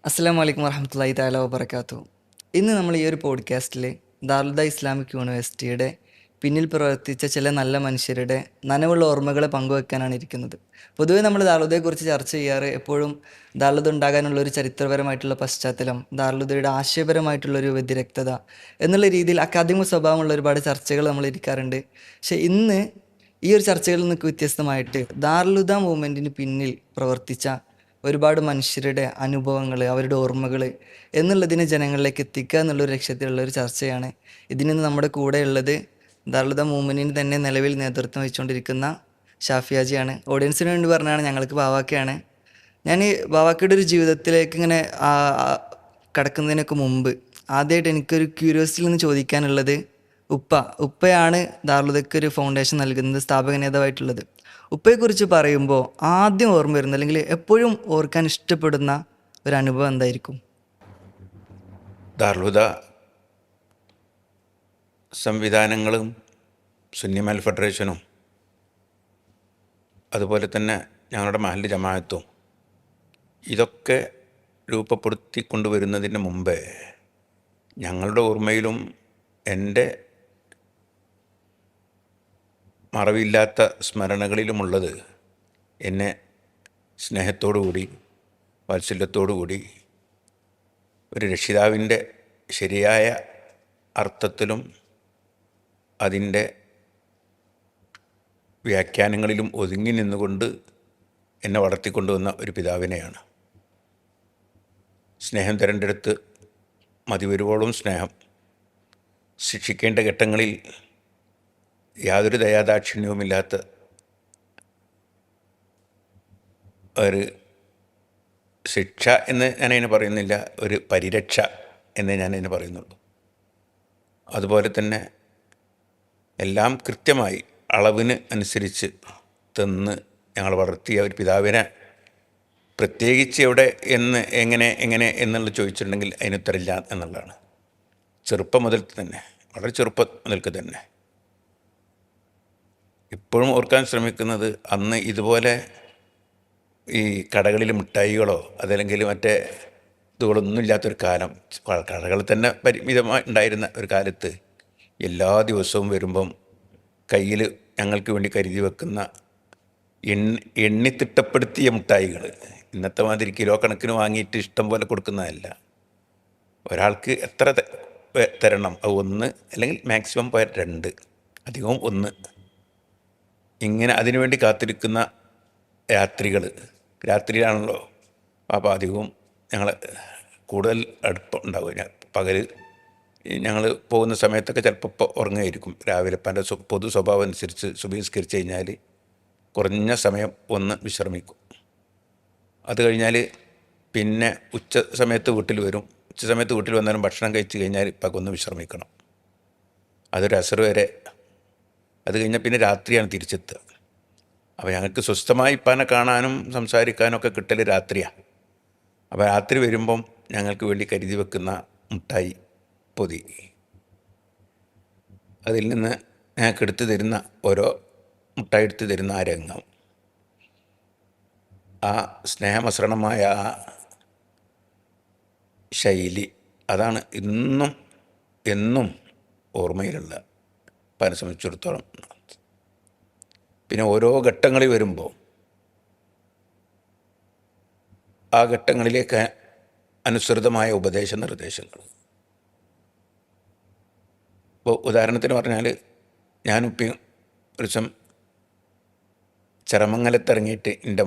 അസ്സലാമു അലൈക്കും വറഹ്മത്തുള്ളാഹി തആല വബറകാതുഹു. ഇന്ന് നമ്മൾ ഈ ഒരു പോഡ്കാസ്റ്റിൽ ദാറുൽ ഇസ്ലാമിക് യൂണിവേഴ്സിറ്റിയുടെ പിന്നിൽ പ്രവർത്തിച്ച ചില നല്ല മനുഷ്യരുടെ നനവുള്ള ഓർമ്മകളെ പങ്കുവെക്കാനാണ് ഇരിക്കുന്നത്. പൊതുവേ നമ്മൾ ദാറുദയെക്കുറിച്ച് ചർച്ച ചെയ്യാറ് എപ്പോഴും ദാറുദ ഉണ്ടാകാനുള്ള ഒരു ചരിത്രപരമായിട്ടുള്ള പശ്ചാത്തലം, ദാറുദയുടെ ആശയപരമായിട്ടുള്ളൊരു വ്യതിരക്തത എന്നുള്ള രീതിയിൽ അക്കാദമിക സ്വഭാവമുള്ള ഒരുപാട് ചർച്ചകൾ നമ്മൾ ഇരിക്കാറുണ്ട്. പക്ഷേ ഇന്ന് ഈ ഒരു ചർച്ചകളിൽ നിന്നൊക്കെ വ്യത്യസ്തമായിട്ട് ദാറുൽ മൂവ്മെൻറ്റിന് പിന്നിൽ പ്രവർത്തിച്ച ഒരുപാട് മനുഷ്യരുടെ അനുഭവങ്ങൾ, അവരുടെ ഓർമ്മകൾ എന്നുള്ളതിനെ ജനങ്ങളിലേക്ക് എത്തിക്കുക എന്നുള്ളൊരു ലക്ഷ്യത്തിലുള്ള ഒരു ചർച്ചയാണ്. ഇതിന് നമ്മുടെ കൂടെയുള്ളത് ദാറുൽ മൂവ്മെൻറ്റിന് തന്നെ നിലവിൽ നേതൃത്വം വഹിച്ചുകൊണ്ടിരിക്കുന്ന ഷാഫിയാജിയാണ്. ഓഡിയൻസിന് വേണ്ടി പറഞ്ഞാണ്, ഞങ്ങൾക്ക് ബാവാക്കയാണ്. ഞാൻ ഈ ബാവാക്കയുടെ ഒരു ജീവിതത്തിലേക്ക് ഇങ്ങനെ കടക്കുന്നതിനൊക്കെ മുമ്പ് ആദ്യമായിട്ട് എനിക്കൊരു ക്യൂരിയോസിറ്റിയിൽ നിന്ന് ചോദിക്കാനുള്ളത്, ഉപ്പയാണ് ദാറുൽഹുദയ്ക്ക് ഒരു ഫൗണ്ടേഷൻ നൽകുന്നത്, സ്ഥാപക നേതാവായിട്ടുള്ളത്. ഉപ്പയെക്കുറിച്ച് പറയുമ്പോൾ ആദ്യം ഓർമ്മ വരുന്നത്, അല്ലെങ്കിൽ എപ്പോഴും ഓർക്കാൻ ഇഷ്ടപ്പെടുന്ന ഒരു അനുഭവം എന്തായിരിക്കും? ദാറുൽഹുദ സംവിധാനങ്ങളും സുന്നിമൽ ഫെഡറേഷനും അതുപോലെ തന്നെ ഞങ്ങളുടെ മഹല്ല് ജമാഅത്തും ഇതൊക്കെ രൂപപ്പെടുത്തിക്കൊണ്ടുവരുന്നതിന് മുമ്പേ ഞങ്ങളുടെ ഓർമ്മയിലും എൻ്റെ മറവില്ലാത്ത സ്മരണകളിലുമുള്ളത് എന്നെ സ്നേഹത്തോടുകൂടി വാത്സല്യത്തോടുകൂടി ഒരു രക്ഷിതാവിൻ്റെ ശരിയായ അർത്ഥത്തിലും അതിൻ്റെ വ്യാഖ്യാനങ്ങളിലും ഒതുങ്ങി നിന്നുകൊണ്ട് എന്നെ വളർത്തിക്കൊണ്ടുവന്ന ഒരു പിതാവിനെയാണ്. സ്നേഹം തിരഞ്ഞെടുത്ത് മതിവരുവോളം സ്നേഹം, ശിക്ഷിക്കേണ്ട ഘട്ടങ്ങളിൽ യാതൊരു ദയാദാക്ഷിണ്യവുമില്ലാത്ത ഒരു ശിക്ഷ എന്ന് ഞാനതിന് പറയുന്നില്ല, ഒരു പരിരക്ഷ എന്നേ ഞാനതിന് പറയുന്നുള്ളൂ. അതുപോലെ തന്നെ എല്ലാം കൃത്യമായി അളവിന് അനുസരിച്ച് തന്ന് ഞങ്ങൾ വളർത്തിയ ഒരു പിതാവിനെ പ്രത്യേകിച്ച് എവിടെ എങ്ങനെ എന്നുള്ളത് ചോദിച്ചിട്ടുണ്ടെങ്കിൽ അതിനുത്തരമില്ല എന്നുള്ളതാണ്. ചെറുപ്പം മുതൽ തന്നെ, വളരെ ചെറുപ്പം മുതൽക്ക് തന്നെ ഇപ്പോഴും ഓർക്കാൻ ശ്രമിക്കുന്നത്, അന്ന് ഇതുപോലെ ഈ കടകളിൽ മിഠായികളോ അതല്ലെങ്കിൽ മറ്റേ ഇതുകളൊന്നും ഇല്ലാത്തൊരു കാലം, കടകൾ തന്നെ പരിമിതമായി ഉണ്ടായിരുന്ന ഒരു കാലത്ത് എല്ലാ ദിവസവും വരുമ്പം കയ്യിൽ ഞങ്ങൾക്ക് വേണ്ടി കരുതി വെക്കുന്ന എണ്ണിത്തിട്ടപ്പെടുത്തിയ മിഠായികൾ, ഇന്നത്തെ മാതിരി കിലോ കണക്കിന് വാങ്ങിയിട്ട് ഇഷ്ടം പോലെ കൊടുക്കുന്നതല്ല. ഒരാൾക്ക് എത്ര തരണം, അത് ഒന്ന് അല്ലെങ്കിൽ മാക്സിമം പോയ 2, അധികവും 1, ഇങ്ങനെ അതിനുവേണ്ടി കാത്തിരിക്കുന്ന രാത്രിയിലാണല്ലോ. അപ്പോൾ അധികവും ഞങ്ങൾ കൂടുതൽ അടുപ്പം ഉണ്ടാവുക. പകൽ ഞങ്ങൾ പോകുന്ന സമയത്തൊക്കെ ചിലപ്പോൾ ഉറങ്ങുമായിരിക്കും. രാവിലെ പല പൊതു സ്വഭാവം അനുസരിച്ച് സുബഹിസ്കരിച്ച് കഴിഞ്ഞാൽ കുറഞ്ഞ സമയം ഒന്ന് വിശ്രമിക്കും. അത് കഴിഞ്ഞാൽ പിന്നെ ഉച്ച സമയത്ത് വീട്ടിൽ വരും. ഉച്ച സമയത്ത് വീട്ടിൽ വന്നാലും ഭക്ഷണം കഴിച്ച് കഴിഞ്ഞാൽ ഇപ്പം ഒന്ന് വിശ്രമിക്കണം. അതൊരു അസർ വരെ. അത് കഴിഞ്ഞാൽ പിന്നെ രാത്രിയാണ് തിരിച്ചെത്തുക. അപ്പോൾ ഞങ്ങൾക്ക് സ്വസ്ഥമായി ഇപ്പാനെ കാണാനും സംസാരിക്കാനും ഒക്കെ കിട്ടൽ രാത്രിയാണ്. അപ്പോൾ രാത്രി വരുമ്പം ഞങ്ങൾക്ക് വേണ്ടി കരുതി വെക്കുന്ന മിഠായി പൊതി, അതിൽ നിന്ന് ഞങ്ങൾക്ക് എടുത്തു തരുന്ന ഓരോ മിഠായി എടുത്തു തരുന്ന ആ രംഗം, ആ സ്നേഹമസൃണമായ ആ ശൈലി, അതാണ് എന്നും ഓർമ്മയിലുള്ള പനെ സംബന്ധിച്ചിടത്തോളം. പിന്നെ ഓരോ ഘട്ടങ്ങളിൽ വരുമ്പോൾ ആ ഘട്ടങ്ങളിലേക്ക് അനുസൃതമായ ഉപദേശ നിർദ്ദേശങ്ങൾ. ഇപ്പോൾ ഉദാഹരണത്തിന് പറഞ്ഞാൽ, ഞാനിപ്പോൾ ഒരു ദിവസം ചരമംഗലത്തിറങ്ങിയിട്ട് എൻ്റെ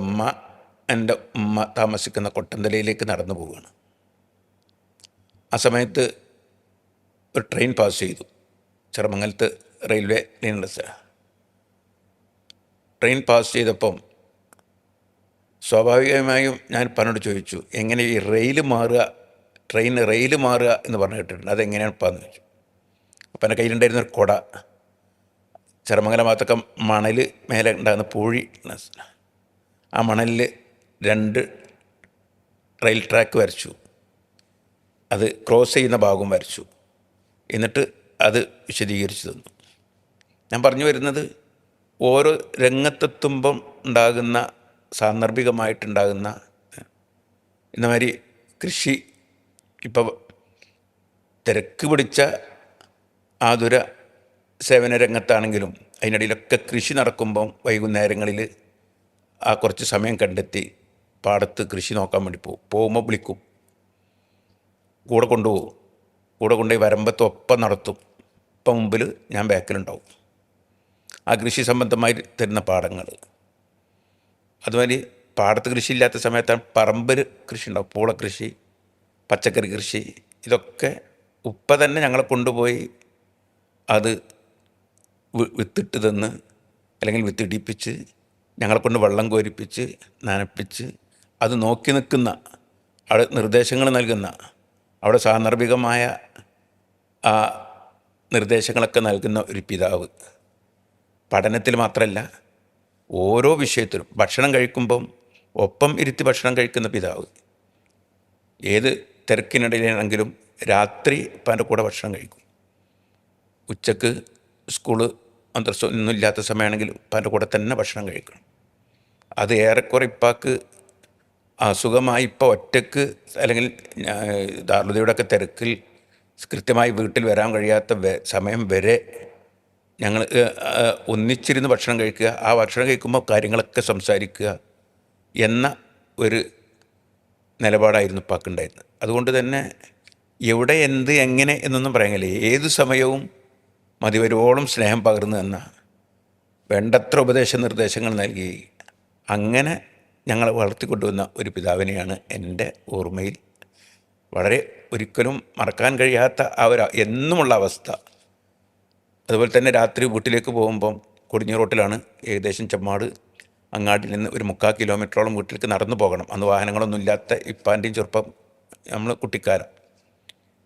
ഉമ്മ താമസിക്കുന്ന കൊട്ടന്തലയിലേക്ക് നടന്നു പോവുകയാണ്. ആ സമയത്ത് ഒരു ട്രെയിൻ പാസ് ചെയ്തു. ചരമംഗലത്ത് റെയിൽവേ ലൈനുള്ള ട്രെയിൻ പാസ് ചെയ്തപ്പം സ്വാഭാവികമായും ഞാൻ പനോട് ചോദിച്ചു, എങ്ങനെ ഈ റെയിൽ മാറുക എന്ന് പറഞ്ഞു കേട്ടിട്ടുണ്ട്, അതെങ്ങനെയാണ് ഇപ്പാന്ന് ചോദിച്ചു. അപ്പം എൻ്റെ കയ്യിലുണ്ടായിരുന്നൊരു കുട, ചരമംഗലം ഭാഗത്തൊക്കെ മണൽ മേലെ ഉണ്ടാകുന്ന പൂഴി, ആ മണലിൽ 2 റെയിൽ ട്രാക്ക് വരച്ചു, അത് ക്രോസ് ചെയ്യുന്ന ഭാഗം വരച്ചു. എന്നിട്ട് അത് വിശദീകരിച്ചു തന്നു. ഞാൻ പറഞ്ഞു വരുന്നത്, ഓരോ രംഗത്തെത്തുമ്പം ഉണ്ടാകുന്ന സാന്ദർഭികമായിട്ടുണ്ടാകുന്ന ഇന്നമാതിരി കൃഷി ഇപ്പോൾ തിരക്ക് പിടിച്ച ആതുര സേവന രംഗത്താണെങ്കിലും അതിനിടയിലൊക്കെ കൃഷി നടക്കുമ്പം വൈകുന്നേരങ്ങളിൽ ആ കുറച്ച് സമയം കണ്ടെത്തി പാടത്ത് കൃഷി നോക്കാൻ വേണ്ടി പോകുമ്പോൾ വിളിക്കും, കൂടെ കൊണ്ടുപോകും. കൂടെ കൊണ്ടുപോയി വരമ്പത്ത് ഒപ്പം നടത്തും. ഇപ്പം മുമ്പിൽ ഞാൻ ബാക്കിലുണ്ടാവും. ആ കൃഷി സംബന്ധമായി തരുന്ന പാടങ്ങൾ, അതുമാതിരി പാടത്ത് കൃഷി ഇല്ലാത്ത സമയത്താണ് പറമ്പിൽ കൃഷി ഉണ്ടാവും. പൂള കൃഷി, പച്ചക്കറി കൃഷി, ഇതൊക്കെ ഉപ്പ തന്നെ ഞങ്ങളെ കൊണ്ടുപോയി അത് വിത്തിട്ട് തന്ന് അല്ലെങ്കിൽ വിത്തിടിപ്പിച്ച് ഞങ്ങളെ കൊണ്ട് വെള്ളം കോരിപ്പിച്ച് നനപ്പിച്ച് അത് നോക്കി നിൽക്കുന്ന, അവിടെ നിർദ്ദേശങ്ങൾ നൽകുന്ന, അവിടെ സാന്ദർഭികമായ ആ നിർദ്ദേശങ്ങളൊക്കെ നൽകുന്ന ഒരു പിതാവ്. പഠനത്തിൽ മാത്രമല്ല, ഓരോ വിഷയത്തിലും ഭക്ഷണം കഴിക്കുമ്പം ഒപ്പം ഇരുത്തി ഭക്ഷണം കഴിക്കുന്ന പിതാവ്. ഏത് തിരക്കിനിടയിലാണെങ്കിലും രാത്രി ഇപ്പാൻ്റെ കൂടെ ഭക്ഷണം കഴിക്കും. ഉച്ചക്ക് സ്കൂള് മദ്രസ ഒന്നും ഇല്ലാത്ത സമയമാണെങ്കിൽ ഇപ്പാൻ്റെ കൂടെ തന്നെ ഭക്ഷണം കഴിക്കണം. അത് ഏറെക്കുറെ ഇപ്പാക്ക് അസുഖമായി ഇപ്പോൾ ഒറ്റക്ക് അല്ലെങ്കിൽ ദാറുലതയുടെയൊക്കെ തിരക്കിൽ കൃത്യമായി വീട്ടിൽ വരാൻ കഴിയാത്ത സമയം വരെ ഞങ്ങൾ ഒന്നിച്ചിരുന്ന് ഭക്ഷണം കഴിക്കുക, ആ ഭക്ഷണം കഴിക്കുമ്പോൾ കാര്യങ്ങളൊക്കെ സംസാരിക്കുക എന്ന ഒരു നിലപാടായിരുന്നു ഇപ്പാക്കുണ്ടായിരുന്നത്. അതുകൊണ്ട് തന്നെ എവിടെ എന്ത് എങ്ങനെ എന്നൊന്നും പറയാൻ കഴിയില്ല. ഏതു സമയവും മതിവരോളം സ്നേഹം പകർന്നു തന്ന, വേണ്ടത്ര ഉപദേശ നിർദ്ദേശങ്ങൾ നൽകി അങ്ങനെ ഞങ്ങളെ വളർത്തിക്കൊണ്ടുവന്ന ഒരു പിതാവിനെയാണ് എൻ്റെ ഓർമ്മയിൽ വളരെ ഒരിക്കലും മറക്കാൻ കഴിയാത്ത ആ ഒരു എന്നുമുള്ള അവസ്ഥ. അതുപോലെ തന്നെ രാത്രി വീട്ടിലേക്ക് പോകുമ്പം കൊടിഞ്ഞി റോട്ടിലാണ്, ഏകദേശം ചെമ്മാട് അങ്ങാടിയിൽ നിന്ന് ഒരു 3/4 കിലോമീറ്ററോളം വീട്ടിലേക്ക് നടന്നു പോകണം. അന്ന് വാഹനങ്ങളൊന്നും ഇല്ലാത്ത ഇപ്പാൻ്റെയും ചെറുപ്പം നമ്മൾ കുട്ടിക്കാലം.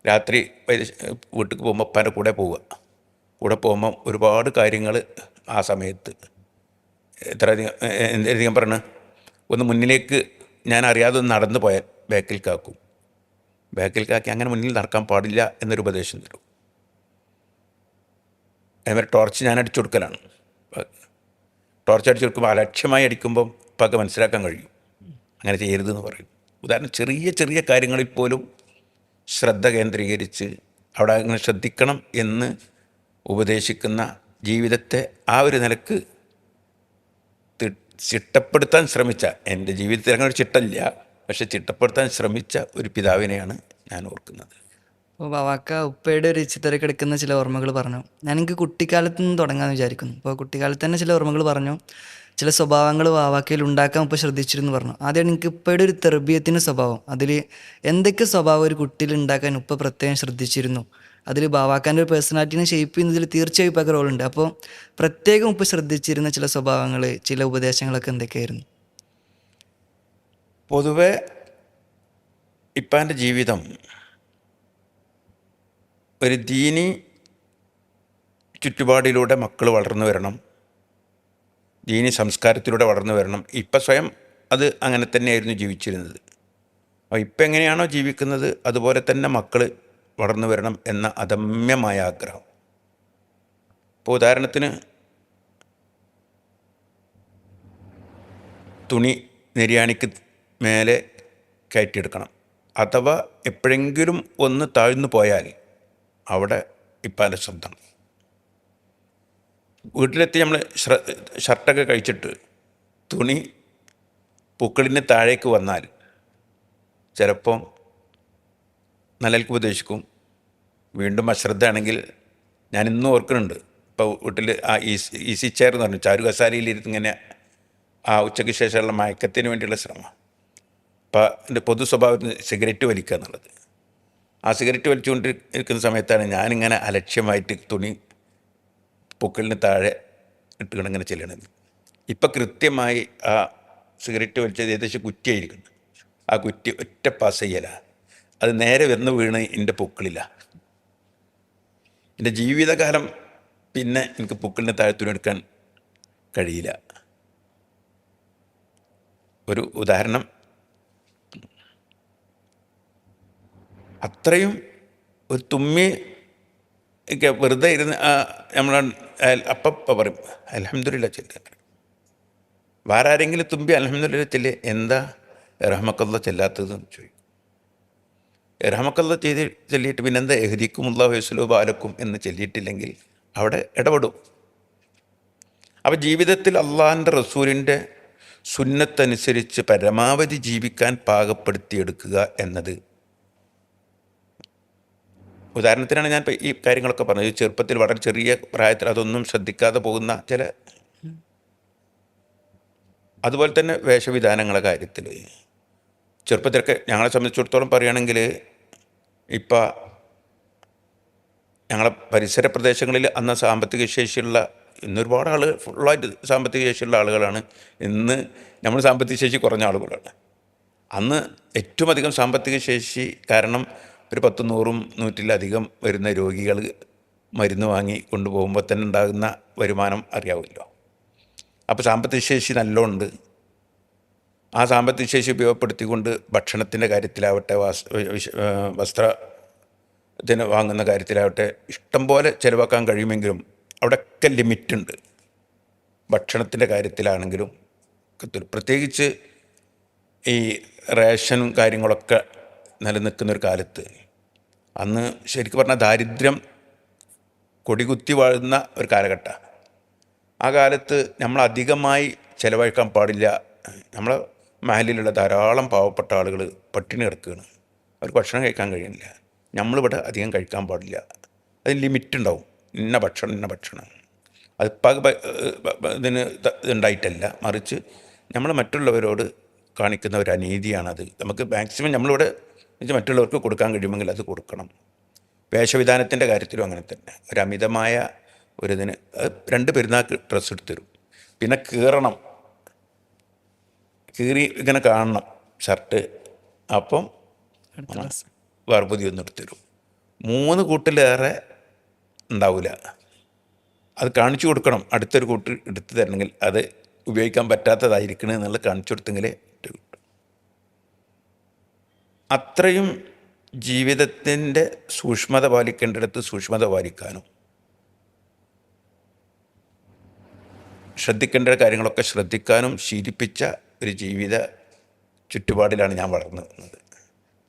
രാത്രി വീട്ടിലേക്ക് പോകുമ്പോൾ ഇപ്പാൻ്റെ കൂടെ പോവുക. കൂടെ പോകുമ്പം ഒരുപാട് കാര്യങ്ങൾ ആ സമയത്ത് എന്തധികം പറഞ്ഞ് ഒന്ന് മുന്നിലേക്ക് ഞാൻ അറിയാതെ ഒന്ന് നടന്നു പോയാൽ ബാക്കിൽക്കാക്കി അങ്ങനെ മുന്നിൽ നടക്കാൻ പാടില്ല എന്നൊരു ഉപദേശം തരും. അതേമാതിരി ടോർച്ച് ഞാൻ അടിച്ചു കൊടുക്കലാണ്. ടോർച്ച് അടിച്ചു കൊടുക്കുമ്പോൾ അലക്ഷ്യമായി അടിക്കുമ്പം ഇപ്പൊക്കെ മനസ്സിലാക്കാൻ കഴിയും, അങ്ങനെ ചെയ്യരുതെന്ന് പറയും. ഉദാഹരണം, ചെറിയ ചെറിയ കാര്യങ്ങളിൽ പോലും ശ്രദ്ധ കേന്ദ്രീകരിച്ച് അവിടെ അങ്ങനെ ശ്രദ്ധിക്കണം എന്ന് ഉപദേശിക്കുന്ന, ജീവിതത്തെ ആ ഒരു നിലക്ക് ചിട്ടപ്പെടുത്താൻ ശ്രമിച്ച, എൻ്റെ ജീവിതത്തിൽ അങ്ങനെ ഒരു ചിട്ടമില്ല, പക്ഷെ ചിട്ടപ്പെടുത്താൻ ശ്രമിച്ച ഒരു പിതാവിനെയാണ് ഞാൻ ഓർക്കുന്നത്. അപ്പോൾ ബാവാക്ക ഉപ്പയുടെ ഒരു ചിതറിക്കിടക്കുന്ന ചില ഓർമ്മകൾ പറഞ്ഞു. ഞാനെനിക്ക് കുട്ടിക്കാലത്ത് നിന്ന് തുടങ്ങാമെന്ന് വിചാരിക്കുന്നു. അപ്പോൾ കുട്ടിക്കാലത്ത് തന്നെ ചില ഓർമ്മകൾ പറഞ്ഞു, ചില സ്വഭാവങ്ങൾ വാവാക്കയിൽ ഉണ്ടാക്കാൻ ഉപ്പ ശ്രദ്ധിച്ചിരുന്നു പറഞ്ഞു. ആദ്യം എനിക്ക് ഉപ്പയുടെ ഒരു തെർബിയത്തിൻ്റെ സ്വഭാവം, അതിൽ എന്തൊക്കെ സ്വഭാവം ഒരു കുട്ടിയിൽ ഉണ്ടാക്കാൻ ഉപ്പ പ്രത്യേകം ശ്രദ്ധിച്ചിരുന്നു, അതിൽ ബാവാക്കാൻ്റെ ഒരു പേഴ്സണാലിറ്റിനെ ഷേപ്പ് ചെയ്യുന്നതിൽ തീർച്ചയായും ഉപ്പൊക്കെ റോളുണ്ട്. അപ്പോൾ പ്രത്യേകം ഉപ്പ ശ്രദ്ധിച്ചിരുന്ന ചില സ്വഭാവങ്ങൾ, ചില ഉപദേശങ്ങളൊക്കെ എന്തൊക്കെയായിരുന്നു? പൊതുവെ ഇപ്പാൻ്റെ ജീവിതം ഒരു ദീനി ചുറ്റുപാടിലൂടെ മക്കൾ വളർന്നു വരണം, ദീനി സംസ്കാരത്തിലൂടെ വളർന്നു വരണം. ഇപ്പം സ്വയം അത് അങ്ങനെ തന്നെയായിരുന്നു ജീവിച്ചിരുന്നത്. അപ്പോൾ ഇപ്പം എങ്ങനെയാണോ ജീവിക്കുന്നത് അതുപോലെ തന്നെ മക്കൾ വളർന്നു വരണം എന്ന അദമ്യമായ ആഗ്രഹം. ഇപ്പോൾ ഉദാഹരണത്തിന്, തുണി നെരിയാണിക്ക് മേലെ കയറ്റിയെടുക്കണം, അഥവാ എപ്പോഴെങ്കിലും ഒന്ന് താഴ്ന്നു പോയാൽ അവിടെ ഇപ്പാൻ്റെ ശബ്ദം. വീട്ടിലെത്തി നമ്മൾ ഷർട്ടൊക്കെ കഴിച്ചിട്ട് തുണി പൂക്കളിന് താഴേക്ക് വന്നാൽ ചിലപ്പം നിലയ്ക്ക് ഉപദേശിക്കും. വീണ്ടും അശ്രദ്ധയാണെങ്കിൽ, ഞാൻ ഇന്നും ഓർക്കുന്നുണ്ട്, ഇപ്പോൾ വീട്ടിൽ ആ ഈസി ചെയർ എന്ന് പറഞ്ഞു ചാരു കസാരയിലിരുന്ന് ഇങ്ങനെ ആ ഉച്ചയ്ക്ക് ശേഷമുള്ള മയക്കത്തിന് വേണ്ടിയുള്ള ശ്രമം. അപ്പോൾ എൻ്റെ പൊതു സ്വഭാവത്തിന് സിഗരറ്റ് വലിക്കുക എന്നുള്ളത്. ആ സിഗരറ്റ് വലിച്ചുകൊണ്ടിരിക്കുന്ന സമയത്താണ് ഞാനിങ്ങനെ അലക്ഷ്യമായിട്ട് തുണി പൂക്കളിന് താഴെ ഇട്ടുകൊണ്ട് ഇങ്ങനെ ചെല്ലണത്. ഇപ്പം കൃത്യമായി ആ സിഗരറ്റ് വലിച്ചത് ഏകദേശം കുറ്റിയായിരിക്കുന്നു. ആ കുറ്റി ഒറ്റ പാസ് ചെയ്യല, അത് നേരെ വന്ന് വീണ് എൻ്റെ പൂക്കളിലാണ്. എൻ്റെ ജീവിതകാലം പിന്നെ എനിക്ക് പൂക്കളിന് താഴെ തുണി എടുക്കാൻ കഴിയില്ല. ഒരു ഉദാഹരണം, അത്രയും ഒരു തുമ്മി ഒക്കെ വെറുതെ ഇരുന്ന് നമ്മൾ അപ്പം പറയും അൽഹംദുലില്ലാ ചെല്ലുക. വേറെ ആരെങ്കിലും തുമ്പി അൽഹംദുലില്ലാ ചെല്ലുക, എന്താ റഹ്മക്കല്ലാ ചെല്ലാത്തതെന്ന് ചോദിക്കും. ഇർഹമക്കല്ല ചെയ്ത് ചൊല്ലിയിട്ട് പിന്നെന്താ എഹ്ദിക്കുമുള്ള വയസ്സുലോ ബാലക്കും എന്ന് ചൊല്ലിയിട്ടില്ലെങ്കിൽ അവിടെ ഇടപെടും. അപ്പോൾ ജീവിതത്തിൽ അള്ളാഹിൻ്റെ റസൂലിൻ്റെ സുന്നത്തനുസരിച്ച് പരമാവധി ജീവിക്കാൻ പാകപ്പെടുത്തിയെടുക്കുക എന്നത്, ഉദാഹരണത്തിനാണ് ഞാൻ ഈ കാര്യങ്ങളൊക്കെ പറഞ്ഞത്. ഈ ചെറുപ്പത്തിൽ വളരെ ചെറിയ പ്രായത്തിൽ അതൊന്നും ശ്രദ്ധിക്കാതെ പോകുന്ന ചില, അതുപോലെ തന്നെ വേഷവിധാനങ്ങളുടെ കാര്യത്തിൽ ചെറുപ്പത്തിലൊക്കെ ഞങ്ങളെ സംബന്ധിച്ചിടത്തോളം പറയുകയാണെങ്കിൽ, ഇപ്പം ഞങ്ങളെ പരിസര പ്രദേശങ്ങളിൽ അന്ന് സാമ്പത്തിക ശേഷിയുള്ള, ഇന്നൊരുപാട് ആളുകൾ ഫുള്ളായിട്ട് സാമ്പത്തിക ശേഷിയുള്ള ആളുകളാണ്, ഇന്ന് നമ്മൾ സാമ്പത്തിക ശേഷി കുറഞ്ഞ ആളുകളാണ്. അന്ന് ഏറ്റവും അധികം സാമ്പത്തിക ശേഷി കാരണം ഒരു 100-100 വരുന്ന രോഗികൾ മരുന്ന് വാങ്ങി കൊണ്ടുപോകുമ്പോൾ തന്നെ ഉണ്ടാകുന്ന വരുമാനം അറിയാമല്ലോ. അപ്പോൾ സാമ്പത്തിക ശേഷി നല്ലോണ്ട്. ആ സാമ്പത്തിക ശേഷി ഉപയോഗപ്പെടുത്തിക്കൊണ്ട് ഭക്ഷണത്തിൻ്റെ കാര്യത്തിലാവട്ടെ, വസ്ത്രത്തിന് വാങ്ങുന്ന കാര്യത്തിലാവട്ടെ ഇഷ്ടം പോലെ ചിലവാക്കാൻ കഴിയുമെങ്കിലും അവിടെയൊക്കെ ലിമിറ്റുണ്ട്. ഭക്ഷണത്തിൻ്റെ കാര്യത്തിലാണെങ്കിലും പ്രത്യേകിച്ച് ഈ റേഷനും കാര്യങ്ങളൊക്കെ നിലനിൽക്കുന്നൊരു കാലത്ത്, അന്ന് ശരിക്കും പറഞ്ഞാൽ ദാരിദ്ര്യം കൊടികുത്തി വാഴുന്ന ഒരു കാലഘട്ടമാണ്. ആ കാലത്ത് നമ്മൾ അധികമായി ചിലവഴിക്കാൻ പാടില്ല. നമ്മളെ മഹലിലുള്ള ധാരാളം പാവപ്പെട്ട ആളുകൾ പട്ടിണി കിടക്കുകയാണ്, അവർക്ക് ഭക്ഷണം കഴിക്കാൻ കഴിയുന്നില്ല. നമ്മളിവിടെ അധികം കഴിക്കാൻ പാടില്ല, അതിന് ലിമിറ്റ് ഉണ്ടാവും. ഇന്ന ഭക്ഷണം അത് ഇതിന് ഉണ്ടായിട്ടല്ല, മറിച്ച് നമ്മൾ മറ്റുള്ളവരോട് കാണിക്കുന്ന ഒരു അനീതിയാണത്. നമുക്ക് മാക്സിമം നമ്മളിവിടെ മറ്റുള്ളവർക്ക് കൊടുക്കാൻ കഴിയുമെങ്കിൽ അത് കൊടുക്കണം. വേഷവിധാനത്തിൻ്റെ കാര്യത്തിലും അങ്ങനെ തന്നെ. ഒരു അമിതമായ ഒരിതിന് 2 പെരുന്നാൾക്ക് ഡ്രസ്സ് എടുത്ത് തരും, പിന്നെ കീറി ഇങ്ങനെ കാണണം ഷർട്ട്, അപ്പം വേറെ പുതിയൊന്നും എടുത്ത് തരും. 3 കൂട്ടിലേറെ ഉണ്ടാവില്ല. അത് കാണിച്ചു കൊടുക്കണം. അടുത്തൊരു കൂട്ട് എടുത്ത് തരണമെങ്കിൽ അത് ഉപയോഗിക്കാൻ പറ്റാത്തതായിരിക്കണം എന്നുള്ളത് കാണിച്ചു കൊടുത്തെങ്കിലേ കിട്ടും. അത്രയും ജീവിതത്തിൻ്റെ സൂക്ഷ്മത പാലിക്കേണ്ടിടത്ത് സൂക്ഷ്മത പാലിക്കാനും ശ്രദ്ധിക്കേണ്ട കാര്യങ്ങളൊക്കെ ശ്രദ്ധിക്കാനും ശീലിപ്പിച്ച ഒരു ജീവിത ചുറ്റുപാടിലാണ് ഞാൻ വളർന്നു വന്നത്.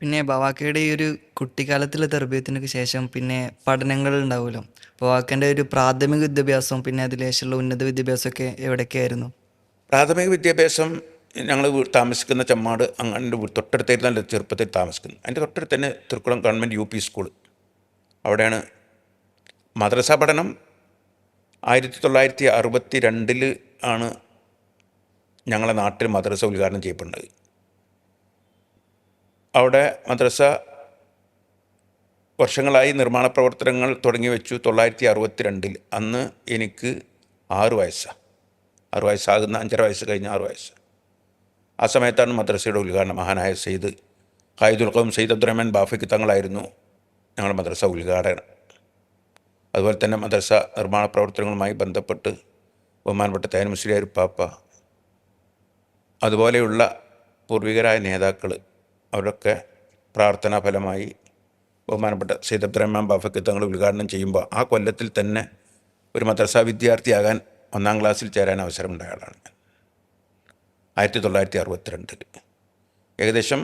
പിന്നെ ബവാക്കയുടെ ഈ ഒരു കുട്ടിക്കാലത്തിലെ തെർബിയത്തിനൊക്കെ ശേഷം പിന്നെ പഠനങ്ങൾ ഉണ്ടാവുമല്ലോ. ബവാക്കൻ്റെ ഒരു പ്രാഥമിക വിദ്യാഭ്യാസവും പിന്നെ അതിലേശമുള്ള ഉന്നത വിദ്യാഭ്യാസമൊക്കെ എവിടെയൊക്കെയായിരുന്നു? പ്രാഥമിക വിദ്യാഭ്യാസം ഞങ്ങൾ താമസിക്കുന്ന ചമ്മാട് അങ്ങനെ തൊട്ടടുത്തായിരുന്നല്ലോ ചെറുപ്പത്തിൽ താമസിക്കുന്നത്. അതിൻ്റെ തൊട്ടടുത്ത് തന്നെ തൃക്കുളം ഗവൺമെൻറ് UP സ്കൂൾ, അവിടെയാണ്. മദ്രസ പഠനം 1962 ആണ് ഞങ്ങളെ നാട്ടിൽ മദ്രസ ഉദ്ഘാടനം ചെയ്യപ്പെടുന്നത്. അവിടെ മദ്രസ വർഷങ്ങളായി നിർമ്മാണ പ്രവർത്തനങ്ങൾ തുടങ്ങി വെച്ചു. 1962 അന്ന് എനിക്ക് 6 വയസ്സാണ്. 6 വയസ്സാകുന്ന 5.5 വയസ്സ് കഴിഞ്ഞ് 6 വയസ്സ്. ആ സമയത്താണ് മദ്രസയുടെ ഉദ്ഘാടനം. മഹാനായ സെയ്ദ് ഖായിദുൽ ഖൗം സെയ്ദ് അബ്ദുറഹ്മാൻ ബാഫക്കി തങ്ങളായിരുന്നു ഞങ്ങളുടെ മദ്രസ ഉദ്ഘാടനം. അതുപോലെ തന്നെ മദ്രസ നിർമ്മാണ പ്രവർത്തനങ്ങളുമായി ബന്ധപ്പെട്ട് ബഹുമാനപ്പെട്ട തേൻ മുസ്ലിയാർ പാപ്പ, അതുപോലെയുള്ള പൂർവികരായ നേതാക്കൾ, അവരൊക്കെ പ്രാർത്ഥനാ ഫലമായി ബഹുമാനപ്പെട്ട സെയ്ദ് അബ്ദുറഹ്മാൻ ബാഫക്കി തങ്ങൾ ഉദ്ഘാടനം ചെയ്യുമ്പോൾ ആ കൊല്ലത്തിൽ തന്നെ ഒരു മദ്രസ വിദ്യാർത്ഥിയാകാൻ 1-ാം ക്ലാസ്സിൽ ചേരാൻ അവസരമുണ്ടായ ആളാണ് ഞാൻ. 1962 ഏകദേശം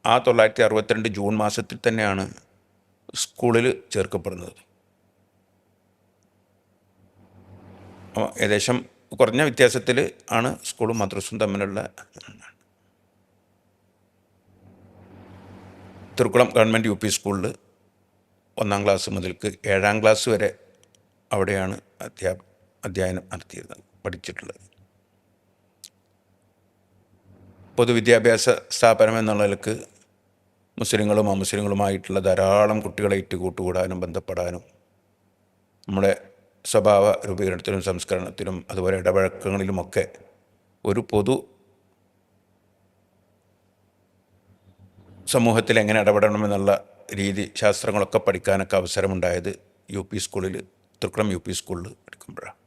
ആ 1962 ജൂൺ മാസത്തിൽ തന്നെയാണ് സ്കൂളിൽ ചേർക്കപ്പെടുന്നത്. ഏകദേശം കുറഞ്ഞ വ്യത്യാസത്തിൽ ആണ് സ്കൂളും മദ്രസും തമ്മിലുള്ള. തൃക്കുളം ഗവൺമെൻറ് UP സ്കൂളിൽ 1-ാം ക്ലാസ് മുതൽക്ക് 7-ാം ക്ലാസ് വരെ അവിടെയാണ് അധ്യയനം നടത്തിയിരുന്നത്, പഠിച്ചിട്ടുള്ളത്. പൊതുവിദ്യാഭ്യാസ സ്ഥാപനം എന്നുള്ള നിലക്ക് മുസ്ലിങ്ങളും അമുസ്ലിങ്ങളുമായിട്ടുള്ള ധാരാളം കുട്ടികളെ കൂട്ടുകൂടാനും ബന്ധപ്പെടാനും നമ്മുടെ സ്വഭാവ രൂപീകരണത്തിലും സംസ്കരണത്തിലും അതുപോലെ ഇടപഴക്കങ്ങളിലുമൊക്കെ ഒരു പൊതു സമൂഹത്തിൽ എങ്ങനെ ഇടപെടണമെന്നുള്ള രീതി ശാസ്ത്രങ്ങളൊക്കെ പഠിക്കാനൊക്കെ അവസരമുണ്ടായത് UP സ്കൂളിൽ, തൃക്കുളം UP സ്കൂളിൽ പഠിക്കുമ്പോഴാണ്.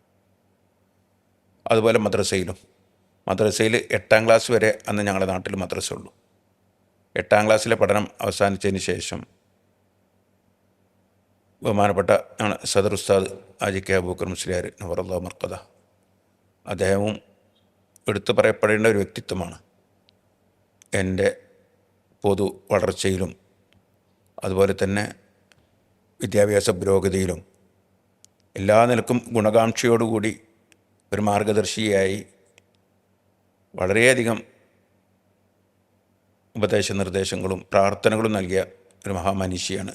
അതുപോലെ മദ്രസയിൽ 8-ാം ക്ലാസ് വരെ അന്ന് ഞങ്ങളുടെ നാട്ടിൽ മദ്രസ ഉള്ളൂ. 8-ാം ക്ലാസ്സിലെ പഠനം അവസാനിച്ചതിന് ശേഷം ബഹുമാനപ്പെട്ട സദർ ഉസ്താദ് AJ അബൂബക്കർ മുസ്ലിയാർ നവറല്ലാഹു മർക്കദ, അദ്ദേഹവും എടുത്തു പറയപ്പെടേണ്ട ഒരു വ്യക്തിത്വമാണ്. എൻ്റെ പൊതു വളർച്ചയിലും അതുപോലെ തന്നെ വിദ്യാഭ്യാസ പുരോഗതിയിലും എല്ലാ നിലക്കും ഗുണകാംക്ഷയോടുകൂടി ഒരു മാർഗദർശിയായി വളരെയധികം ഉപദേശ നിർദ്ദേശങ്ങളും പ്രാർത്ഥനകളും നൽകിയ ഒരു മഹാമനീഷിയാണ്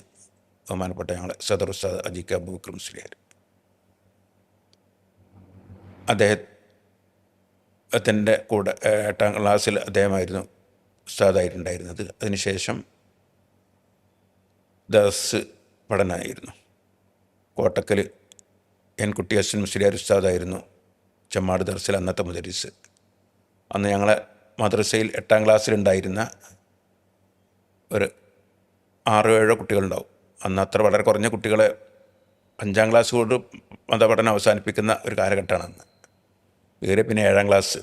ബഹുമാനപ്പെട്ട ഞങ്ങളെ സദർ ഉസ്താദ് അജീഖ് അബൂബക്കർ മുസ്ലിയാർ. അദ്ദേഹത്തിൻ്റെ കൂടെ 8ാം ക്ലാസ്സിൽ അദ്ദേഹമായിരുന്നു ഉസ്താദായിട്ടുണ്ടായിരുന്നത്. അതിനുശേഷം ദർസ് പഠനമായിരുന്നു. കോട്ടക്കൽ എൻ കുട്ടി ഹസൻ മുസ്ലിയാർ ഉസ്താദായിരുന്നു ചെമ്മാട് ദർസിൽ അന്നത്തെ മുദരിസ്. അന്ന് ഞങ്ങളെ മദ്രസയിൽ 8ാം ക്ലാസ്സിലുണ്ടായിരുന്ന ഒരു 6-7 കുട്ടികളുണ്ടാവും. അന്ന് അത്ര വളരെ കുറഞ്ഞ കുട്ടികളെ 5ാം ക്ലാസ് കൊണ്ട് മതപഠനം അവസാനിപ്പിക്കുന്ന ഒരു കാലഘട്ടമാണ് അന്ന്. വേറെ പിന്നെ 7ാം ക്ലാസ്.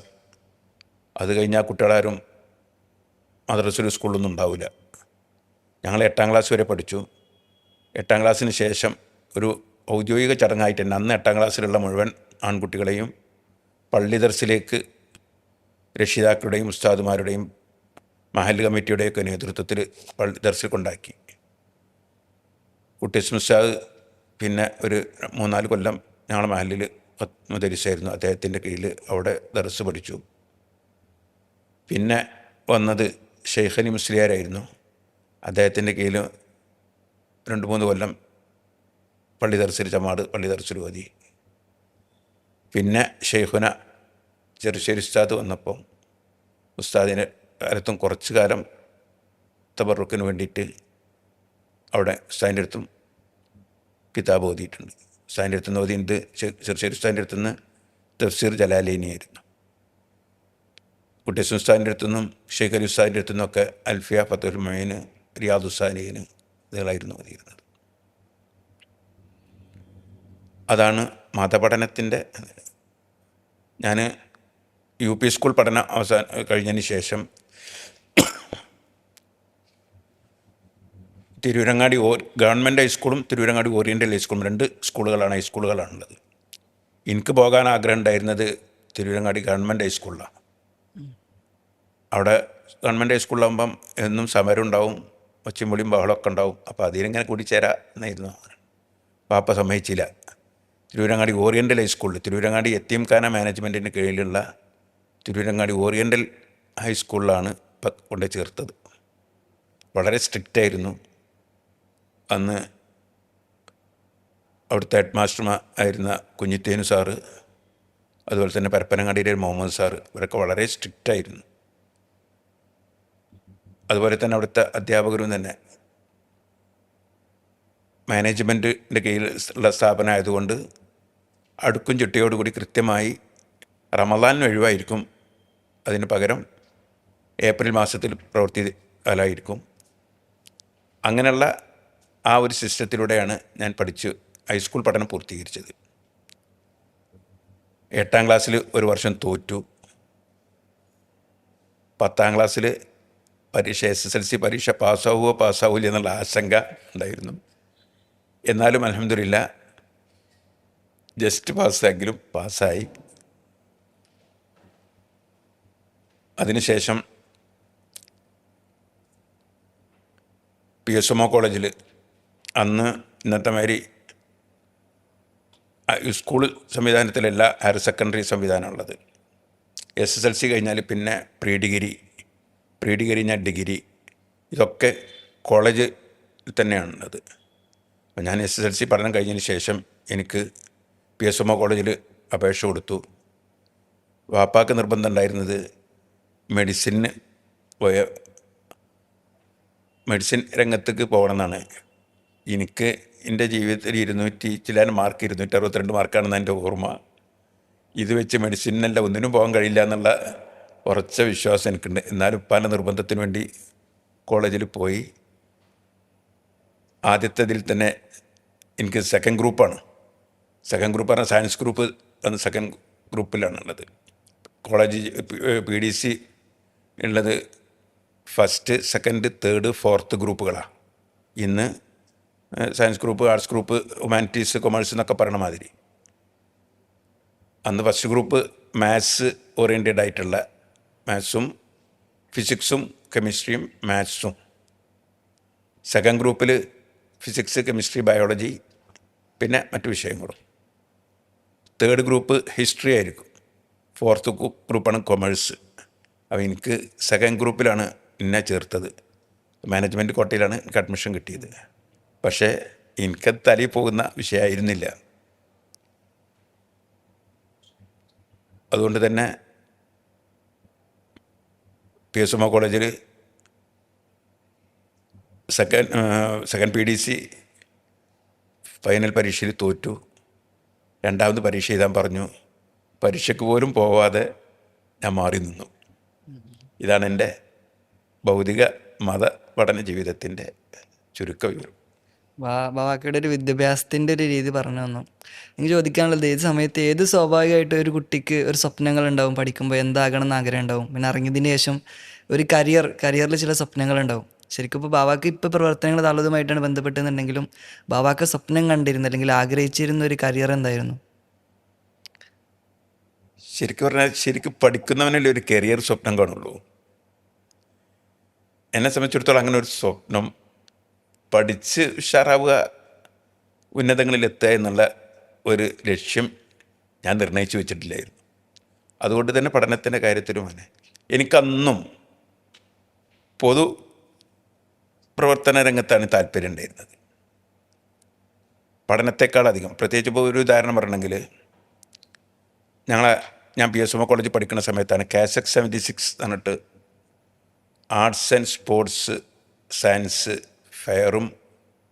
അത് കഴിഞ്ഞാൽ കുട്ടികളാരും മദ്രസയിലും സ്കൂളിലൊന്നും ഉണ്ടാവില്ല. ഞങ്ങൾ 8ാം ക്ലാസ് വരെ പഠിച്ചു. 8ാം ക്ലാസ്സിന് ശേഷം ഒരു ഔദ്യോഗിക ചടങ്ങായിട്ട് തന്നെ അന്ന് 8ാം ക്ലാസ്സിലുള്ള മുഴുവൻ ആൺകുട്ടികളെയും പള്ളി ദർസിലേക്ക് രക്ഷിതാക്കളുടെയും ഉസ്താദുമാരുടെയും മഹല്ല് കമ്മിറ്റിയുടെയൊക്കെ നേതൃത്വത്തിൽ പള്ളി ദർസിൽ കൊണ്ടാക്കി. കുട്ടി ഉസ്താദ് പിന്നെ ഒരു 3-4 കൊല്ലം ഞങ്ങളുടെ മഹല്ലിൽ മുദരിസായിരുന്നു. അദ്ദേഹത്തിൻ്റെ കീഴിൽ അവിടെ ദർസ് പഠിച്ചു. പിന്നെ വന്നത് ഷെയ്ഖലി മുസ്ലിയാരായിരുന്നു. അദ്ദേഹത്തിൻ്റെ കീഴിൽ 2-3 കൊല്ലം പള്ളി ദർസിൽ ചെമ്മാട് പള്ളി ദർസിൽ ഓതി. പിന്നെ ഷെയ്ഖുന ചെറുശ്ശേരി ഉസ്താദ് വന്നപ്പോൾ ഉസ്താദിന് കാലത്തും കുറച്ച് കാലം തബറുക്കിന് വേണ്ടിയിട്ട് അവിടെ ഉസ്താദിൻ്റെ അടുത്തും കിതാബ് ഓതിയിട്ടുണ്ട്. ഉസ്താദിൻ്റെ അടുത്ത് നിന്ന് ഓതിയിട്ട് ചെറുശ്ശേരി ഉസ്താദിൻ്റെ അടുത്ത് നിന്ന് തഫ്സീർ ജലാലീനിയായിരുന്നു. കുട്ടി ഉസ്താദിൻ്റെ അടുത്തു നിന്നും ഷെയ്ഖ് അലി ഉസ്താദിൻ്റെ അടുത്തു നിന്നൊക്കെ അൽഫിയ, ഫത്തുൽ മൊയ്ൻ, റിയാദ് ഉസ്താദീന് ഇതുകളായിരുന്നു ഓതിയിരുന്നത്. അതാണ് മതപഠനത്തിൻ്റെ. ഞാൻ UP സ്കൂൾ പഠനം കഴിഞ്ഞതിന് ശേഷം തിരൂരങ്ങാടി ഗവൺമെൻറ് ഹൈസ്കൂളും തിരൂരങ്ങാടി ഓറിയൻ്റൽ ഹൈസ്കൂളും 2 സ്കൂളുകളാണ്, ഹൈസ്കൂളുകളാണുള്ളത്. എനിക്ക് പോകാൻ ആഗ്രഹം ഉണ്ടായിരുന്നത് തിരൂരങ്ങാടി ഗവൺമെൻറ് ഹൈസ്കൂളിലാണ്. അവിടെ ഗവൺമെൻറ് ഹൈസ്കൂളിലാകുമ്പം എന്നും സമരം ഉണ്ടാവും, ഒച്ചയും ബഹളമൊക്കെ ഉണ്ടാവും. അപ്പോൾ അതിലിങ്ങനെ കൂടിച്ചേരാ എന്നായിരുന്നു. പാപ്പ സമ്മതിച്ചില്ല. തിരൂരങ്ങാടി ഓറിയൻ്റൽ ഹൈസ്കൂളിൽ, തിരൂരങ്ങാടി യത്തീംഖാന മാനേജ്മെൻറ്റിന് കീഴിലുള്ള തിരൂരങ്ങാടി ഓറിയൻ്റൽ ഹൈസ്കൂളിലാണ് ഇപ്പം കൊണ്ട് ചേർത്തത്. വളരെ സ്ട്രിക്റ്റായിരുന്നു അന്ന്. അവിടുത്തെ ഹെഡ് മാസ്റ്റർ ആയിരുന്ന കുഞ്ഞിത്തേനു സാറ്, അതുപോലെ തന്നെ പരപ്പനങ്ങാടിയിലെ മുഹമ്മദ് സാറ്, ഇവരൊക്കെ വളരെ സ്ട്രിക്റ്റായിരുന്നു. അതുപോലെ തന്നെ അവിടുത്തെ അധ്യാപകരും തന്നെ മാനേജ്മെൻറ്റിൻ്റെ കീഴിൽ ഉള്ള സ്ഥാപനമായതുകൊണ്ട് അടുക്കും ചിട്ടയോടുകൂടി കൃത്യമായി റമദാനിന് ഒഴിവായിരിക്കും, അതിന് പകരം ഏപ്രിൽ മാസത്തിൽ പ്രവൃത്തി കാലമായിരിക്കും. അങ്ങനെയുള്ള ആ ഒരു സിസ്റ്റത്തിലൂടെയാണ് ഞാൻ പഠിച്ച് ഹൈസ്കൂൾ പഠനം പൂർത്തീകരിച്ചത്. 8ാം ക്ലാസ്സിൽ ഒരു വർഷം തോറ്റു. 10ാം ക്ലാസ്സിൽ പരീക്ഷ SSLC പരീക്ഷ പാസ്സാവില്ല എന്നുള്ള ആശങ്ക ഉണ്ടായിരുന്നു. എന്നാലും അൽഹംദുലില്ലാ ജസ്റ്റ് പാസ്സായെങ്കിലും പാസ്സായി. അതിനുശേഷം PSMO കോളേജിൽ അന്ന് ഇന്നത്തെ മാതിരി സ്കൂൾ സംവിധാനത്തിലല്ല ഹയർ സെക്കൻഡറി സംവിധാനമുള്ളത്. SSLC കഴിഞ്ഞാൽ പിന്നെ പ്രീ ഡിഗ്രി കഴിഞ്ഞാൽ ഡിഗ്രി, ഇതൊക്കെ കോളേജ് തന്നെയാണുള്ളത്. അപ്പോൾ ഞാൻ SSLC പഠനം കഴിഞ്ഞതിന് ശേഷം എനിക്ക് PSMO കോളേജിൽ അപേക്ഷ കൊടുത്തു. വാപ്പാക്ക് നിർബന്ധം ഉണ്ടായിരുന്നത് മെഡിസിൻ രംഗത്തേക്ക് പോകണമെന്നാണ്. എനിക്ക് എൻ്റെ ജീവിതത്തിൽ 200 മാർക്ക് 262 മാർക്കാണെന്ന് എൻ്റെ ഓർമ്മ. ഇത് വെച്ച് മെഡിസിനല്ല ഒന്നിനും പോകാൻ കഴിയില്ല എന്നുള്ള ഉറച്ച വിശ്വാസം എനിക്കുണ്ട്. എന്നാലും ഉപ്പാൻ്റെ നിർബന്ധത്തിന് വേണ്ടി കോളേജിൽ പോയി. ആദ്യത്തേതിൽ തന്നെ എനിക്ക് സെക്കൻഡ് ഗ്രൂപ്പാണ്. സെക്കൻഡ് ഗ്രൂപ്പ് പറഞ്ഞാൽ സയൻസ് ഗ്രൂപ്പ് അന്ന് സെക്കൻഡ് ഗ്രൂപ്പിലാണുള്ളത്. കോളേജ് PDC ഉള്ളത് ഫസ്റ്റ്, സെക്കൻഡ്, തേർഡ്, ഫോർത്ത് ഗ്രൂപ്പുകളാണ്. ഇന്ന് science group, arts group, humanities, commerce എന്നൊക്കെ പറയണ മാതിരി. അന്ന് ഫസ്റ്റ് ഗ്രൂപ്പ് മാത്സ് ഓറിയൻറ്റഡ് ആയിട്ടുള്ള മാത്സും ഫിസിക്സും കെമിസ്ട്രിയും മാത്സും. സെക്കൻഡ് ഗ്രൂപ്പിൽ ഫിസിക്സ്, കെമിസ്ട്രി, ബയോളജി, പിന്നെ മറ്റു വിഷയങ്ങളും. തേർഡ് ഗ്രൂപ്പ് ഹിസ്റ്ററി ആയിരിക്കും. ഫോർത്ത് ഗ്രൂപ്പാണ് കൊമേഴ്സ്. അപ്പോൾ എനിക്ക് സെക്കൻഡ് ഗ്രൂപ്പിലാണ് എന്നെ ചേർത്തത്. മാനേജ്മെൻറ്റ് കോട്ടയിലാണ് എനിക്ക് അഡ്മിഷൻ കിട്ടിയത്. പക്ഷേ എനിക്കത് തലയിൽ പോകുന്ന വിഷയമായിരുന്നില്ല. അതുകൊണ്ട് തന്നെ PSMO കോളേജിൽ സെക്കൻഡ് PDC ഫൈനൽ പരീക്ഷയിൽ തോറ്റു. രണ്ടാമത് പരീക്ഷ എഴുതാൻ പറഞ്ഞു. പരീക്ഷയ്ക്ക് പോലും പോവാതെ ഞാൻ മാറി നിന്നു. ഇതാണ് എൻ്റെ ഭൗതിക മത പഠന ജീവിതത്തിൻ്റെ ചുരുക്ക വിവരം. ബാവാക്കയുടെ ഒരു വിദ്യാഭ്യാസത്തിൻ്റെ ഒരു രീതി പറഞ്ഞു തന്നു. എനിക്ക് ചോദിക്കാനുള്ളത്, ഏത് സമയത്ത് ഏത് സ്വാഭാവികമായിട്ട് ഒരു കുട്ടിക്ക് ഒരു സ്വപ്നങ്ങൾ ഉണ്ടാവും, പഠിക്കുമ്പോൾ എന്താകണം എന്ന് ആഗ്രഹം ഉണ്ടാവും. പിന്നെ ഇറങ്ങിയതിന് ശേഷം ഒരു കരിയറിൽ ചില സ്വപ്നങ്ങൾ ഉണ്ടാവും. ശരിക്കും ഇപ്പോൾ ബാവാക്ക് ഇപ്പോൾ പ്രവർത്തനങ്ങൾ താളതുമായിട്ടാണ് ബന്ധപ്പെട്ടെന്നുണ്ടെങ്കിലും ബാവാക്ക് സ്വപ്നം കണ്ടിരുന്ന അല്ലെങ്കിൽ ആഗ്രഹിച്ചിരുന്ന ഒരു കരിയർ എന്തായിരുന്നു? ശരിക്കും പറഞ്ഞാൽ പഠിക്കുന്നവനല്ലേ ഒരു കരിയർ സ്വപ്നം കാണുള്ളൂ. എന്നെ സംബന്ധിച്ചിടത്തോളം അങ്ങനെ ഒരു സ്വപ്നം, പഠിച്ച് ഉഷാറാവുക, ഉന്നതങ്ങളിലെത്തുക എന്നുള്ള ഒരു ലക്ഷ്യം ഞാൻ നിർണയിച്ചു വെച്ചിട്ടില്ലായിരുന്നു. അതുകൊണ്ട് തന്നെ പഠനത്തിൻ്റെ കാര്യത്തിലും എനിക്കന്നും പൊതു പ്രവർത്തന രംഗത്താണ് താല്പര്യം ഉണ്ടായിരുന്നത്, പഠനത്തെക്കാളധികം. പ്രത്യേകിച്ച് ഇപ്പോൾ ഒരു ഉദാഹരണം പറയണമെങ്കിൽ, ഞാൻ PSMO കോളേജിൽ പഠിക്കുന്ന സമയത്താണ് KASEC 76 എന്നിട്ട് ആർട്സ് ആൻഡ് സ്പോർട്സ് സയൻസ് ഫെയറും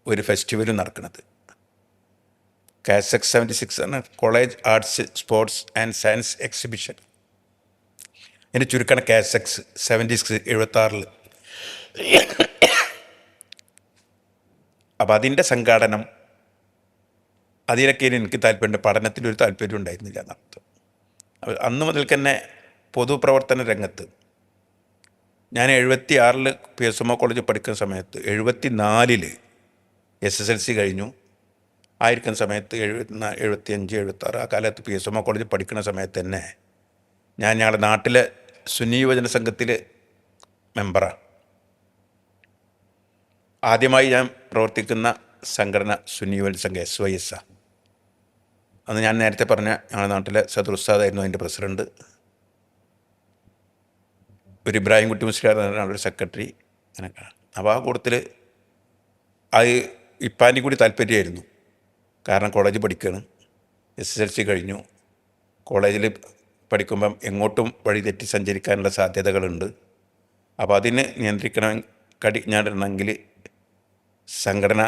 ഒരു ഫെസ്റ്റിവലും നടക്കുന്നത്. KASEC 76 എന്ന college arts sports and science exhibition. എൻ്റെ ചുരുക്കമാണ് KASEC 76, 76. അപ്പോൾ അതിൻ്റെ സംഘാടനം, അതിലൊക്കെ എനിക്ക് താല്പര്യമുണ്ട്. പഠനത്തിലൊരു താല്പര്യം ഉണ്ടായിരുന്നില്ല എന്നർത്ഥം. അന്ന് മുതൽക്ക് തന്നെ പൊതുപ്രവർത്തന രംഗത്ത് ഞാൻ 76 PSMO കോളേജിൽ പഠിക്കുന്ന സമയത്ത് 74 SSLC കഴിഞ്ഞു. ആയിരിക്കുന്ന സമയത്ത് 74, 75, 76 ആ കാലത്ത് PSMO കോളേജിൽ പഠിക്കുന്ന സമയത്ത് തന്നെ ഞങ്ങളുടെ നാട്ടിലെ സുന്നി യുവജന സംഘത്തിൽ മെമ്പറാണ്. ആദ്യമായി ഞാൻ പ്രവർത്തിക്കുന്ന സംഘടന സുന്നി യുവജന സംഘം SYS. അന്ന് ഞാൻ നേരത്തെ പറഞ്ഞ ഞങ്ങളുടെ നാട്ടിലെ സദർ ഉസ്താദായിരുന്നു അതിൻ്റെ പ്രസിഡൻറ്റ്. ഒരു ഇബ്രാഹിം കുട്ടി മുസ്ലിയാർ ഒരു സെക്രട്ടറി, അങ്ങനെയൊക്കെ. അപ്പോൾ ആ കൂട്ടത്തിൽ അത് ഇപ്പാൻ്റെ കൂടി താല്പര്യമായിരുന്നു. കാരണം കോളേജ് പഠിക്കുകയാണ്, SSLC കഴിഞ്ഞു. കോളേജിൽ പഠിക്കുമ്പം എങ്ങോട്ടും വഴി തെറ്റി സഞ്ചരിക്കാനുള്ള സാധ്യതകളുണ്ട്. അപ്പോൾ അതിന് ഞാനിടണമെങ്കിൽ സംഘടന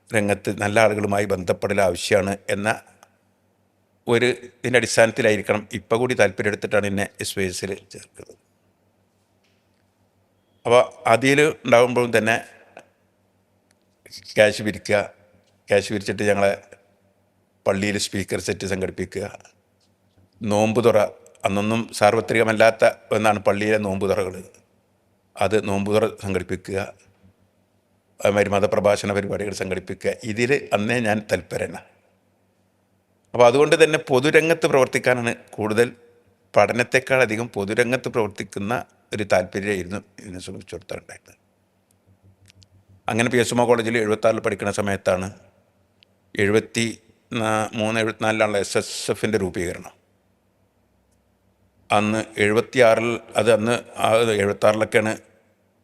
രംഗത്ത് നല്ല ആളുകളുമായി ബന്ധപ്പെടൽ ആവശ്യമാണ് എന്ന ഇതിൻ്റെ അടിസ്ഥാനത്തിലായിരിക്കണം ഇപ്പം കൂടി താല്പര്യം എടുത്തിട്ടാണ് എന്നെ SYSൽ ചേർക്കുന്നത്. അപ്പോൾ അതിൽ ഉണ്ടാകുമ്പോഴും തന്നെ ക്യാഷ് പിരിച്ചിട്ട് ഞങ്ങളെ പള്ളിയിൽ സ്പീക്കർ സെറ്റ് സംഘടിപ്പിക്കുക, നോമ്പ് തുറ. അന്നൊന്നും സാർവത്രികമല്ലാത്ത ഒന്നാണ് പള്ളിയിലെ നോമ്പ് തുറകൾ. അത് നോമ്പ് തുറ സംഘടിപ്പിക്കുക, അതുമാതിരി മതപ്രഭാഷണ പരിപാടികൾ സംഘടിപ്പിക്കുക. ഇതിൽ അന്നേ ഞാൻ തൽപരനാണ്. അപ്പോൾ അതുകൊണ്ട് തന്നെ പൊതുരംഗത്ത് പ്രവർത്തിക്കാനാണ് കൂടുതൽ, പഠനത്തെക്കാളധികം പൊതുരംഗത്ത് പ്രവർത്തിക്കുന്ന ഒരു താല്പര്യമായിരുന്നു ഇതിനെ സംബന്ധിച്ചിടത്തോളം ഉണ്ടായിരുന്നത്. അങ്ങനെ PSMO കോളേജിൽ 76 പഠിക്കുന്ന സമയത്താണ് 73, 74 SSFൻ്റെ രൂപീകരണം. അന്ന് 76 അന്ന് 76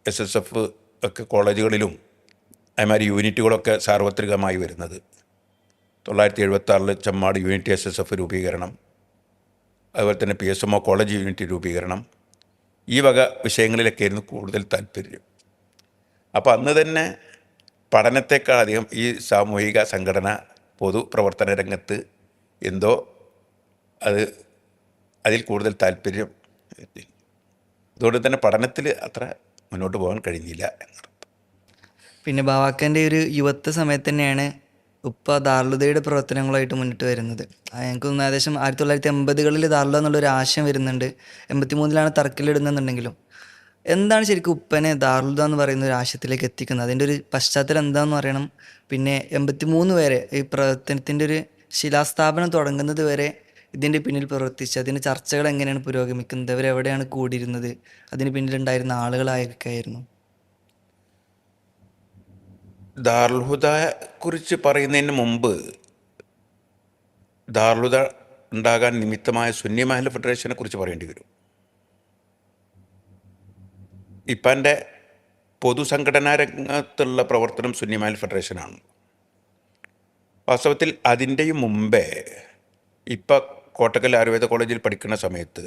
SSF ഒക്കെ കോളേജുകളിലും അതുമാതിരി യൂണിറ്റുകളൊക്കെ സാർവത്രികമായി വരുന്നത്. 976 ചെമ്മാട് യൂണിറ്റ് SSF രൂപീകരണം, അതുപോലെ തന്നെ PSMO കോളേജ് യൂണിറ്റ് രൂപീകരണം, ഈ വക വിഷയങ്ങളിലൊക്കെയായിരുന്നു കൂടുതൽ താല്പര്യം. അപ്പോൾ അന്ന് തന്നെ പഠനത്തെക്കാളധികം ഈ സാമൂഹിക സംഘടന പൊതുപ്രവർത്തന രംഗത്ത് എന്തോ അതിൽ കൂടുതൽ താല്പര്യം. അതുകൊണ്ട് തന്നെ പഠനത്തിൽ അത്ര മുന്നോട്ട് പോകാൻ കഴിഞ്ഞില്ല എന്നർത്ഥം. പിന്നെ ബാവാക്കൻ്റെ ഒരു യുവത്വ സമയത്ത് തന്നെയാണ് ഉപ്പ ദാറുൽഹുദയുടെ പ്രവർത്തനങ്ങളായിട്ട് മുന്നിട്ട് വരുന്നത്. ഞങ്ങൾക്ക് തോന്നുന്നു ഏകദേശം 1980കളിൽ ദാറുൽഹുദ എന്നുള്ളൊരു ആശയം വരുന്നുണ്ട്. 83 തറക്കല്ലിടുന്നുണ്ടെങ്കിലും എന്താണ് ശരിക്കും ഉപ്പനെ ദാറുൽഹുദ എന്ന് പറയുന്ന ഒരു ആശയത്തിലേക്ക് എത്തിക്കുന്നത്? അതിൻ്റെ ഒരു പശ്ചാത്തലം എന്താണെന്ന് അറിയണം. പിന്നെ 83 വരെ ഈ പ്രവർത്തനത്തിൻ്റെ ഒരു ശിലാസ്ഥാപനം തുടങ്ങുന്നത് വരെ ഇതിൻ്റെ പിന്നിൽ പ്രവർത്തിച്ച് അതിൻ്റെ ചർച്ചകൾ എങ്ങനെയാണ് പുരോഗമിക്കുന്നത്, അവരെവിടെയാണ് കൂടിയിരുന്നത്, അതിന് പിന്നിലുണ്ടായിരുന്ന ആളുകളായൊക്കെ ആയിരുന്നു? ദാറുൽഹുദയെ കുറിച്ച് പറയുന്നതിന് മുമ്പ് ദാറുൽഹുദ ഉണ്ടാകാൻ നിമിത്തമായ സുന്നി മഹല്ല് ഫെഡറേഷനെ കുറിച്ച് പറയേണ്ടി വരും. ഇപ്പൻ്റെ പൊതുസംഘടനാ രംഗത്തുള്ള പ്രവർത്തനം സുന്നി മഹല്ല് ഫെഡറേഷനാണ്. വാസ്തവത്തിൽ അതിൻ്റെയും മുമ്പേ ഇപ്പം കോട്ടക്കൽ ആയുർവേദ കോളേജിൽ പഠിക്കുന്ന സമയത്ത്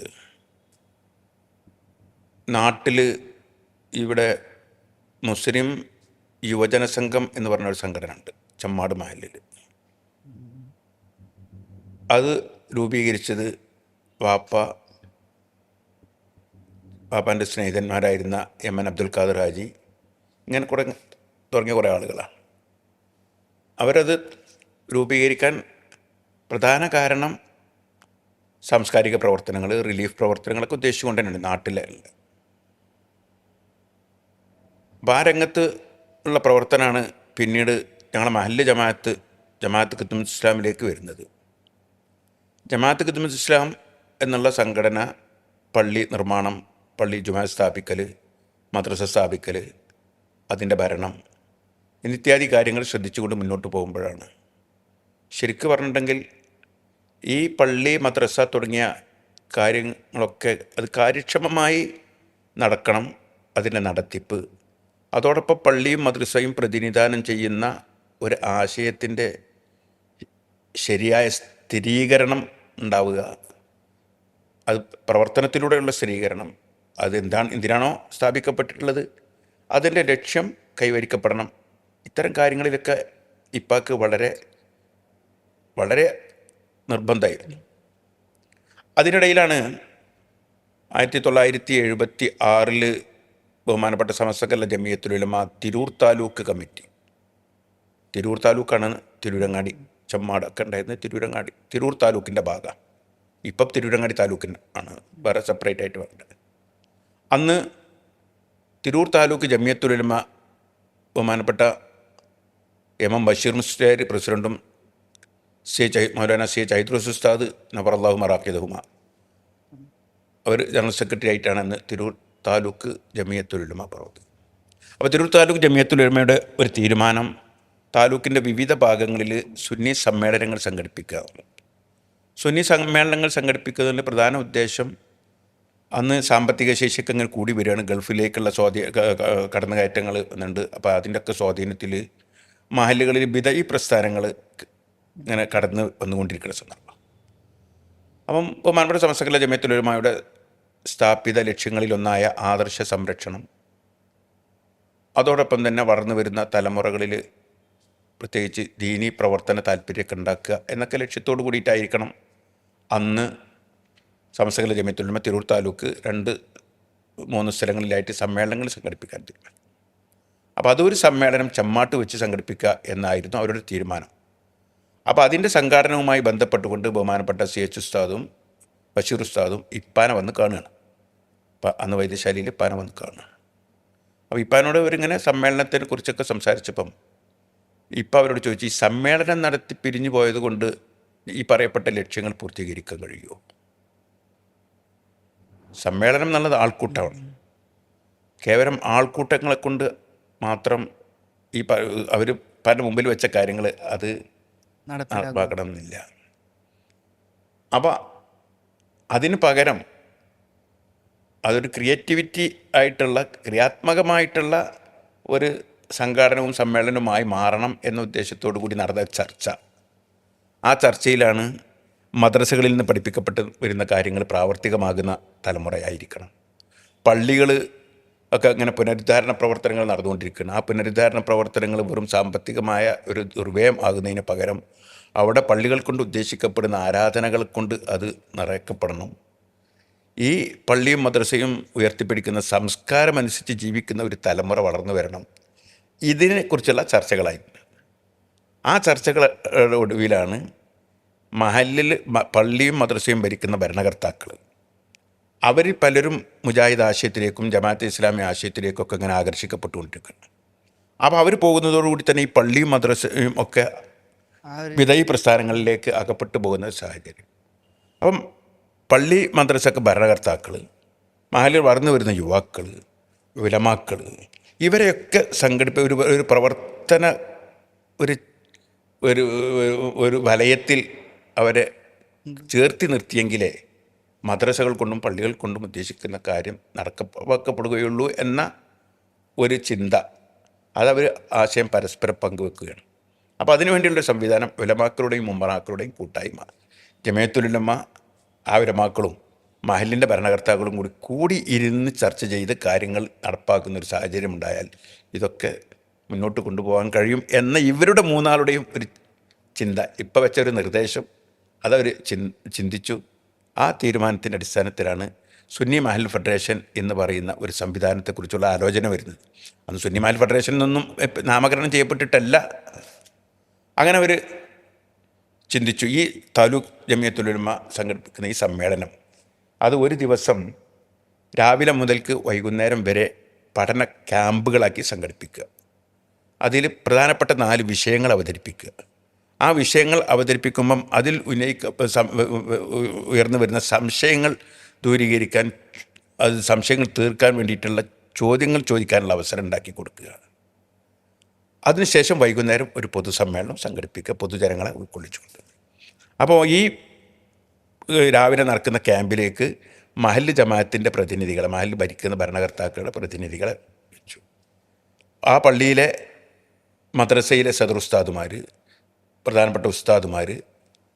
നാട്ടിൽ ഇവിടെ മുസ്ലിം യുവജന സംഘം എന്ന് പറഞ്ഞൊരു സംഘടന ഉണ്ട് ചമ്മാട് മഹലിൽ. അത് രൂപീകരിച്ചത് വാപ്പാൻ്റെ സ്നേഹിതന്മാരായിരുന്ന എം.എൻ. അബ്ദുൽ ഖാദർ ഹാജി, ഇങ്ങനെ തുടങ്ങിയ കുറേ ആളുകളാണ്. അവരത് രൂപീകരിക്കാൻ പ്രധാന കാരണം സാംസ്കാരിക പ്രവർത്തനങ്ങൾ, റിലീഫ് പ്രവർത്തനങ്ങളൊക്കെ ഉദ്ദേശിച്ചുകൊണ്ട് തന്നെയാണ് നാട്ടിലെ. അപ്പോൾ ആ രംഗത്ത് ഉള്ള പ്രവർത്തനമാണ് പിന്നീട് ഞങ്ങളുടെ മഹല്ല് ജമാഅത്ത് ഖിദ്മത്ത് ഇസ്ലാമിലേക്ക് വരുന്നത്. ജമാഅത്ത് ഖിദ്മത്ത് ഇസ്ലാം എന്നുള്ള സംഘടന പള്ളി നിർമ്മാണം, പള്ളി ജുമാ സ്ഥാപിക്കൽ, മദ്രസ സ്ഥാപിക്കൽ, അതിൻ്റെ ഭരണം എന്നിത്യാദി കാര്യങ്ങൾ ശ്രദ്ധിച്ചുകൊണ്ട് മുന്നോട്ട് പോകുമ്പോഴാണ് ശരിക്കും പറഞ്ഞിട്ടുണ്ടെങ്കിൽ ഈ പള്ളി മദ്രസ തുടങ്ങിയ കാര്യങ്ങളൊക്കെ അത് കാര്യക്ഷമമായി നടക്കണം. അതിൻ്റെ നടത്തിപ്പ്, അതോടൊപ്പം പള്ളിയും മദ്രസയും പ്രതിനിധാനം ചെയ്യുന്ന ഒരു ആശയത്തിൻ്റെ ശരിയായ സ്ഥിരീകരണം ഉണ്ടാവുക, അത് പ്രവർത്തനത്തിലൂടെയുള്ള സ്ഥിരീകരണം, എന്തിനാണോ സ്ഥാപിക്കപ്പെട്ടിട്ടുള്ളത് അതിൻ്റെ ലക്ഷ്യം കൈവരിക്കപ്പെടണം. ഇത്തരം കാര്യങ്ങളിലൊക്കെ ഇപ്പാക്ക് വളരെ വളരെ നിർബന്ധമായിരുന്നു. അതിനിടയിലാണ് 1976 ബഹുമാനപ്പെട്ട സമസ്ത കേരള ജമിയത്തുൽ ഉലമ തിരൂർ താലൂക്ക് കമ്മിറ്റി, തിരൂർ താലൂക്കാണ് തിരൂരങ്ങാടി, ചമ്മാടൊക്കെ ഉണ്ടായിരുന്നത് തിരൂർ താലൂക്കിൻ്റെ ഭാഗം. ഇപ്പം തിരൂരങ്ങാടി താലൂക്കിന് ആണ് വേറെ സെപ്പറേറ്റ് ആയിട്ട് വേണ്ടത്. അന്ന് തിരൂർ താലൂക്ക് ജമിയത്തുൽ ഉലമ ബഹുമാനപ്പെട്ട എം ബഷീർ മുസ്ലിയാർ പ്രസിഡൻറ്റും മൗലാന ചൈദ്രൂസ് ഉസ്താദ് നബറല്ലാഹു മറാഖിദഹുമ അവർ ജനറൽ സെക്രട്ടറി ആയിട്ടാണ് അന്ന് തിരൂർ താലൂക്ക് ജമിയത്തുൽ ഉലമ പ്രവർത്തിക്കുന്നത്. അപ്പോൾ തിരൂർ താലൂക്ക് ജമിയത്തുൽ ഉലമയുടെ ഒരു തീരുമാനം താലൂക്കിൻ്റെ വിവിധ ഭാഗങ്ങളിൽ സുന്നി സമ്മേളനങ്ങൾ സംഘടിപ്പിക്കുക. സുന്നി സമ്മേളനങ്ങൾ സംഘടിപ്പിക്കുന്നതിൻ്റെ പ്രധാന ഉദ്ദേശം അന്ന് സാമ്പത്തിക ശേഷിയൊക്കെ അങ്ങനെ കൂടി വരികയാണ്. ഗൾഫിലേക്കുള്ള കടന്നുകയറ്റങ്ങൾ എന്നുണ്ട്. അപ്പോൾ അതിൻ്റെയൊക്കെ സ്വാധീനത്തിൽ മഹല്ലുകളിൽ ബിദഈ പ്രസ്ഥാനങ്ങൾ ഇങ്ങനെ കടന്ന് വന്നുകൊണ്ടിരിക്കുന്ന സന്ദർഭം. അപ്പം ബഹുമാനപ്പെട്ട സമസ്ത കേരള ജമിയത്തുൽ ഉലമയുടെ സ്ഥാപിത ലക്ഷ്യങ്ങളിലൊന്നായ ആദർശ സംരക്ഷണം, അതോടൊപ്പം തന്നെ വളർന്നു വരുന്ന തലമുറകളിൽ പ്രത്യേകിച്ച് ദീനി പ്രവർത്തന താല്പര്യമൊക്കെ ഉണ്ടാക്കുക എന്നൊക്കെ ലക്ഷ്യത്തോടു കൂടിയിട്ടായിരിക്കണം അന്ന് സമസ്ത കേരള ജമിയത്തുൽ ഉലമ തിരൂർ താലൂക്ക് 2-3 സ്ഥലങ്ങളിലായിട്ട് സമ്മേളനങ്ങൾ സംഘടിപ്പിക്കാൻ തീരുമാനം. അപ്പോൾ അതൊരു സമ്മേളനം ചമ്മാട്ട് വെച്ച് സംഘടിപ്പിക്കുക എന്നായിരുന്നു അവരുടെ തീരുമാനം. അപ്പോൾ അതിൻ്റെ സംഘാടനവുമായി ബന്ധപ്പെട്ടുകൊണ്ട് ബഹുമാനപ്പെട്ട CH ഉസ്താദും ബഷീർ ഉസ്താദും ഇപ്പാനെ വന്ന് കാണുകയാണ്. അപ്പം അന്ന് വൈദ്യശാലയിൽ ഇപ്പാനെ വന്ന് കാണുകയാണ്. അപ്പോൾ ഇപ്പാനോട് അവരിങ്ങനെ സമ്മേളനത്തിനെ കുറിച്ചൊക്കെ സംസാരിച്ചപ്പം ഇപ്പം അവരോട് ചോദിച്ചു, ഈ സമ്മേളനം നടത്തി പിരിഞ്ഞു പോയത് കൊണ്ട് ഈ പറയപ്പെട്ട ലക്ഷ്യങ്ങൾ പൂർത്തീകരിക്കാൻ കഴിയുമോ? സമ്മേളനം എന്നുള്ളത് ആൾക്കൂട്ടമാണ്. കേവലം ആൾക്കൂട്ടങ്ങളെ കൊണ്ട് മാത്രം അവർ പല മുമ്പിൽ വെച്ച കാര്യങ്ങൾ അത് നടപ്പാക്കണമെന്നില്ല. അപ്പോൾ അതിന് പകരം അതൊരു ക്രിയാത്മകമായിട്ടുള്ള ഒരു സംഘാടനവും സമ്മേളനവുമായി മാറണം എന്ന ഉദ്ദേശത്തോടു കൂടി നടന്ന ചർച്ച. ആ ചർച്ചയിലാണ് മദ്രസകളിൽ നിന്ന് പഠിപ്പിക്കപ്പെട്ട് വരുന്ന കാര്യങ്ങൾ പ്രാവർത്തികമാകുന്ന തലമുറയായിരിക്കണം. പള്ളികൾ ഒക്കെ അങ്ങനെ പുനരുദ്ധാരണ പ്രവർത്തനങ്ങൾ നടന്നുകൊണ്ടിരിക്കുകയാണ്. ആ പുനരുദ്ധാരണ പ്രവർത്തനങ്ങൾ വെറും സാമ്പത്തികമായ ഒരു ദുർവ്യയം ആകുന്നതിന് പകരം അവിടെ പള്ളികൾ കൊണ്ട് ഉദ്ദേശിക്കപ്പെടുന്ന ആരാധനകൾ കൊണ്ട് അത് നിറയ്ക്കപ്പെടണം. ഈ പള്ളിയും മദ്രസയും ഉയർത്തിപ്പിടിക്കുന്ന സംസ്കാരമനുസരിച്ച് ജീവിക്കുന്ന ഒരു തലമുറ വളർന്നു വരണം. ഇതിനെക്കുറിച്ചുള്ള ചർച്ചകളായിരുന്നു. ആ ചർച്ചകളുടെ ഒടുവിലാണ് മഹല്ലിൽ പള്ളിയും മദ്രസയും ഭരിക്കുന്ന ഭരണകർത്താക്കൾ അവരിൽ പലരും മുജാഹിദ് ആശയത്തിലേക്കും ജമാഅത്തെ ഇസ്ലാമി ആശയത്തിലേക്കൊക്കെ ഇങ്ങനെ ആകർഷിക്കപ്പെട്ടുകൊണ്ടിരിക്കുന്നു. അപ്പോൾ അവർ പോകുന്നതോടുകൂടി തന്നെ ഈ പള്ളിയും മദ്രസയും ഒക്കെ വിദഈ പ്രസ്ഥാനങ്ങളിലേക്ക് അകപ്പെട്ടു പോകുന്ന സാഹചര്യം. അപ്പം പള്ളി മദ്രസക്ക് ഭരണകർത്താക്കൾ, മഹല്ലിൽ വളർന്നു വരുന്ന യുവാക്കൾ, ഉലമാക്കൾ, ഇവരെയൊക്കെ ഒരു പ്രവർത്തന പ്രവർത്തന ഒരു ഒരു ഒരു വലയത്തിൽ അവരെ ചേർത്തി നിർത്തിയെങ്കിലേ മദ്രസകൾ കൊണ്ടും പള്ളികൾ കൊണ്ടും ഉദ്ദേശിക്കുന്ന കാര്യം നടക്കപ്പെടുകയുള്ളൂ എന്ന ഒരു ചിന്ത, അതവർ ആശയം പരസ്പരം പങ്കുവെക്കുകയാണ്. അപ്പോൾ അതിനുവേണ്ടിയുള്ള സംവിധാനം ഉലമാക്കളുടെയും ഉമ്മറാക്കളുടെയും കൂട്ടായ്മ, ജമിയത്തുൽ ഉലമ ആ ഉലമാക്കളും മഹല്ലിൻ്റെ ഭരണകർത്താക്കളും കൂടി ഇരുന്ന് ചർച്ച ചെയ്ത് കാര്യങ്ങൾ നടപ്പാക്കുന്നൊരു സാഹചര്യം ഉണ്ടായാൽ ഇതൊക്കെ മുന്നോട്ട് കൊണ്ടുപോകാൻ കഴിയും എന്ന ഇവരുടെ മൂന്നാളുടെയും ഒരു ചിന്ത, ഇപ്പോൾ വെച്ചൊരു നിർദ്ദേശം, അതവർ ചിന്തിച്ചു. ആ തീരുമാനത്തിൻ്റെ അടിസ്ഥാനത്തിലാണ് സുന്നി മഹൽ ഫെഡറേഷൻ എന്ന് പറയുന്ന ഒരു സംവിധാനത്തെക്കുറിച്ചുള്ള ആലോചന വരുന്നത്. അന്ന് സുന്നി മഹൽ ഫെഡറേഷൻ എന്നൊന്നും നാമകരണം ചെയ്യപ്പെട്ടിട്ടല്ല. അങ്ങനെ അവർ ചിന്തിച്ചു, ഈ താലൂക്ക് ജമിയത്തുൽ ഉലമ സംഘടിപ്പിക്കുന്ന ഈ സമ്മേളനം അത് ഒരു ദിവസം രാവിലെ മുതൽക്ക് വൈകുന്നേരം വരെ പഠന ക്യാമ്പുകളാക്കി സംഘടിപ്പിക്കുക. അതിൽ പ്രധാനപ്പെട്ട 4 വിഷയങ്ങൾ അവതരിപ്പിക്കുക. ആ വിഷയങ്ങൾ അവതരിപ്പിക്കുമ്പം അതിൽ ഉയർന്നു വരുന്ന സംശയങ്ങൾ ദൂരീകരിക്കാൻ, അത് സംശയങ്ങൾ തീർക്കാൻ വേണ്ടിയിട്ടുള്ള ചോദ്യങ്ങൾ ചോദിക്കാനുള്ള അവസരം ഉണ്ടാക്കി കൊടുക്കുക. അതിനുശേഷം വൈകുന്നേരം ഒരു പൊതുസമ്മേളനം സംഘടിപ്പിക്കുക, പൊതുജനങ്ങളെ ഉൾക്കൊള്ളിച്ചുകൊണ്ട്. അപ്പോൾ ഈ രാവിലെ നടക്കുന്ന ക്യാമ്പിലേക്ക് മഹല്ല് ജമാഅത്തിൻ്റെ പ്രതിനിധികളെ, മഹല്ല് ഭരിക്കുന്ന ഭരണകർത്താക്കളുടെ പ്രതിനിധികളെ വെച്ചു. ആ പള്ളിയിലെ മദ്രസയിലെ സദർ ഉസ്താദുമാർ, പ്രധാനപ്പെട്ട ഉസ്താദുമാർ,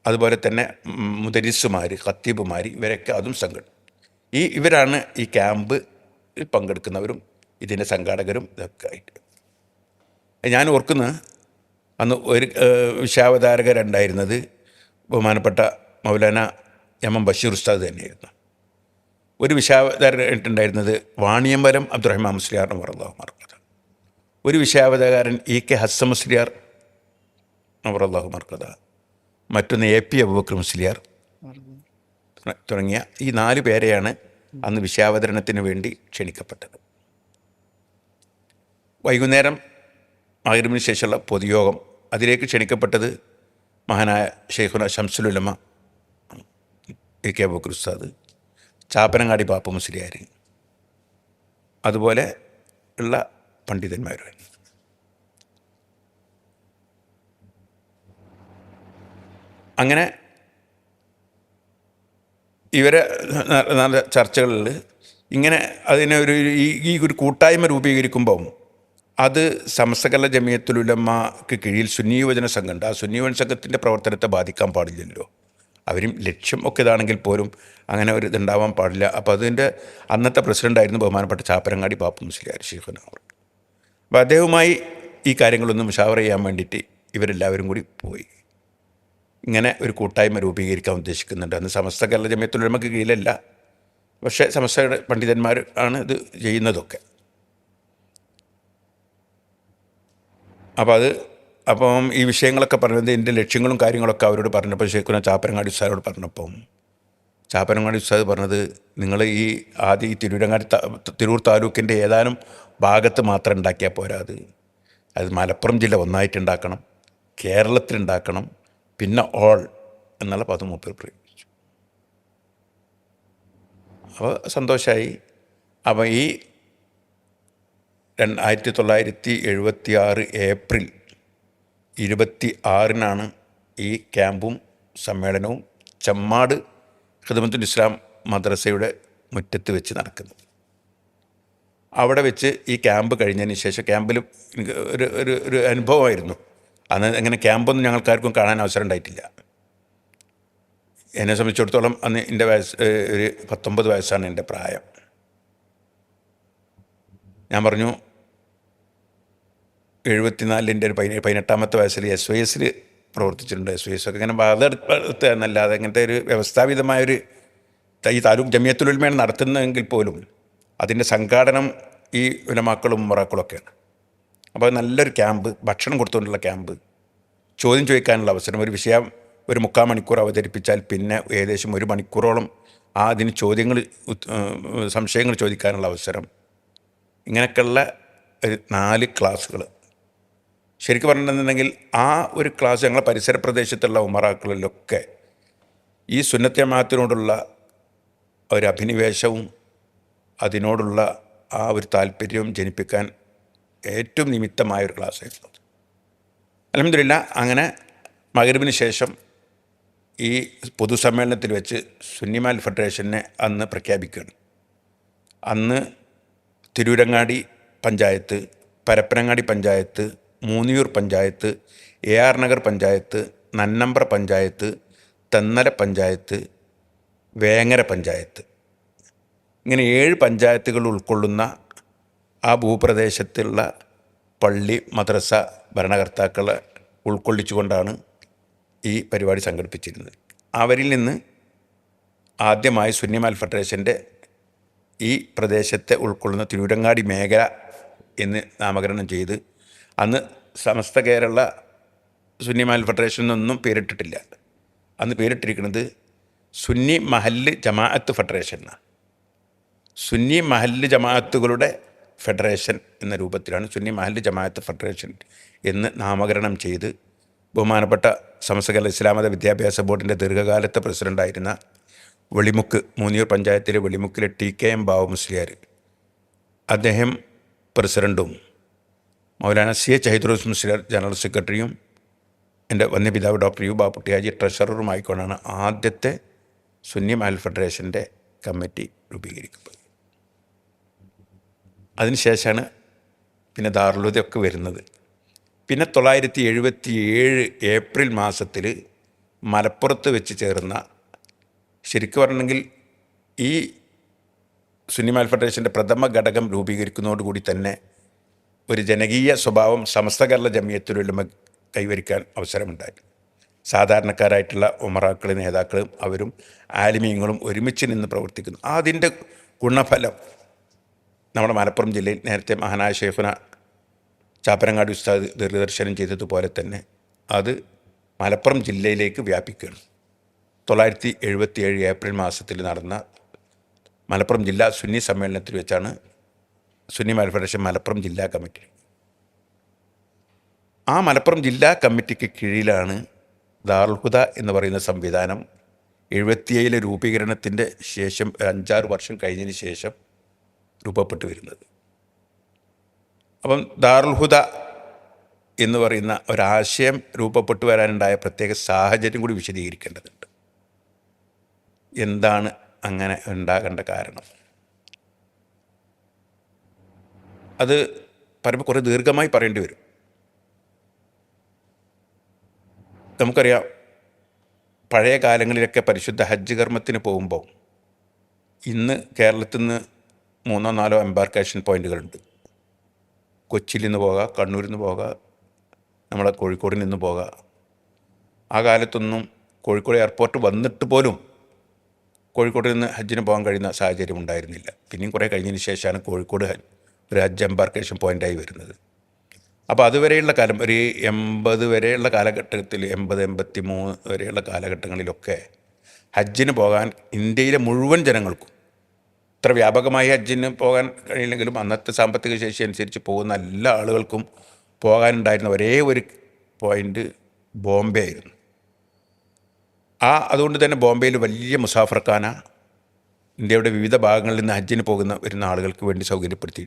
അതുപോലെ തന്നെ മുദരിസുമാർ, ഖത്തീബുമാർ, ഇവരൊക്കെ അതും ഇവരാണ് ഈ ക്യാമ്പ് പങ്കെടുക്കുന്നവരും ഇതിൻ്റെ സംഘാടകരും ഇതൊക്കെ ആയിട്ട്. ഞാൻ ഓർക്കുന്ന അന്ന് ഒരു വിഷയാവതാരകരുണ്ടായിരുന്നത് ബഹുമാനപ്പെട്ട മൗലാന എം ബഷീർ ഉസ്താദ് തന്നെയായിരുന്നു. ഒരു വിഷയാവതാരകനായിട്ടുണ്ടായിരുന്നത് വാണിയമ്പലം അബ്ദുറഹ്മാൻ മുസ്ലിയാറിന് അല്ലാഹു മർക്കത. ഒരു വിഷയാവതാരകൻ EK ഹസ്സൻ മുസ്ലിയാർ അല്ലാഹു മർക്കത. മറ്റൊന്ന് AP അബൂബക്കർ മുസ്ലിയാർ തുടങ്ങിയ ഈ 4 പേരെയാണ് അന്ന് വിഷയാവതരണത്തിന് വേണ്ടി ക്ഷണിക്കപ്പെട്ടത്. വൈകുന്നേരം മഗ്‌രിബിന് ശേഷമുള്ള പൊതുയോഗം, അതിലേക്ക് ക്ഷണിക്കപ്പെട്ടത് മഹാനായ ഷെയ്ഖുന ശംസുൽ ഉലമ EK അബൂബക്കർ ഉസ്താദ്, ചാപ്പനങ്ങാടി ബാപ്പ മുസ്ലിയാർ, അതുപോലെ ഉള്ള പണ്ഡിതന്മാരുമായി. അങ്ങനെ ഇവരെ ചർച്ചകളിൽ ഇങ്ങനെ ഈ ഒരു കൂട്ടായ്മ രൂപീകരിക്കുമ്പം അത് സമസ്ത കേരള ജമിയത്തുൽ ഉലമക്ക് കീഴിൽ സുന്നി യുവജന സംഘമുണ്ട്. ആ സുന്നി യുവജന സംഘത്തിൻ്റെ പ്രവർത്തനത്തെ ബാധിക്കാൻ പാടില്ലല്ലോ. അവരും ലക്ഷ്യം ഒക്കെ ഇതാണെങ്കിൽ പോലും അങ്ങനെ ഒരു ഇതുണ്ടാവാൻ പാടില്ല. അപ്പോൾ അതിൻ്റെ അന്നത്തെ പ്രസിഡൻ്റായിരുന്നു ബഹുമാനപ്പെട്ട ചാപ്പരങ്ങാടി ബാപ്പു മുസ്ലിയാർ ഷെയ്ഖുന. അപ്പോൾ അദ്ദേഹവുമായി ഈ കാര്യങ്ങളൊന്നും മുഷാവറ ചെയ്യാൻ വേണ്ടിയിട്ട് ഇവരെല്ലാവരും കൂടി പോയി. ഇങ്ങനെ ഒരു കൂട്ടായ്മ രൂപീകരിക്കാൻ ഉദ്ദേശിക്കുന്നുണ്ട്. അന്ന് സമസ്ത കേരള ജമിയത്തുൽ ഉലമക്ക് കീഴിലല്ല, പക്ഷേ സമസ്തയുടെ പണ്ഡിതന്മാർ ആണ് ഇത് ചെയ്യുന്നതൊക്കെ. അപ്പം ഈ വിഷയങ്ങളൊക്കെ പറഞ്ഞത്, ഇതിൻ്റെ ലക്ഷ്യങ്ങളും കാര്യങ്ങളൊക്കെ അവരോട് പറഞ്ഞപ്പോൾ ഷെയ്ഖുന ചാപ്പരങ്ങാടി ഉസ്താദോട് പറഞ്ഞപ്പം ചാപ്പരങ്ങാടി ഉസ്താദ് പറഞ്ഞത്, നിങ്ങൾ ഈ ആദ്യം ഈ തിരൂർ താലൂക്കിൻ്റെ ഏതാനും ഭാഗത്ത് മാത്രം ഉണ്ടാക്കിയാൽ പോരാ, അത് മലപ്പുറം ജില്ല ഒന്നായിട്ടുണ്ടാക്കണം, കേരളത്തിലുണ്ടാക്കണം, പിന്നെ ഓൾ എന്നുള്ള പദം മൂപ്പർ പ്രയോഗിച്ചു. അപ്പോൾ സന്തോഷമായി. അപ്പോൾ ഈ 1976 ഏപ്രിൽ 26-നാണ് ഈ ക്യാമ്പും സമ്മേളനവും ചെമ്മാട് ഖിദ്മത്തുൽ ഇസ്ലാം മദ്രസയുടെ മുറ്റത്ത് വെച്ച് നടക്കുന്നത്. അവിടെ വെച്ച് ഈ ക്യാമ്പ് കഴിഞ്ഞതിന് ശേഷം, ക്യാമ്പിൽ ഒരു അനുഭവമായിരുന്നു. അന്ന് അങ്ങനെ ക്യാമ്പൊന്നും ഞങ്ങൾക്കാർക്കും കാണാൻ അവസരം ഉണ്ടായിട്ടില്ല. എന്നെ സംബന്ധിച്ചിടത്തോളം അന്ന് എൻ്റെ വയസ്സ് ഒരു 19 വയസ്സാണ് എൻ്റെ പ്രായം. ഞാൻ പറഞ്ഞു 74-ൻ്റെ ഒരു 18-ാമത്തെ വയസ്സിൽ SYS പ്രവർത്തിച്ചിട്ടുണ്ട്. SYS ഒക്കെ ഇങ്ങനെ ബാധെടുത്ത് എന്നല്ലാതെ അങ്ങനത്തെ ഒരു വ്യവസ്ഥാപിതമായൊരു ഈ താലൂക്ക് ജമിയത്തുൽ ഉലമയാണ് നടത്തുന്നതെങ്കിൽ പോലും അതിൻ്റെ സംഘാടനം ഈ ഉലമാക്കളും ഉമറാക്കളൊക്കെയാണ്. അപ്പോൾ നല്ലൊരു ക്യാമ്പ്, ഭക്ഷണം കൊടുത്തുകൊണ്ടുള്ള ക്യാമ്പ്, ചോദ്യം ചോദിക്കാനുള്ള അവസരം, ഒരു വിഷയം ഒരു 3/4 മണിക്കൂർ അവതരിപ്പിച്ചാൽ പിന്നെ ഏകദേശം 1 മണിക്കൂറോളം അതിന് സംശയങ്ങൾ ചോദിക്കാനുള്ള അവസരം, ഇങ്ങനെയൊക്കെയുള്ള ഒരു 4 ക്ലാസ്സുകൾ. ശരിക്കും പറഞ്ഞിട്ടുണ്ടെങ്കിൽ ആ ഒരു ക്ലാസ് ഞങ്ങളെ പരിസര പ്രദേശത്തുള്ള ഉമറാക്കളിലൊക്കെ ഈ സുന്നത്ത് ജമാഅത്തിനോടുള്ള ഒരു അഭിനിവേശവും അതിനോടുള്ള ആ ഒരു താല്പര്യവും ജനിപ്പിക്കാൻ ഏറ്റവും നിമിത്തമായൊരു ക്ലാസ്സായിരുന്നു. അൽഹംദുലില്ലാ അങ്ങനെ മഗ്‌രിബിന് ശേഷം ഈ പൊതുസമ്മേളനത്തിൽ വെച്ച് സുന്നിമാൽ ഫെഡറേഷനെ അന്ന് പ്രഖ്യാപിക്കുകയാണ്. അന്ന് തിരൂരങ്ങാടി പഞ്ചായത്ത്, പരപ്പനങ്ങാടി പഞ്ചായത്ത്, മൂന്നിയൂർ പഞ്ചായത്ത്, AR നഗർ പഞ്ചായത്ത്, നന്നമ്പ്ര പഞ്ചായത്ത്, തെന്നല പഞ്ചായത്ത്, വേങ്ങര പഞ്ചായത്ത്, ഇങ്ങനെ 7 പഞ്ചായത്തുകൾ ഉൾക്കൊള്ളുന്ന ആ ഭൂപ്രദേശത്തുള്ള പള്ളി, മദ്രസ ഭരണകർത്താക്കളെ ഉൾക്കൊള്ളിച്ചുകൊണ്ടാണ് ഈ പരിപാടി സംഘടിപ്പിച്ചിരുന്നത്. അവരിൽ നിന്ന് ആദ്യമായി സുന്നിമാൽ ഫെഡറേഷൻ്റെ ഈ പ്രദേശത്തെ ഉൾക്കൊള്ളുന്ന തിരൂരങ്ങാടി മേഖല എന്ന് നാമകരണം ചെയ്ത്, അന്ന് സമസ്ത കേരള സുന്നിമാൽ ഫെഡറേഷൻ എന്നൊന്നും പേരിട്ടിട്ടില്ല. അന്ന് പേരിട്ടിരിക്കുന്നത് സുന്നി മഹല്ല് ജമാഅത്ത് ഫെഡറേഷൻ എന്നാണ്. സുന്നി മഹല്ല് ജമാഅത്തുകളുടെ ഫെഡറേഷൻ എന്ന രൂപത്തിലാണ് സുന്നി മഹല്ല് ജമാഅത്ത് ഫെഡറേഷൻ എന്ന് നാമകരണം ചെയ്ത് ബഹുമാനപ്പെട്ട സമസ്ത കേരള ഇസ്ലാമത വിദ്യാഭ്യാസ ബോർഡിൻ്റെ ദീർഘകാലത്തെ പ്രസിഡൻ്റായിരുന്ന വെളിമുക്ക്, മൂന്നിയൂർ പഞ്ചായത്തിലെ വെളിമുക്കിലെ TKM ബാവ മുസ്ലിയാർ, അദ്ദേഹം പ്രസിഡൻറ്റും മൗലാന CH ഹൈദ്രോസ് മുസ്ലിയാർ ജനറൽ സെക്രട്ടറിയും എൻ്റെ വന്യപിതാവ് ഡോക്ടർ യു ബാപ്പുട്ടിയാജി ട്രഷററുമായിക്കൊണ്ടാണ് ആദ്യത്തെ സുന്നി മഹൽ ഫെഡറേഷൻ്റെ കമ്മിറ്റി രൂപീകരിക്കുന്നത്. അതിനുശേഷമാണ് പിന്നെ ദാറുൽഹുദയൊക്കെ വരുന്നത്. പിന്നെ 1977 ഏപ്രിൽ മാസത്തിൽ മലപ്പുറത്ത് വെച്ച് ചേർന്ന, ശരിക്കും പറഞ്ഞെങ്കിൽ ഈ സുന്നിമാൽ ഫെഡറേഷൻ്റെ പ്രഥമ ഘടകം രൂപീകരിക്കുന്നതോടുകൂടി തന്നെ ഒരു ജനകീയ സ്വഭാവം സമസ്ത കേരള ജമിയത്തുൽ കൈവരിക്കാൻ അവസരമുണ്ടായി. സാധാരണക്കാരായിട്ടുള്ള ഉമറാക്കൾ, നേതാക്കളും അവരും ആലിമീങ്ങളും ഒരുമിച്ച് നിന്ന് പ്രവർത്തിക്കുന്നു. അതിൻ്റെ ഗുണഫലം നമ്മുടെ മലപ്പുറം ജില്ലയിൽ നേരത്തെ മഹാനായ ഷെയ്ഖുന ചാപ്പരങ്ങാടി ഉസ്താദ് ദീർഘദർശനം ചെയ്തതുപോലെ തന്നെ അത് മലപ്പുറം ജില്ലയിലേക്ക് വ്യാപിക്കുകയാണ്. 1977 ഏപ്രിൽ മാസത്തിൽ നടന്ന മലപ്പുറം ജില്ലാ സുന്നി സമ്മേളനത്തിൽ വെച്ചാണ് സുന്നി മഹൽ ഫെഡറേഷൻ മലപ്പുറം ജില്ലാ കമ്മിറ്റി. ആ മലപ്പുറം ജില്ലാ കമ്മിറ്റിക്ക് കീഴിലാണ് ദാറുൽഹുദ എന്ന് പറയുന്ന സംവിധാനം 77 രൂപീകരണത്തിൻ്റെ ശേഷം 5-6 വർഷം കഴിഞ്ഞതിന് ശേഷം രൂപപ്പെട്ടു വരുന്നത്. അപ്പം ദാറുൽഹുദ എന്ന് പറയുന്ന ഒരാശയം രൂപപ്പെട്ടു വരാനുണ്ടായ പ്രത്യേക സാഹചര്യം കൂടി വിശദീകരിക്കേണ്ടതുണ്ട്. എന്താണ് അങ്ങനെ ഉണ്ടാകേണ്ട കാരണം? അത് പറയുമ്പോൾ കുറേ ദീർഘമായി പറയേണ്ടി വരും. നമുക്കറിയാം, പഴയ കാലങ്ങളിലൊക്കെ പരിശുദ്ധ ഹജ്ജ് കർമ്മത്തിന് പോകുമ്പോൾ ഇന്ന് കേരളത്തിൽ നിന്ന് 3-4 എംബാർക്കേഷൻ പോയിൻ്റുകളുണ്ട്. കൊച്ചിയിൽ നിന്ന് പോകാം, കണ്ണൂരിൽ നിന്ന് പോകാം, നമ്മളെ കോഴിക്കോടിൽ നിന്ന് പോകാം. ആ കാലത്തൊന്നും കോഴിക്കോട് എയർപോർട്ട് വന്നിട്ട് പോലും കോഴിക്കോട് നിന്ന് ഹജ്ജിന് പോകാൻ കഴിയുന്ന സാഹചര്യം ഉണ്ടായിരുന്നില്ല. പിന്നെയും കുറേ കഴിഞ്ഞതിന് ശേഷമാണ് കോഴിക്കോട് ഒരു ഹജ്ജ് എംബാർക്കേഷൻ പോയിൻ്റായി വരുന്നത്. അപ്പോൾ അതുവരെയുള്ള കാലം, ഒരു 80 വരെയുള്ള കാലഘട്ടത്തിൽ, 80-83 വരെയുള്ള കാലഘട്ടങ്ങളിലൊക്കെ ഹജ്ജിന് പോകാൻ ഇന്ത്യയിലെ മുഴുവൻ ജനങ്ങൾക്കും, ഇത്ര വ്യാപകമായി ഹജ്ജിന് പോകാൻ കഴിയില്ലെങ്കിലും അന്നത്തെ സാമ്പത്തിക ശേഷി അനുസരിച്ച് പോകുന്ന എല്ലാ ആളുകൾക്കും പോകാനുണ്ടായിരുന്ന ഒരേ ഒരു പോയിൻ്റ് ബോംബെ ആയിരുന്നു. അതുകൊണ്ട് തന്നെ ബോംബെയിൽ വലിയ മുസാഫർഖാന ഇന്ത്യയുടെ വിവിധ ഭാഗങ്ങളിൽ നിന്ന് ഹജ്ജിന് വരുന്ന ആളുകൾക്ക് വേണ്ടി സൗകര്യപ്പെടുത്തി.